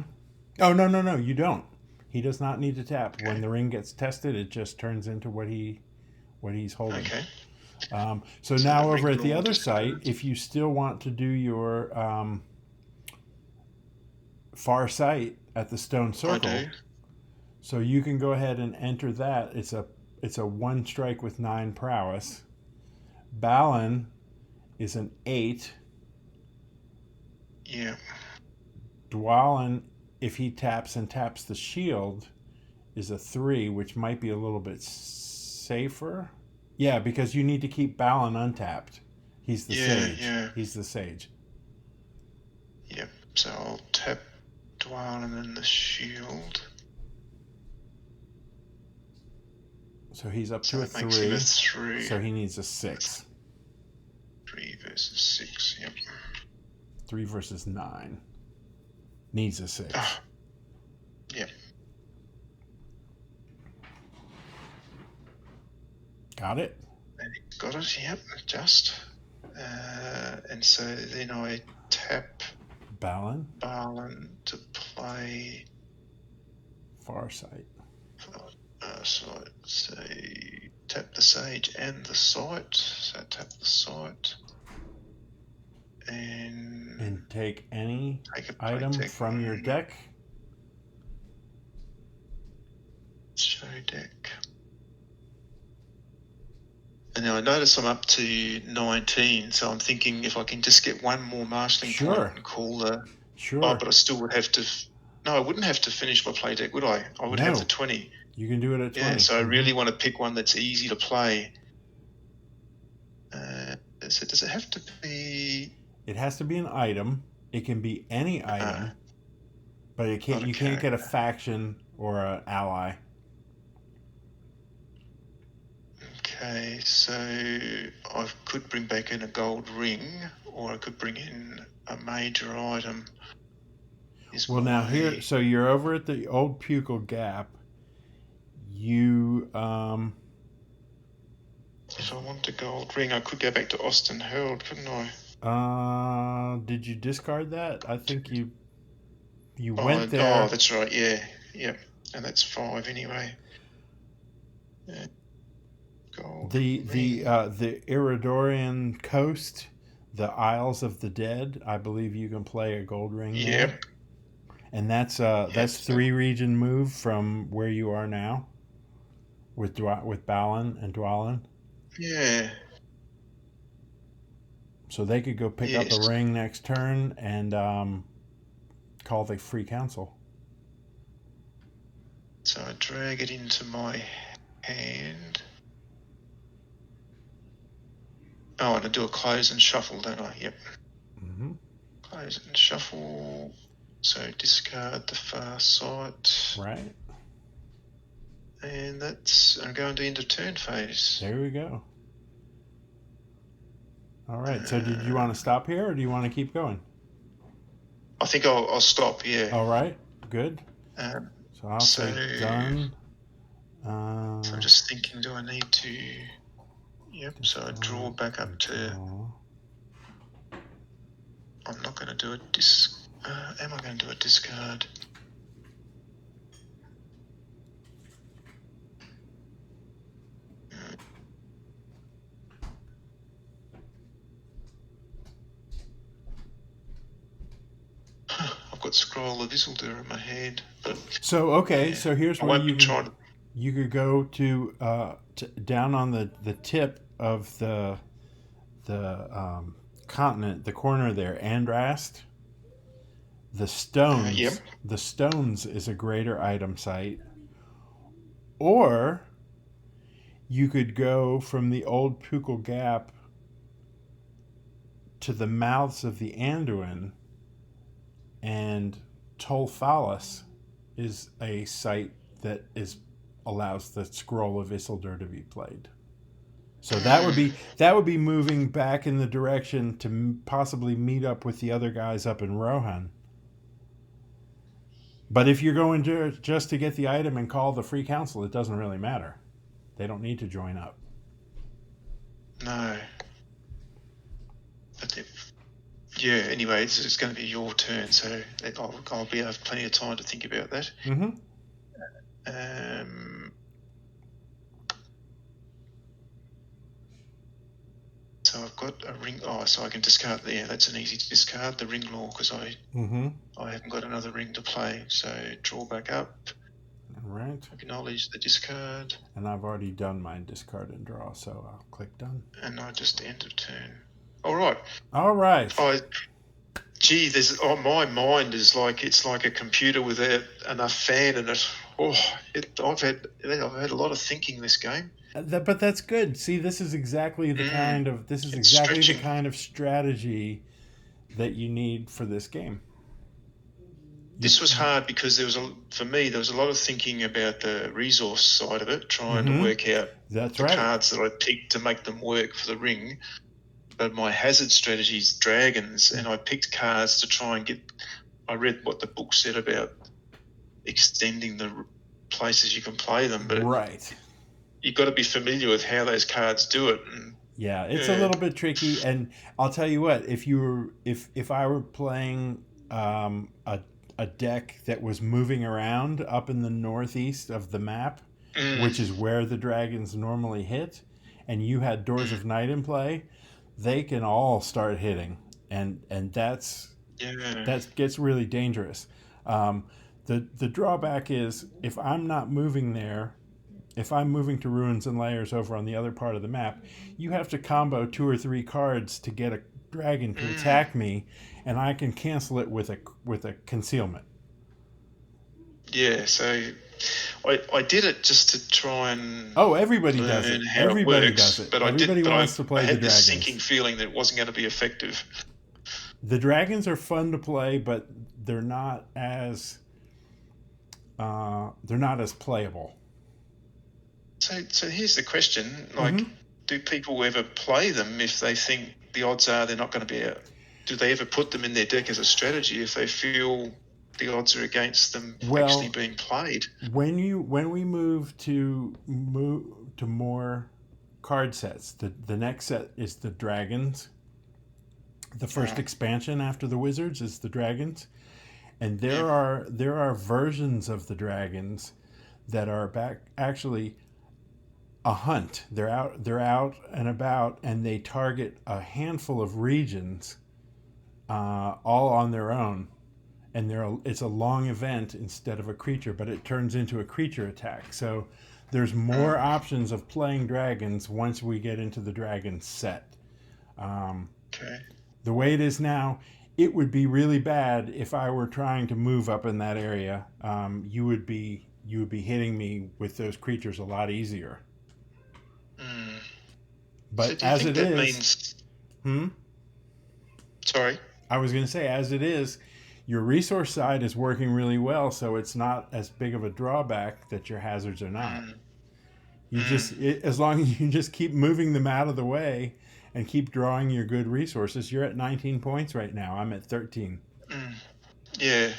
Oh, no, you don't. He does not need to tap. Okay. When the ring gets tested, it just turns into what he's holding. Okay. So now over at the other site, if you still want to do your far sight at the stone circle, I do. So you can go ahead and enter that. It's a 1 strike with 9 prowess. Balin is an 8. Yeah. Dwalin, if he taps and taps the shield, is a 3, which might be a little bit safer. Yeah, because you need to keep Balin untapped. He's the sage. Yeah. He's the sage. Yep. So I'll tap Dwalin and then the shield. So he's up to a 3. Makes him a 3. So he needs a 6. 3 versus 6. Yep. 3 versus 9. Needs a 6. Yep. Got it. Got it, yep, just. And so then I tap Balin. to play Farsight. Sight. So tap the Sage and the Sight. So tap the Sight. And take any take a item from your deck. Show deck. And now I notice I'm up to 19, so I'm thinking if I can just get one more marshalling point and call the... Sure. Oh, but I still would have to... No, I wouldn't have to finish my play deck, would I? I would have the 20. You can do it at 20. Yeah, so I really want to pick one that's easy to play. So does it have to be... It has to be an item. It can be any item. But you can't get a faction or an ally. Okay, so I could bring back in a gold ring, or I could bring in a major item. Now here, so you're over at the old Pukel Gap. You, if I want a gold ring, I could go back to Austin Herald, couldn't I? Did you discard that? I think you went there. Oh, that's right, yeah. Yep, and that's 5 anyway. Yeah. The Iridorian coast, the Isles of the Dead. I believe you can play a gold ring. Yep. There. And that's 3 region move from where you are now, with Balin and Dwalin. Yeah. So they could go pick up a ring next turn and call the free council. So I drag it into my hand. Oh, and I do a close and shuffle, don't I? Yep. Mm-hmm. Close and shuffle. So discard the far sight. Right. And I'm going to end of turn phase. There we go. All right. So did you want to stop here or do you want to keep going? I think I'll stop, yeah. All right. Good. So I'll say done. So I'm just thinking, do I need to... Yep, so I draw back up to... I'm not going to do a am I going to do a discard? I've got Scroll of Isildur in my hand, but... So, okay, so here's where you could go to down on the tip of the continent, the corner there, Andrast. The stones. Yep. The stones is a greater item site. Or you could go from the old Pukel Gap to the mouths of the Anduin, and Tolfalis is a site that allows the Scroll of Isildur to be played. So that would be moving back in the direction to possibly meet up with the other guys up in Rohan. But if you're going to just to get the item and call the free council, it doesn't really matter. They don't need to join up. No. But anyway, it's going to be your turn, so I'll have plenty of time to think about that. Mm-hmm. So I've got a ring. Oh, so I can discard there. That's an easy discard, the ring law, because I haven't got another ring to play. So draw back up. All right. Acknowledge the discard. And I've already done my discard and draw, so I'll click done. And I just end of turn. All right. My mind is it's like a computer without enough fan in it. I've had a lot of thinking this game. But that's good. See, this is exactly the kind of strategy that you need for this game. This was hard because there was a lot of thinking about the resource side of it, trying to work out cards that I picked to make them work for the ring. But my hazard strategy is dragons, and I picked cards to try and get... I read what the book said about extending the places you can play them, but you've got to be familiar with how those cards do it. And, Yeah, it's a little bit tricky, and I'll tell you what: if I were playing a deck that was moving around up in the northeast of the map, which is where the dragons normally hit, and you had Doors of Night in play, they can all start hitting, and that gets really dangerous. The drawback is if I'm not moving there, if I'm moving to Ruins and Layers over on the other part of the map, you have to combo 2 or 3 cards to get a dragon to attack me, and I can cancel it with a concealment. Yeah, so I did it just to try and everybody learn does it. how Everybody it works, does it. but Everybody wants to play I the had this dragons. sinking feeling that it wasn't going to be effective. The dragons are fun to play, but they're not as playable. So here's the question: like, do people ever play them if they think the odds are they're not going to be out? Do they ever put them in their deck as a strategy if they feel the odds are against them actually being played? When we move to more card sets, the next set is the dragons. The first expansion after the wizards is the dragons, and there are versions of the dragons that are actually a hunt. They're out and about, and they target a handful of regions, all on their own. And it's a long event instead of a creature, but it turns into a creature attack. So there's more options of playing dragons once we get into the dragon set. The way it is now, it would be really bad if I were trying to move up in that area. You would be hitting me with those creatures a lot easier. But so as it is, Sorry, I was going to say, as it is, your resource side is working really well, so it's not as big of a drawback that your hazards are not. You as long as you just keep moving them out of the way and keep drawing your good resources. You're at 19 points right now. I'm at 13. Yeah.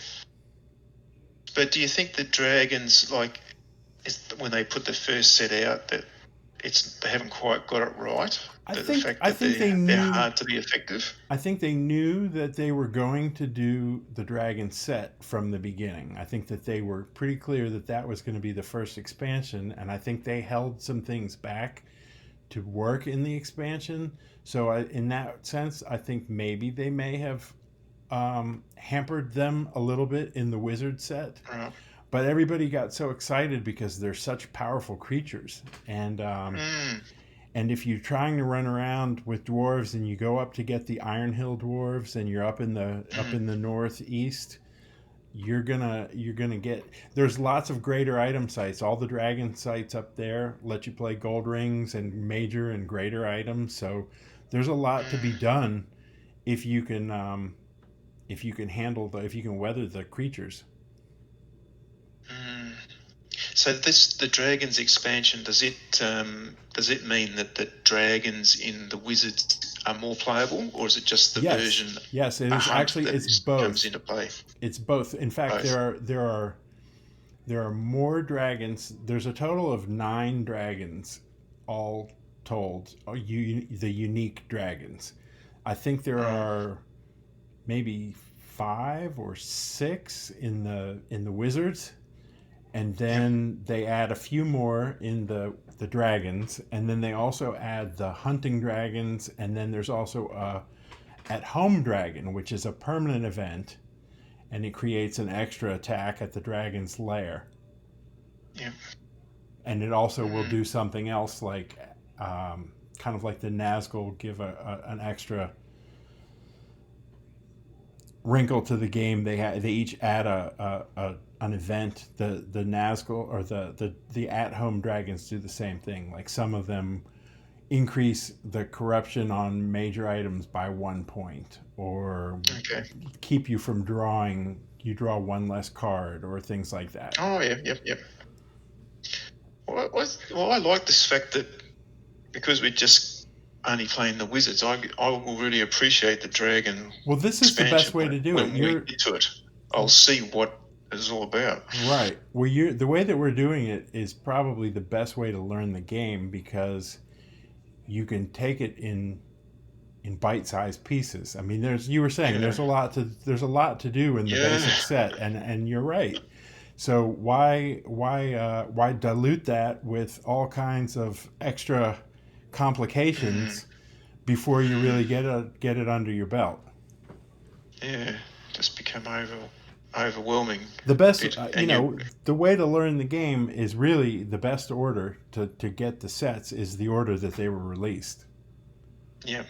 But do you think the dragons, like, when they put the first set out, that they haven't quite got it right? I think they're hard to be effective. I think they knew that they were going to do the dragon set from the beginning. I think that they were pretty clear that was going to be the first expansion, and I think they held some things back to work in the expansion. So in that sense, I think maybe they may have hampered them a little bit in the wizard set. Right. But everybody got so excited because they're such powerful creatures, and if you're trying to run around with dwarves and you go up to get the Iron Hill dwarves and you're up in the northeast, you're gonna get. There's lots of greater item sites. All the dragon sites up there let you play gold rings and major and greater items. So there's a lot to be done if you can weather the creatures. So the dragons expansion, does it mean that the dragons in the wizards are more playable, or is it just the version? Yes, it is actually. It's both. Comes into play. It's both. In fact, there are more dragons. There's a total of 9 dragons, all told. The unique dragons. I think there are maybe 5 or 6 in the wizards. And then they add a few more in the dragons, and then they also add the hunting dragons, and then there's also a at-home dragon, which is a permanent event, and it creates an extra attack at the dragon's lair. Yeah. And it also will do something else, like kind of like the Nazgul give an extra wrinkle to the game. They each add an event. The Nazgul or the at-home dragons do the same thing. Like some of them increase the corruption on major items by 1 point, or keep you from drawing. You draw 1 less card, or things like that. Oh yeah, yep. Well, I like this fact that because we're just only playing the wizards, I will really appreciate the dragon. Well, this is the best way to do it. When we get to it, I'll see what is all about. Right. Well, the way that we're doing it is probably the best way to learn the game because you can take it in bite-sized pieces. I mean, you were saying Yeah. there's a lot to do in the Yeah. basic set, and you're right. So why dilute that with all kinds of extra complications before you really get it under your belt? Yeah. Just become overwhelming. The best, Bit, and the way to learn the game is really the best order to get the sets is the order that they were released. yeah.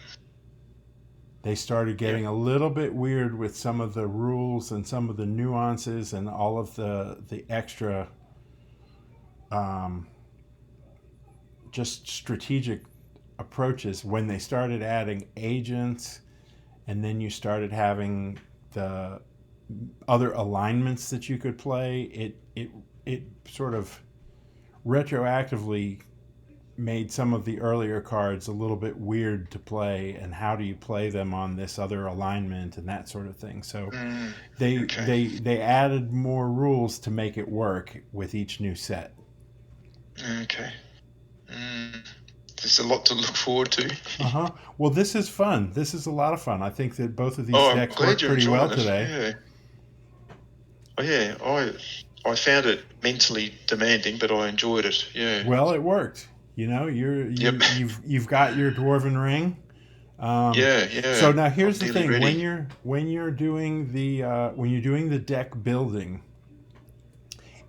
They started getting a little bit weird with some of the rules and some of the nuances and all of the extra just strategic approaches when they started adding agents, and then you started having the other alignments that you could play. It sort of retroactively made some of the earlier cards a little bit weird to play, and how do you play them on this other alignment and that sort of thing. So they added more rules to make it work with each new set. Okay. There's a lot to look forward to. Well, this is fun. This is a lot of fun. I think that both of these decks I'm work glad pretty well it. today. I found it mentally demanding, but I enjoyed it. Yeah. Well, it worked. You've got your Dwarven ring. Yeah. So now here's the thing: ready. when you're doing the deck building,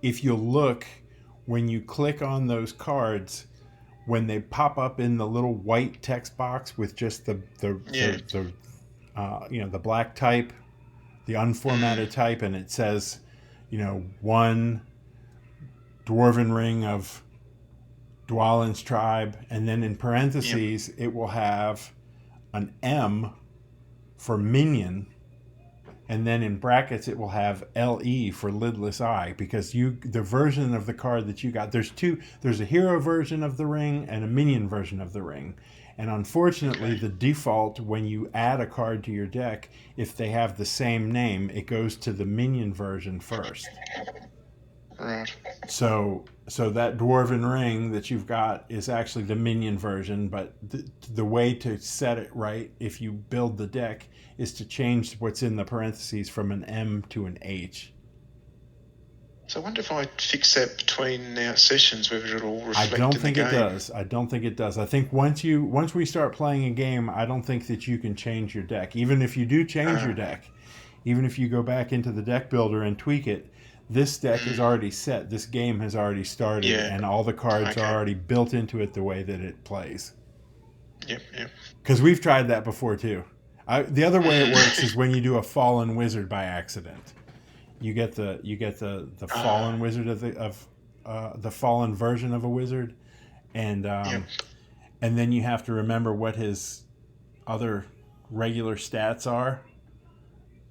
if you look, when you click on those cards, when they pop up in the little white text box with just the black type, the unformatted type, and it says, one Dwarven ring of Dwalin's tribe, and then in parentheses it will have an M for minion, and then in brackets it will have LE for lidless eye, because the version of the card that you got, there's a hero version of the ring and a minion version of the ring, and unfortunately the default when you add a card to your deck, if they have the same name, it goes to the minion version first. Right. So that Dwarven ring that you've got is actually the minion version, but the way to set it right, if you build the deck, is to change what's in the parentheses from an M to an H. So I wonder if I fix that between our sessions, whether it'll reflect I don't in think the it game. does. I don't think it does. I think once we start playing a game, I don't think that you can change your deck. Even if you do change your deck, even if you go back into the deck builder and tweak it, this deck is already set. This game has already started, and all the cards are already built into it the way that it plays. Yep. Because we've tried that before too. The other way it works is when you do a fallen wizard by accident. You get the fallen wizard of the fallen version of a wizard, and then you have to remember what his other regular stats are,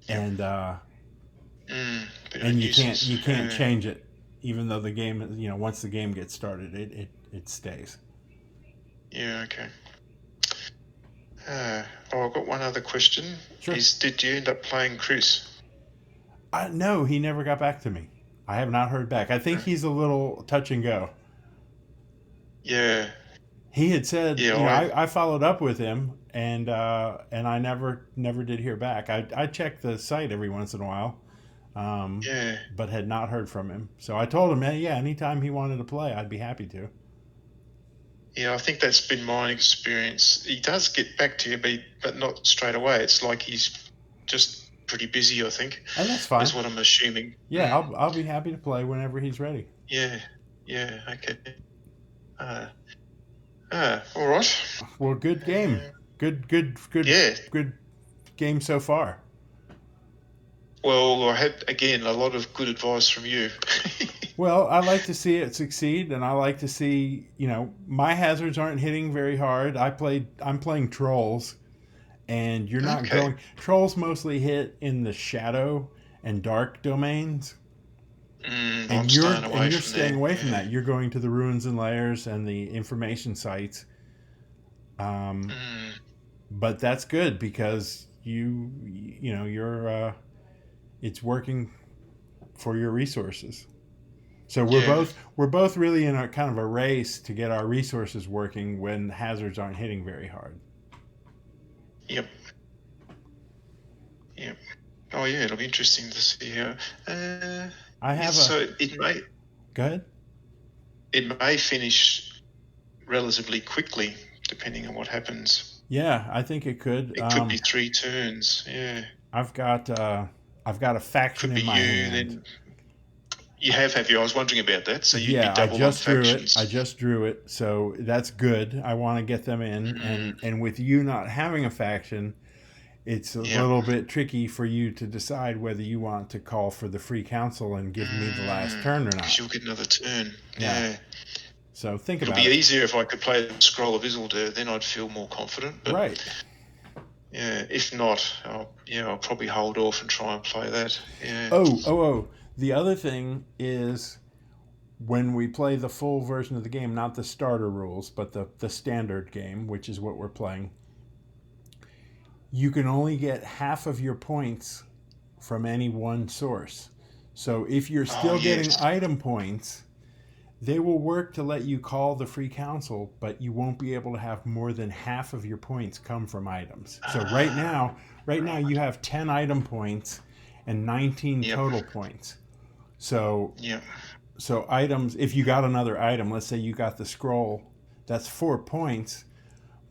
and you can't change it, even though the game, once the game gets started, it stays. Yeah. Okay. I've got one other question. Sure. Did you end up playing Chris? No, he never got back to me. I have not heard back. I think he's a little touch and go. Yeah. He had said, I followed up with him, and I never did hear back. I check the site every once in a while, but had not heard from him. So I told him, anytime he wanted to play, I'd be happy to. Yeah, I think that's been my experience. He does get back to you, but not straight away. It's like he's just pretty busy, I think. And that's fine. Is what I'm assuming. Yeah, I'll be happy to play whenever he's ready. Yeah, okay. All right. Well, good game. Good game so far. Well, I had, again, a lot of good advice from you. Well, I like to see it succeed, and I like to see, my hazards aren't hitting very hard. I'm playing trolls, and you're not going. Trolls mostly hit in the shadow and dark domains. And you're staying away from that. You're going to the ruins and lairs and the information sites. But that's good because you're it's working for your resources. So we're both really in a kind of a race to get our resources working when hazards aren't hitting very hard. Yep. Yep. Oh yeah, it'll be interesting to see how. It may. Go ahead. It may finish relatively quickly, depending on what happens. Yeah, I think it could. It could be 3 turns. Yeah. I've got a faction in my hand. Then you have you? I was wondering about that. So you'd be double I just on drew factions. it. I just drew it, so that's good. I want to get them in, and with you not having a faction, it's a little bit tricky for you to decide whether you want to call for the free council and give me the last turn or not. Because you'll get another turn. Yeah. So think about it. It'll be easier if I could play the Scroll of Isildur. Then I'd feel more confident. But right. Yeah. If not, I'll probably hold off and try and play that. Yeah. Oh. The other thing is, when we play the full version of the game, not the starter rules, but the standard game, which is what we're playing, you can only get half of your points from any one source. So if you're still getting item points, they will work to let you call the free council, but you won't be able to have more than half of your points come from items. So right now you have 10 item points and 19 total points. So items, if you got another item, let's say you got the scroll, that's 4 points,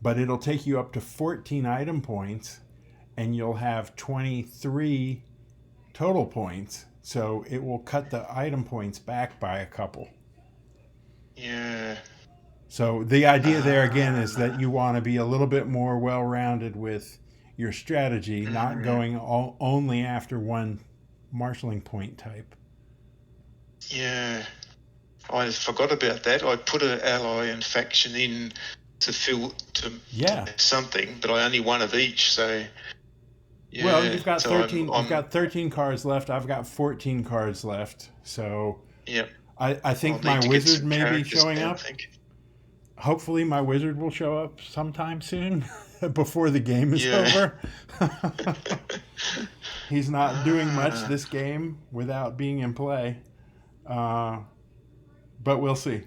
but it'll take you up to 14 item points, and you'll have 23 total points. So it will cut the item points back by a couple. Yeah. So the idea there again is that you want to be a little bit more well-rounded with your strategy, not going only after one marshalling point type. Yeah. I forgot about that. I put an ally and faction in to something, but I only one of each. So well, you've got 13. You've got 13 cards left. I've got 14 cards left. So I think my wizard may be showing up. Hopefully, my wizard will show up sometime soon before the game is over. He's not doing much this game without being in play. But we'll see.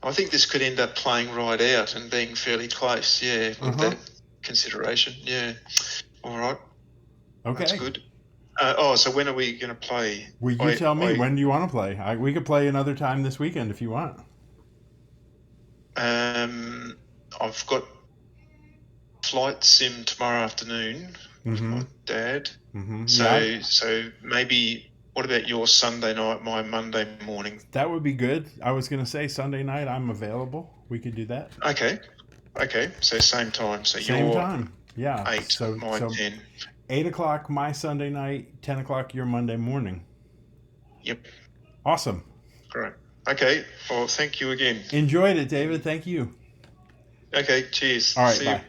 I think this could end up playing right out and being fairly close, with that consideration. Yeah. All right. Okay. That's good. So when are we going to play? Well, you tell me. When do you want to play? We could play another time this weekend if you want. I've got flight sim tomorrow afternoon with my dad. So maybe... What about your Sunday night, my Monday morning? That would be good. I was going to say Sunday night I'm available. We could do that. Okay. So same time. So same time. Yeah. 8, so 10. 8 o'clock my Sunday night, 10 o'clock your Monday morning. Yep. Awesome. Great. Okay. Well, thank you again. Enjoyed it, David. Thank you. Okay. Cheers. All right. See bye.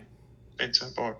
you. Bye.